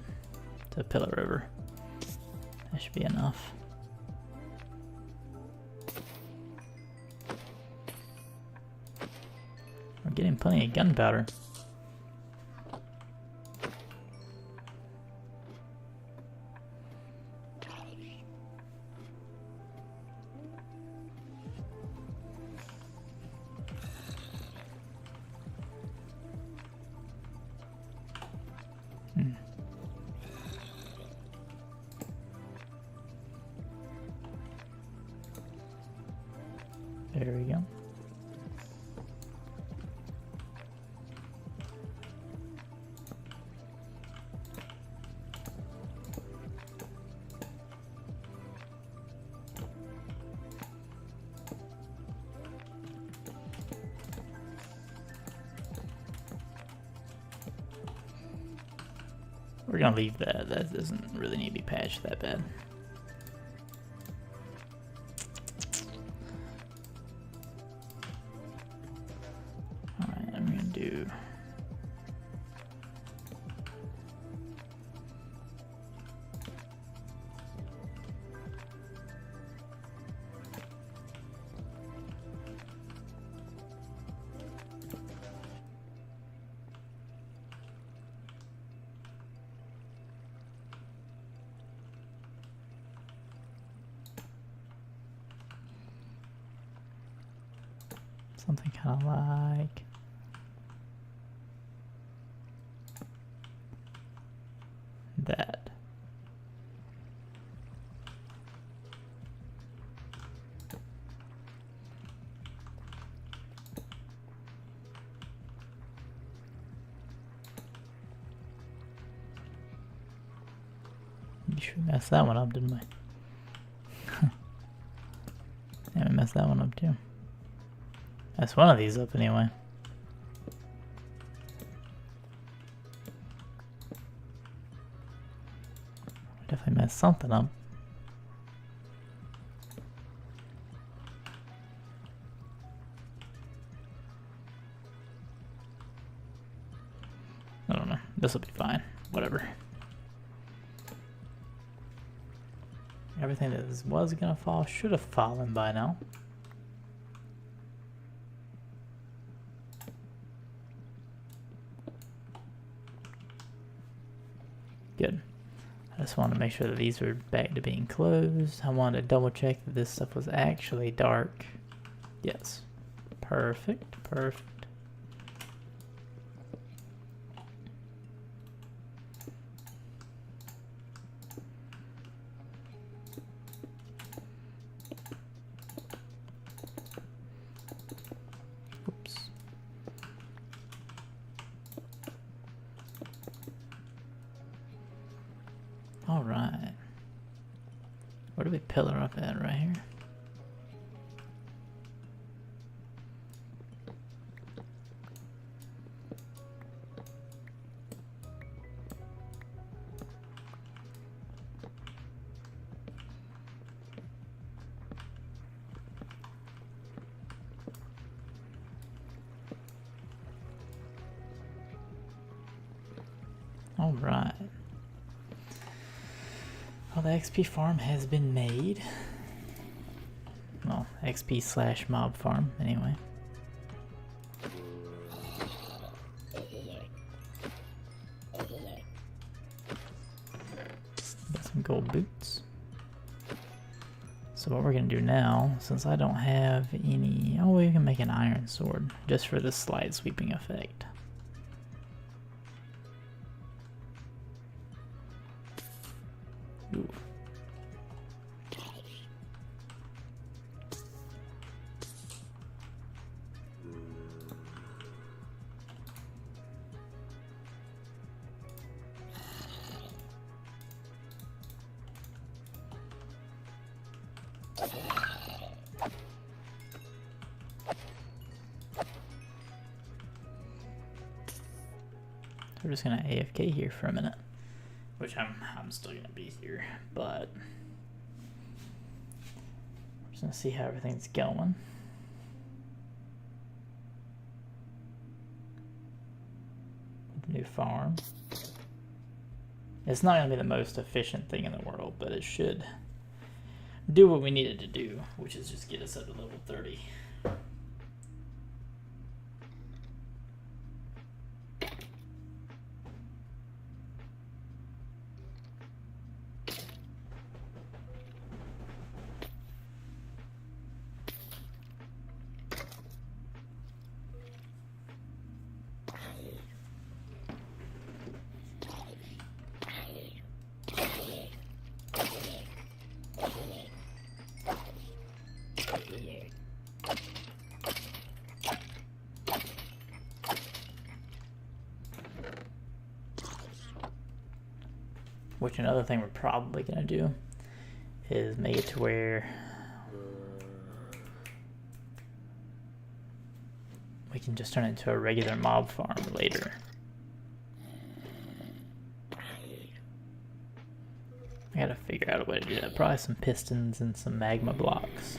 to pillar over. That should be enough. We're getting plenty of gunpowder. There we go. We're gonna leave that. That doesn't really need to be patched that bad. Alright, I'm gonna do... something kind of like that. You sure messed that one up, didn't we? Yeah, we messed that one up too. That's one of these up anyway. Definitely messed something up. I don't know. This will be fine. Whatever. Everything that was gonna fall should have fallen by now. Good. I just wanted to make sure that these were back to being closed. I wanted to double check that this stuff was actually dark. Yes. Perfect. Perfect. Oops. All right. Where do we pillar up at? Right here? All right. Well, the XP farm has been made. Well, XP/mob farm, anyway. Got some gold boots. So what we're gonna do now, since I don't have any... Oh, we can make an iron sword, just for the slide sweeping effect. Ooh. We're just gonna AFK here for a minute, which I'm still gonna be here, but we're just gonna see how everything's going. New farm. It's not gonna be the most efficient thing in the world, but it should do what we needed to do, which is just get us up to level 30. Which another thing we're probably gonna do is make it to where we can just turn it into a regular mob farm later. I gotta figure out a way to do that. Probably some pistons and some magma blocks.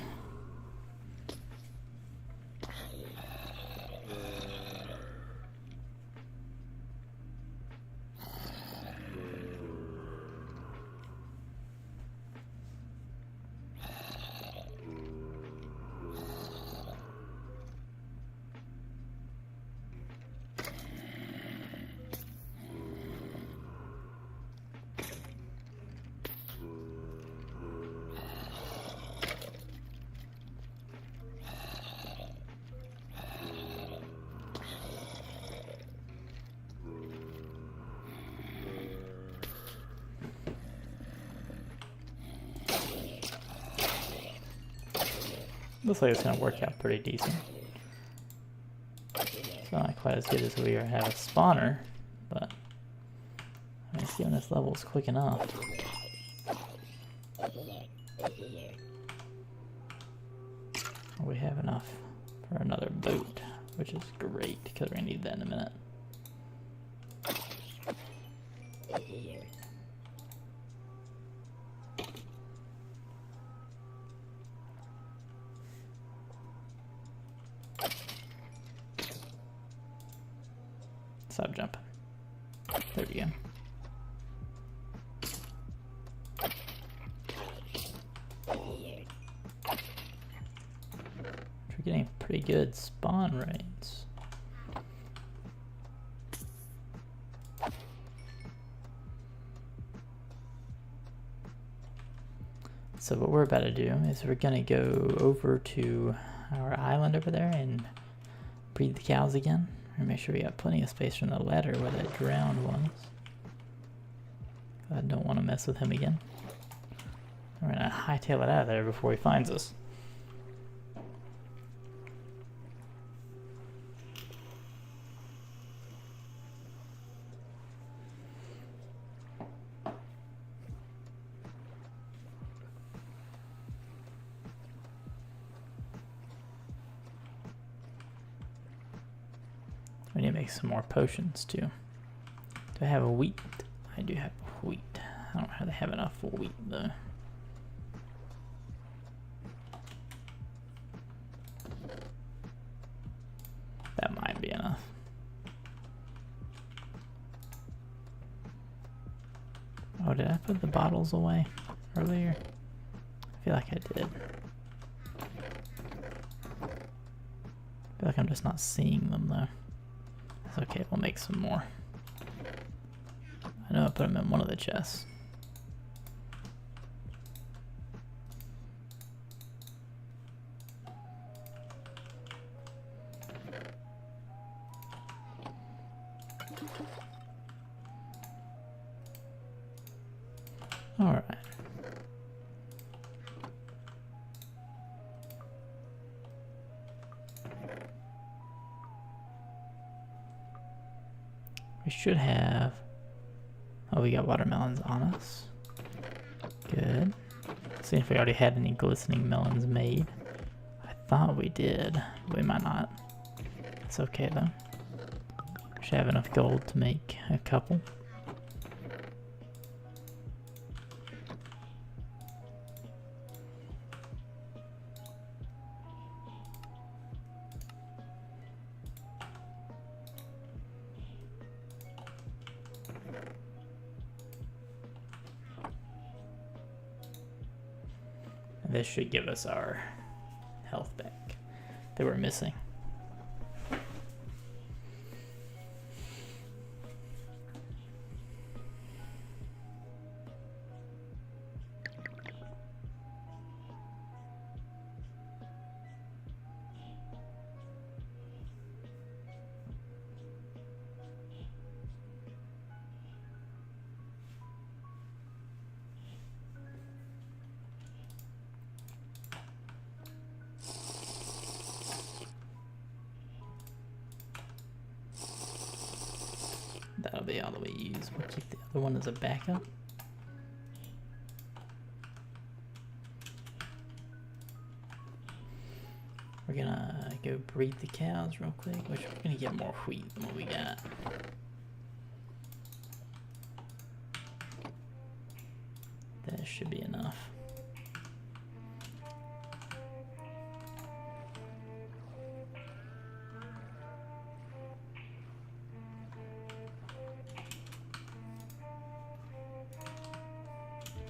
Looks like it's going to work out pretty decent. It's not quite as good as we have a spawner, but I mean, see when this level is quick enough. We have enough for another boat, which is great because we're going to need that in a minute. Stop jumping. There we go. We're getting pretty good spawn rates. So what we're about to do is we're gonna go over to our island over there and breed the cows again. And make sure we got plenty of space from the ladder where that drowned was. I don't want to mess with him again. We're gonna hightail it out of there before he finds us. We need to make some more potions too. Do I have a wheat? I do have wheat. I don't really have enough wheat though. That might be enough. Oh, did I put the bottles away earlier? I feel like I did. I feel like I'm just not seeing them though. It's okay, we'll make some more. I know I put them in one of the chests. All right. We should have... Oh, we got watermelons on us. Good. See if we already had any glistening melons made. I thought we did. We might not. It's okay though. Should have enough gold to make a couple. This should give us our health back that we're missing. That'll be all that we use. We'll keep the other one as a backup. We're gonna go breed the cows real quick, which we're gonna get more wheat than what we got. That should be enough.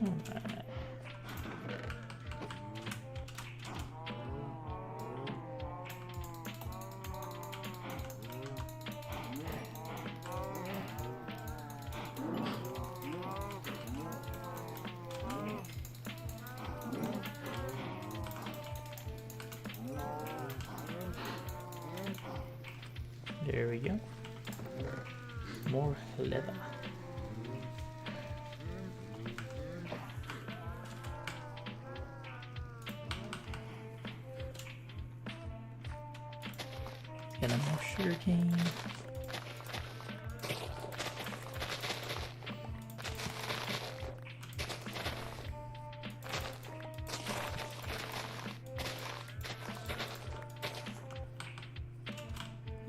Alright. There we go. More leather. Get more sugarcane.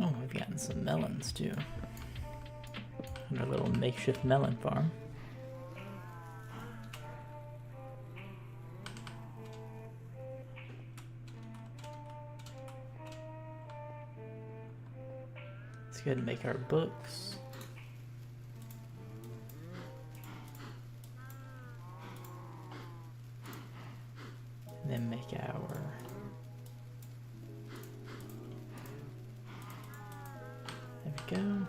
Oh, we've gotten some melons too. And our little makeshift melon farm. Let's go ahead and make our books. And then make our there we go.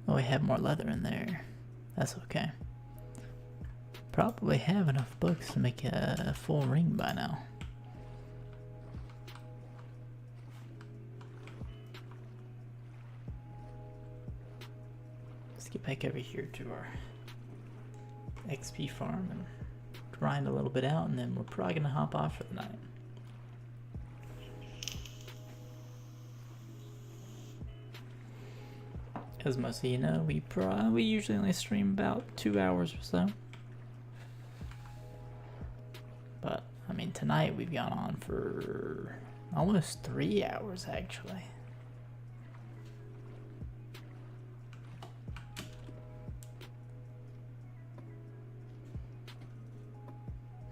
Oh, we have more leather in there. That's okay. Probably have enough books to make a full ring by now. Let's get back over here to our XP farm and grind a little bit out, and then we're probably gonna hop off for the night. As most of you know, we usually only stream about 2 hours or so. But I mean, tonight we've gone on for almost 3 hours actually.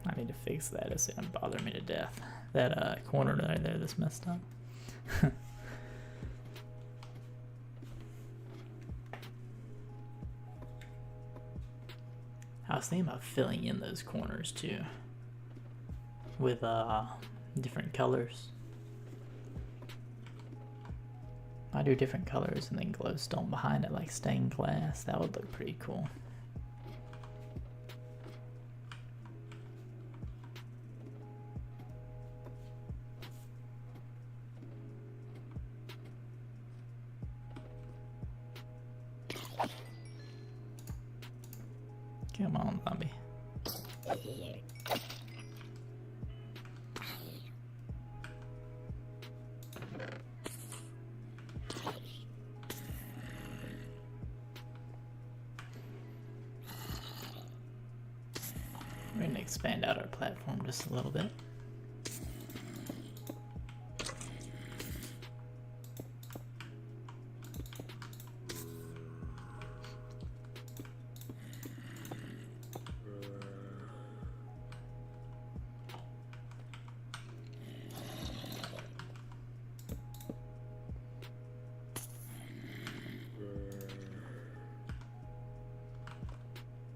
I need to fix that. It's gonna bother me to death. That corner right there that's messed up. I was thinking about filling in those corners too with different colors. I do different colors and then glowstone behind it like stained glass. That would look pretty cool. Come on, zombie. We're going to expand out our platform just a little bit.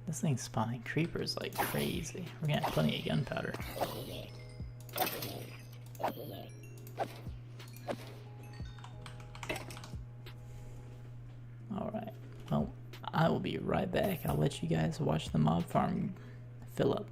This thing's spawning creepers like crazy. We're gonna have plenty of gunpowder. Alright, well, I will be right back. I'll let you guys watch the mob farm fill up.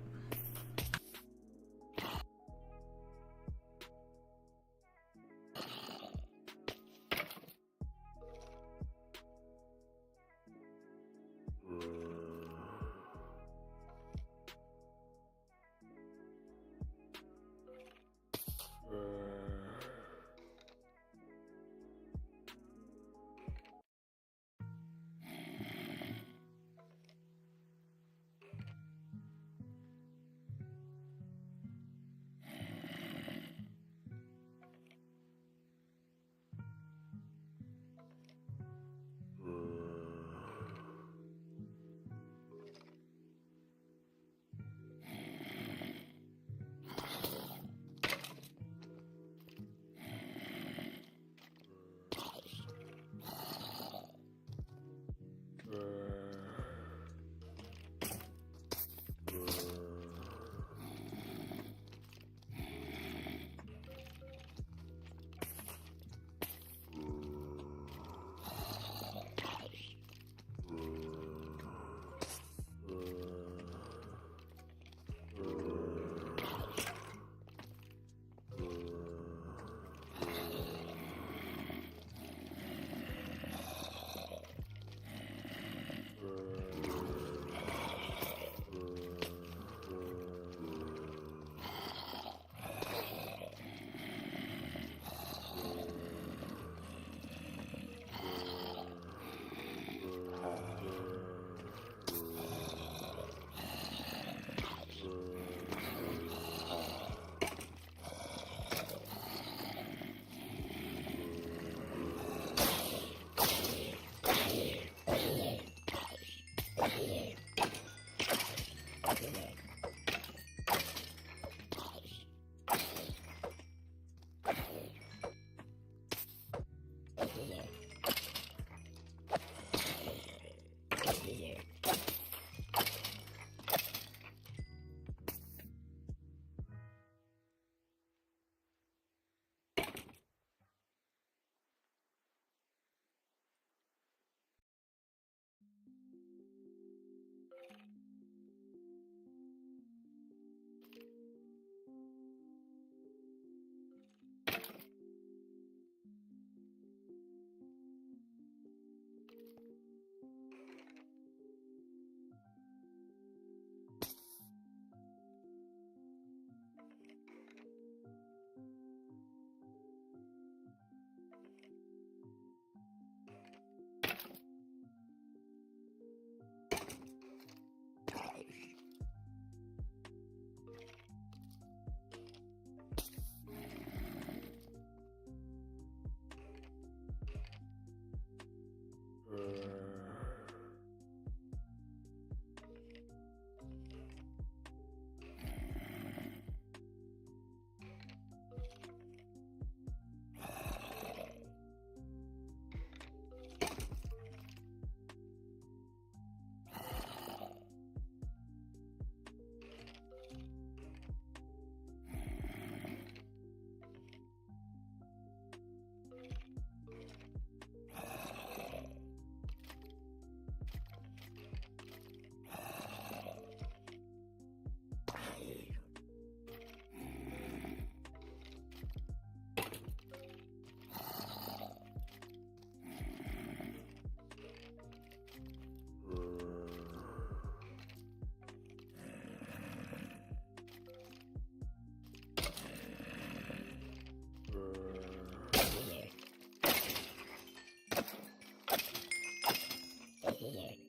here.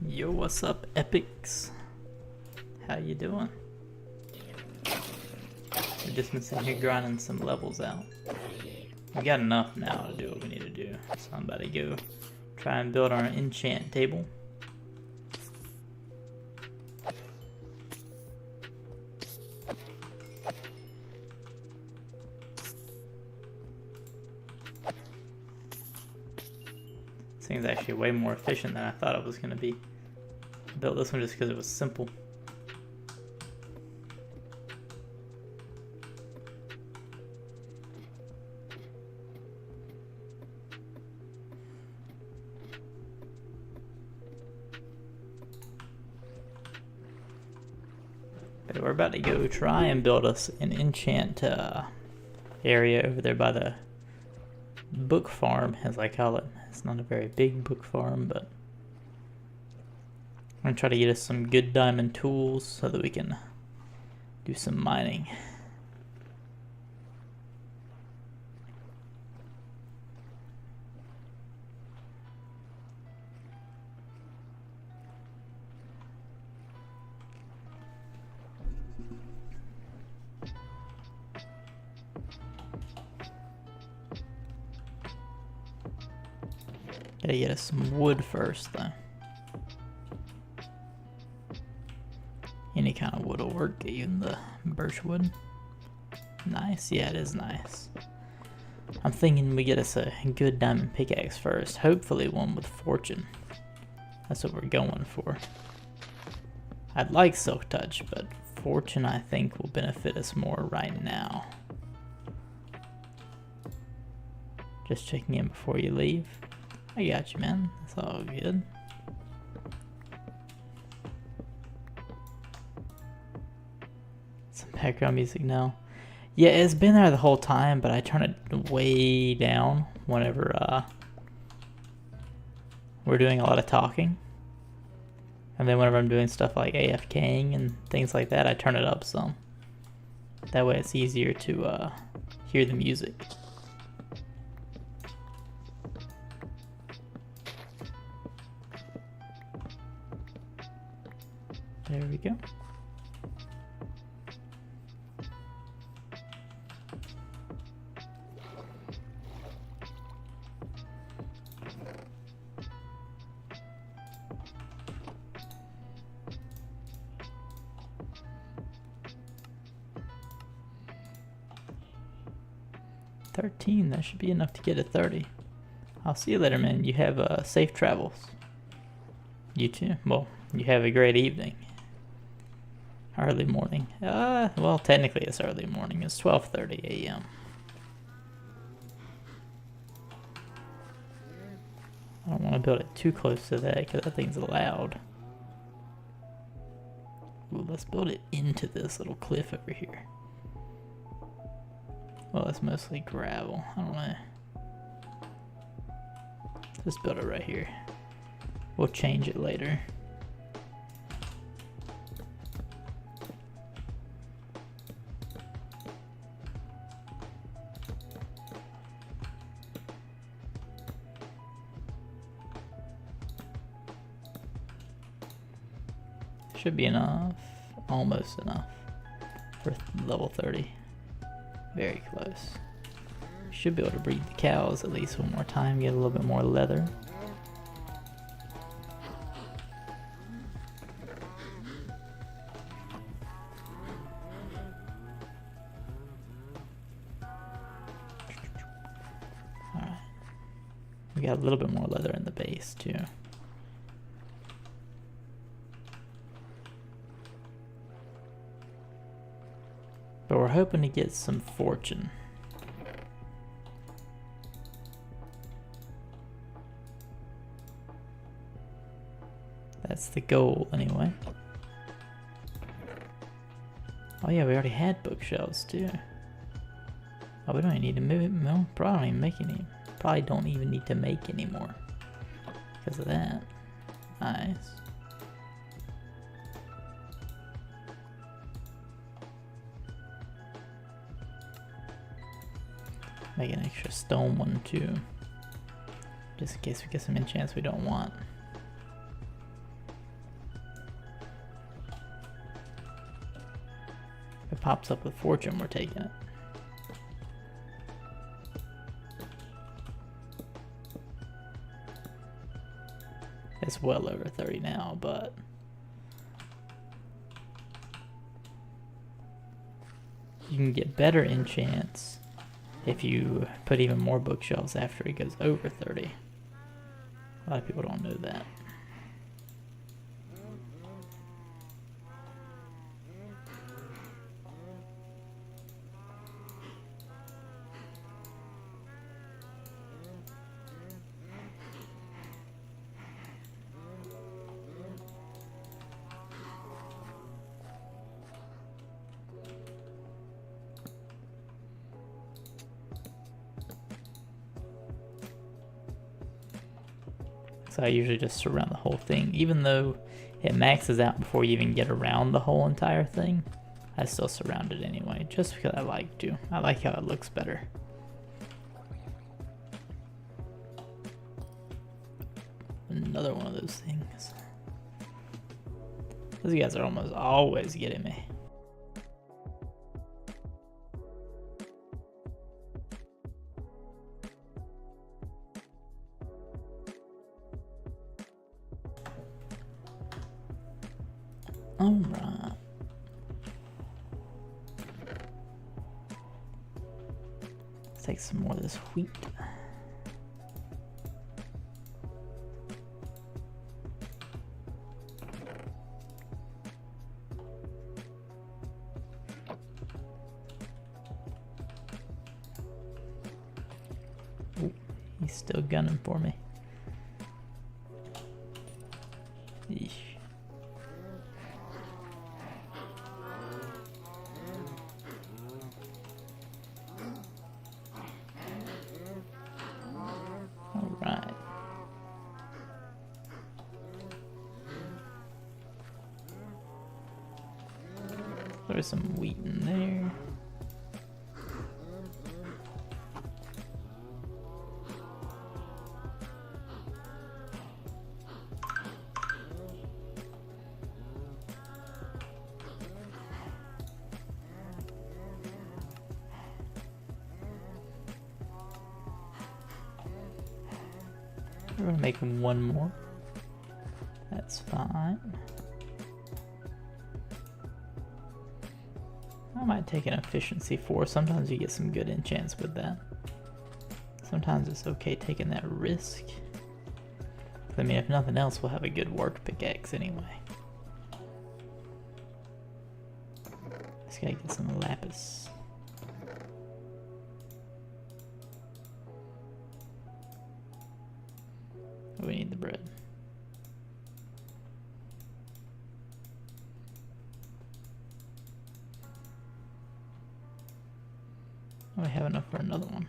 Yo, what's up, epics? How you doing? We've just been sitting here grinding some levels out. We got enough now to do what we need to do. So I'm about to go try and build our enchant table. This thing's actually way more efficient than I thought it was going to be. I built this one just because it was simple. But we're about to go try and build us an enchant area over there by the book farm, as I call it. It's not a very big book farm, but I'm going to try to get us some good diamond tools so that we can do some mining. Gotta get us some wood first, though. Any kind of wood will work, even the birch wood. Nice, yeah, it is nice. I'm thinking we get us a good diamond pickaxe first. Hopefully one with fortune. That's what we're going for. I'd like silk touch, but fortune I think will benefit us more right now. Just checking in before you leave. I got you, man. That's all good. Some background music now. Yeah, it's been there the whole time, but I turn it way down whenever we're doing a lot of talking. And then whenever I'm doing stuff like AFKing and things like that, I turn it up some. That way it's easier to hear the music. There we go. That should be enough to get to 30. I'll see you later, man. You have safe travels. You too. Well, you have a great evening. Early morning. Well, technically it's early morning. It's 12:30 a.m. I don't want to build it too close to that because that thing's loud. Ooh, let's build it into this little cliff over here. Well, it's mostly gravel. I don't know. Just build it right here. We'll change it later. Should be enough, almost enough for level 30. Very close. Should be able to breed the cows at least one more time, get a little bit more leather. Alright. We got a little bit more leather in the base too. But we're hoping to get some fortune. That's the goal anyway. Oh yeah, we already had bookshelves too. Oh, we don't even need to move it. No, probably don't even make any. Probably don't even need to make any more because of that. Nice. Make an extra stone one too, just in case we get some enchants we don't want. If it pops up with fortune, we're taking it. It's well over 30 now, but you can get better enchants if you put even more bookshelves after it goes over 30. A lot of people don't know that. So I usually just surround the whole thing. Even though it maxes out before you even get around the whole entire thing, I still surround it anyway, just because I like to. I like how it looks better. Another one of those things. Those guys are almost always getting me. Alright. Let's take some more of this wheat. Ooh, he's still gunning for me. Yeesh. Alright. There's some wheat in there. We're gonna make one more. That's fine. I might take an efficiency 4. Sometimes you get some good enchants with that. Sometimes it's okay taking that risk. I mean, if nothing else, we'll have a good work pickaxe anyway. Just gotta get some lapis. We need the bread. Oh, we have enough for another one.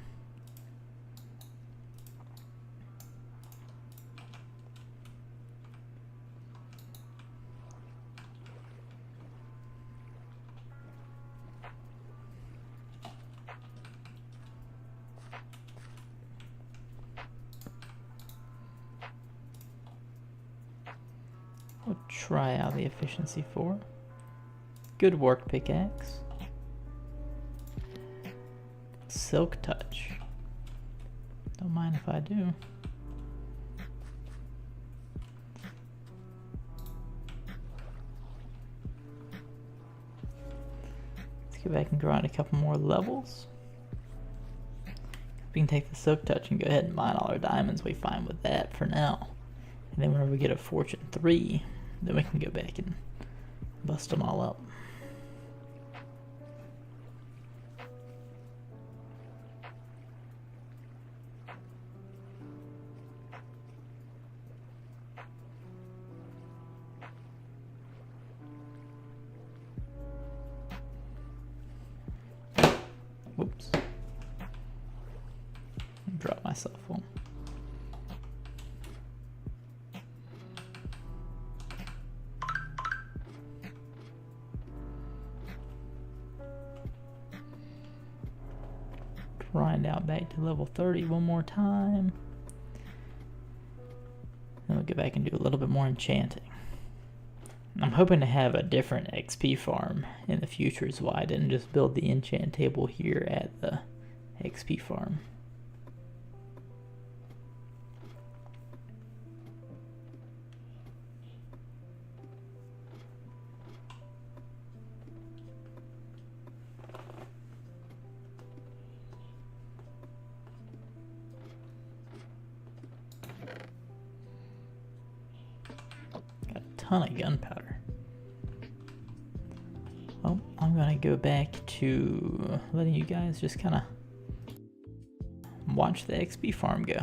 We'll try out the efficiency 4. Good work, pickaxe. Silk touch. Don't mind if I do. Let's go back and grind a couple more levels. We can take the silk touch and go ahead and mine all our diamonds we find with that for now. And then whenever we get a fortune 3, then we can go back and bust them all up. Whoops. Drop my cell phone. Grind out back to level 30 one more time. Then we'll go back and do a little bit more enchanting. I'm hoping to have a different XP farm in the future, is why I didn't just build the enchant table here at the XP farm. Ton of gunpowder. Well, I'm gonna go back to letting you guys just kind of watch the XP farm go.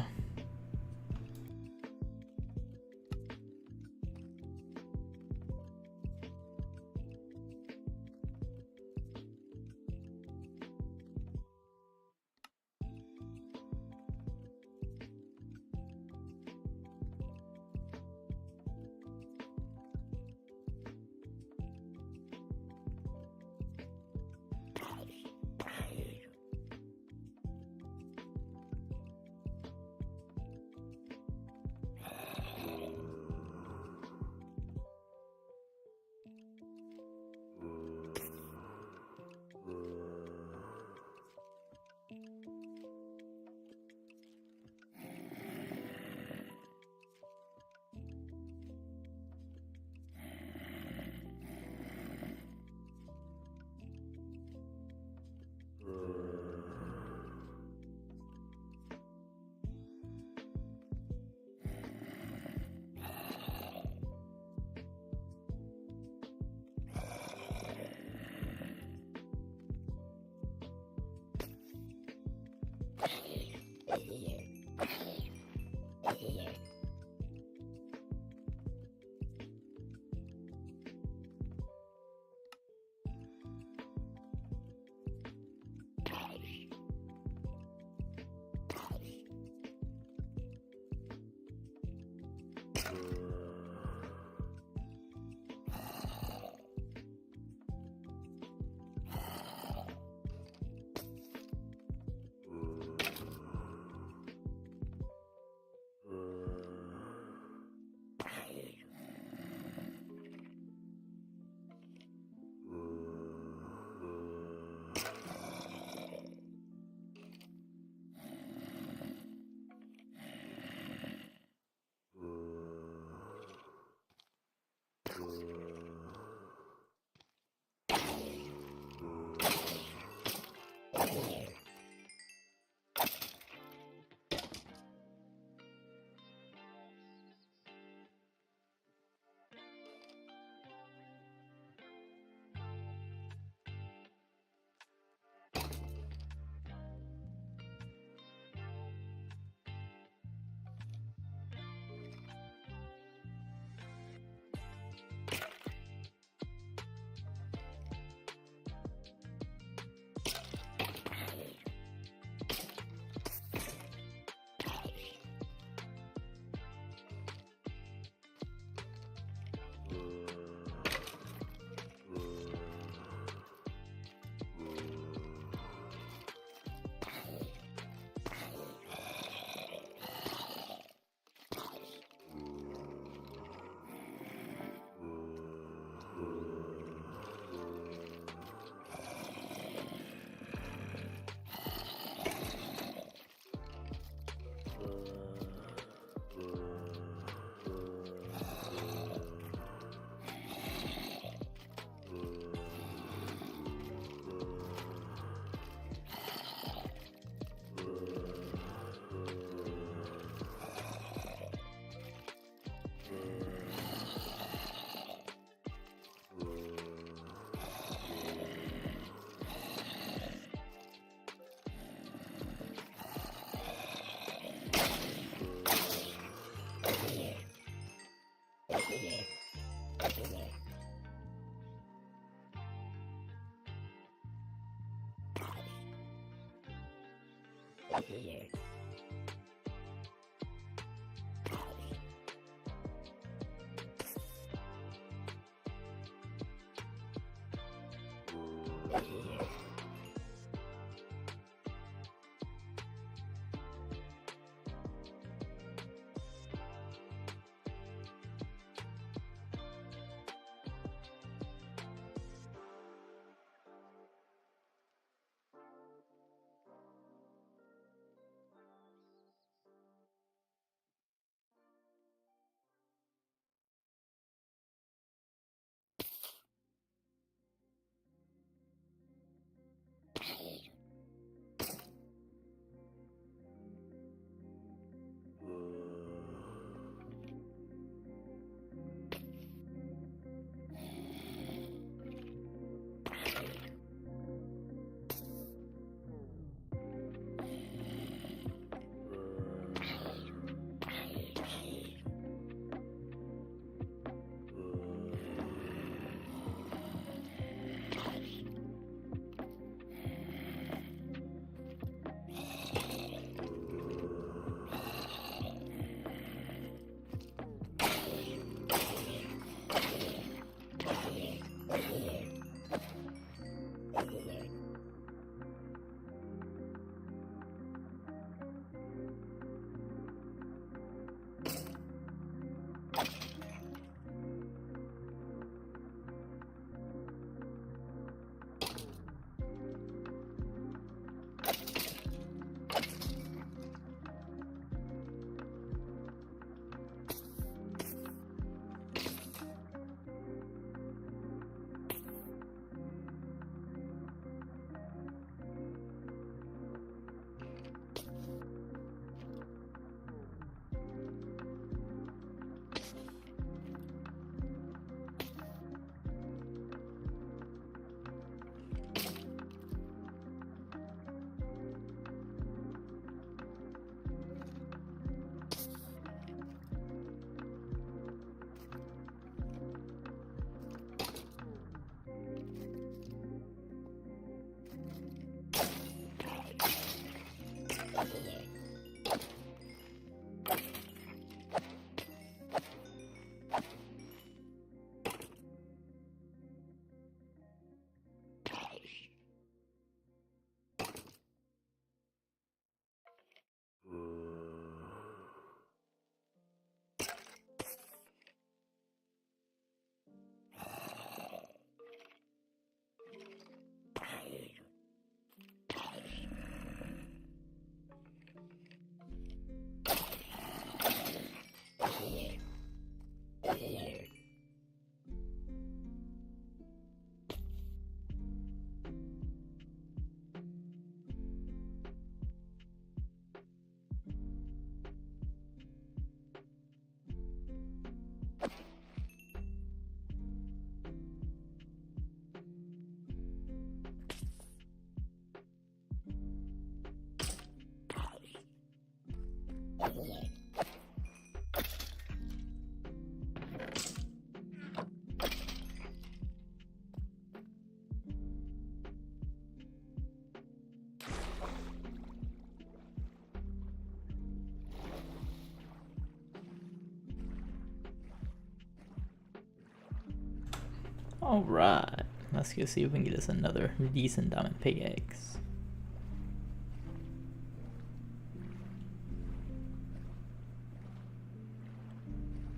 Alright, let's go see if we can get us another decent diamond pickaxe.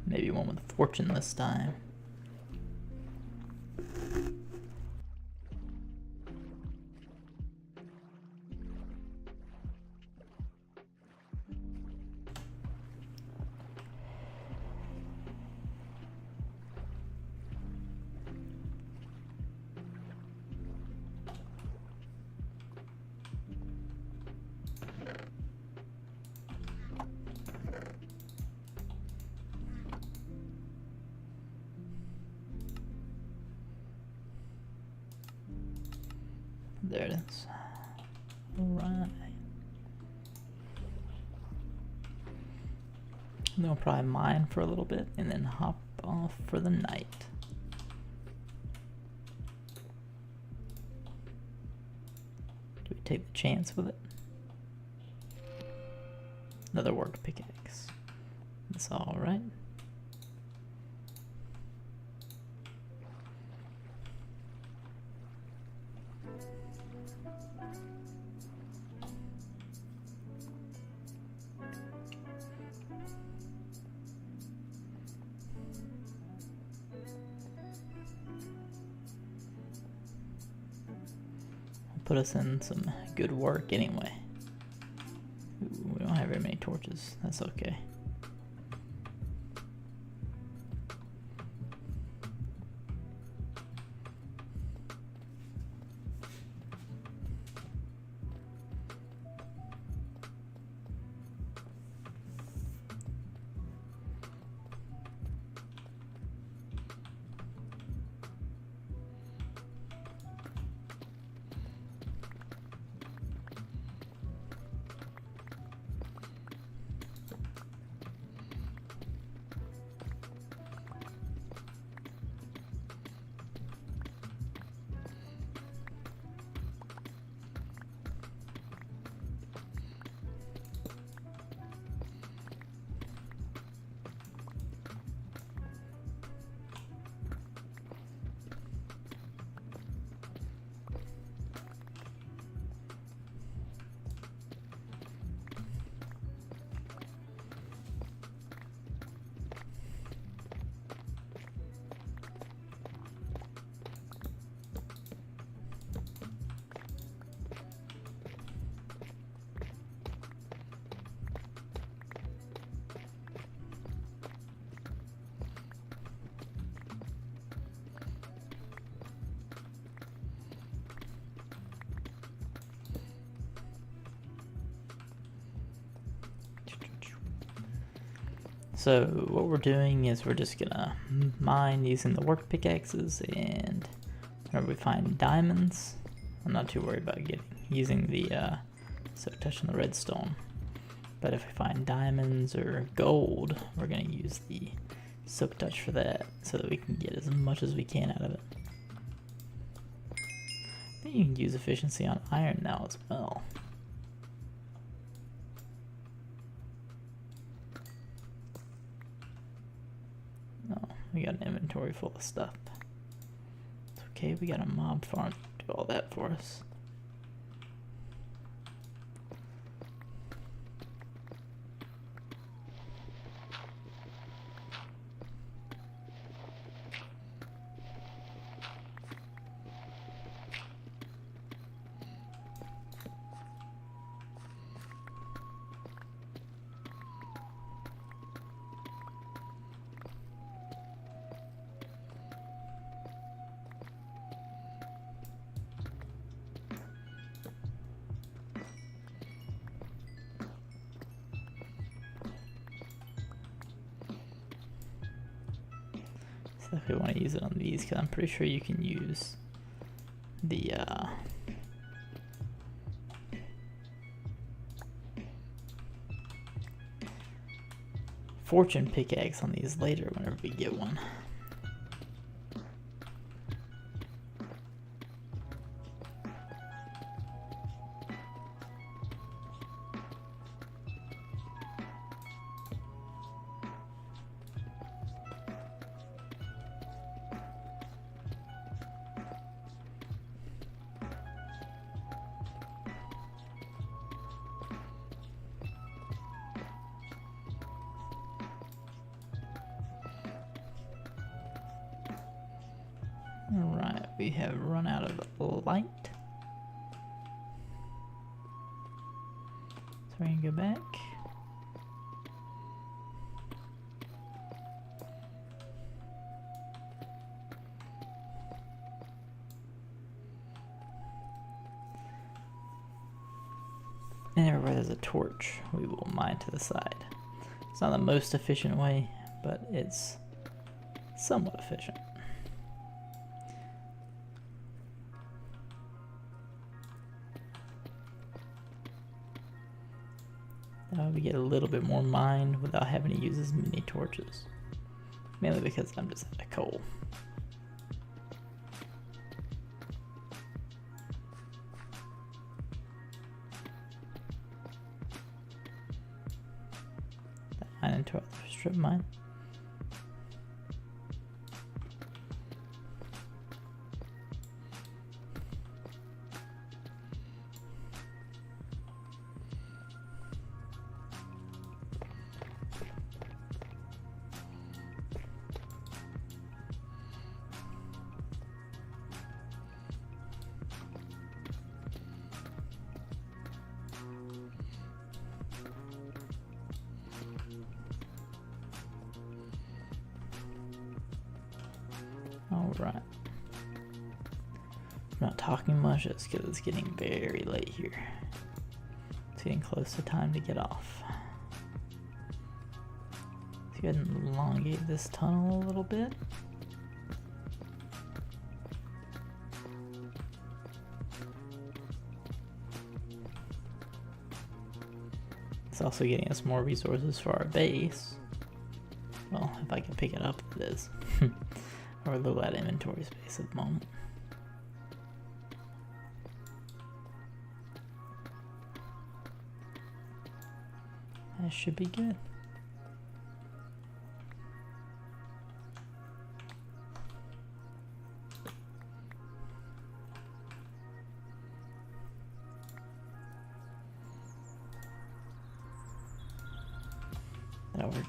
Maybe one with fortune this time. There it is. Alright. then we'll probably mine for a little bit and then hop off for the night. Do we take the chance with it? Another work pickaxe. That's alright. Put us in some good work anyway. Ooh, we don't have very many torches. That's okay. So what we're doing is we're just gonna mine using the work pickaxes, and whenever we find diamonds, I'm not too worried about using the silk touch and the redstone. But if we find diamonds or gold, we're gonna use the silk touch for that, so that we can get as much as we can out of it. I think you can use efficiency on iron now as well. We got an inventory full of stuff. It's okay, we got a mob farm to do all that for us. If we want to use it on these, because I'm pretty sure you can use the fortune pickaxe on these later whenever we get one. Alright, we have run out of light. So we're gonna go back. And everywhere there's a torch, we will mine to the side. It's not the most efficient way, but it's somewhat efficient. we get a little bit more mine without having to use as many torches. Mainly because I'm just out of coal. That mine into our strip mine. Alright. I'm not talking much just because it's getting very late here. It's getting close to time to get off. Let's go ahead and elongate this tunnel a little bit. It's also getting us more resources for our base. Well, if I can pick it up, it is. Or a little out of inventory space at the moment. That should be good. That'll work.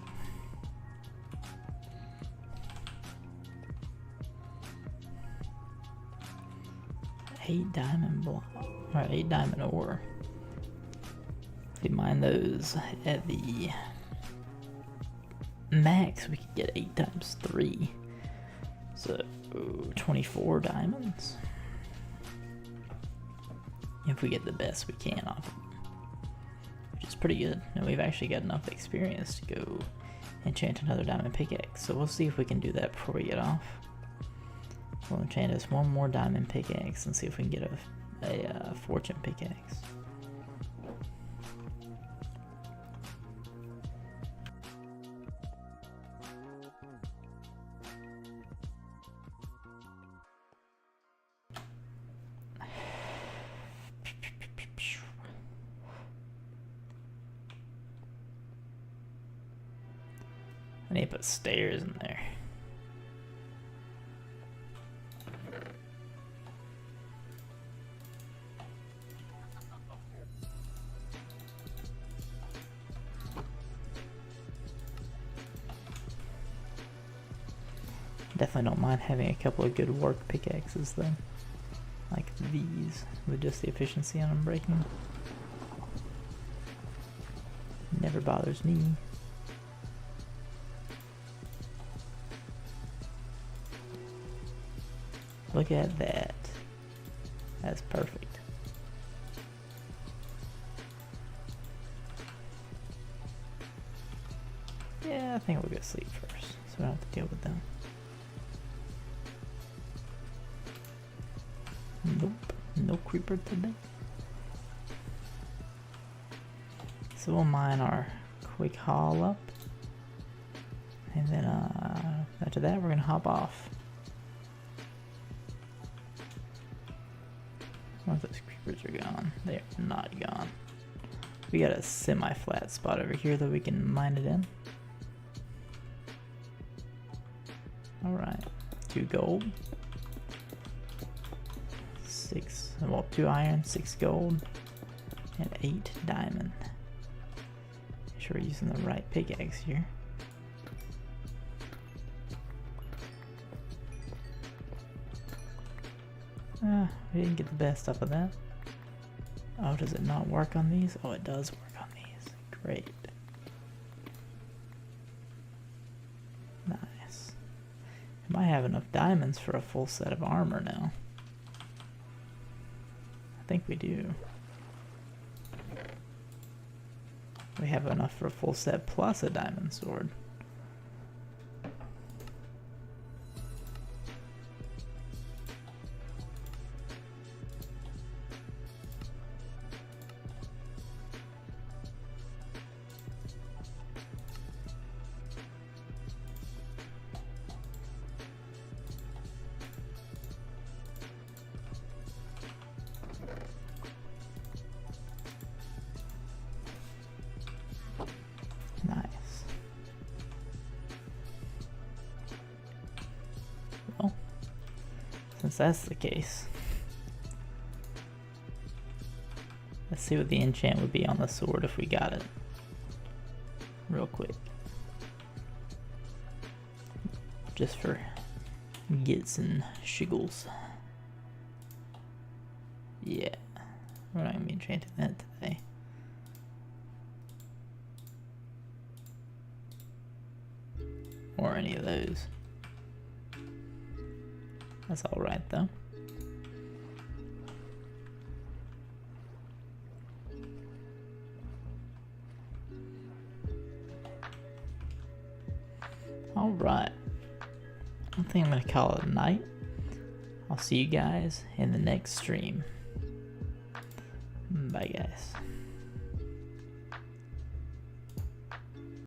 Eight diamond block, or 8 diamond ore. If we mine those at the max, we could get 8 times 3. So 24 diamonds. If we get the best we can off of them. Which is pretty good. And we've actually got enough experience to go enchant another diamond pickaxe. So we'll see if we can do that before we get off. We'll enchant us one more diamond pickaxe and see if we can get a fortune pickaxe. I need to put stairs in there. Definitely don't mind having a couple of good work pickaxes though. Like these, with just the efficiency on them breaking. Never bothers me. Look at that. That's perfect. Yeah, I think we'll go sleep first, so we don't have to deal with them. Nope, no creeper today. So we'll mine our quick haul up. And then after that we're gonna hop off. Once those creepers are gone, they are not gone. We got a semi-flat spot over here that we can mine it in. Alright, 2 gold. 6, well, 2 iron, 6 gold, and 8 diamond. Make sure we're using the right pickaxe here. We didn't get the best off of that. Oh, does it not work on these? Oh, it does work on these. Great. Nice. I might have enough diamonds for a full set of armor now. I think we do. We have enough for a full set plus a diamond sword. since that's the case, let's see what the enchant would be on the sword if we got it. Real quick. Just for gets and shiggles. Yeah. We're not going to be enchanting that today. Or any of those. That's alright though. Alright. I think I'm going to call it a night. I'll see you guys in the next stream. Bye guys.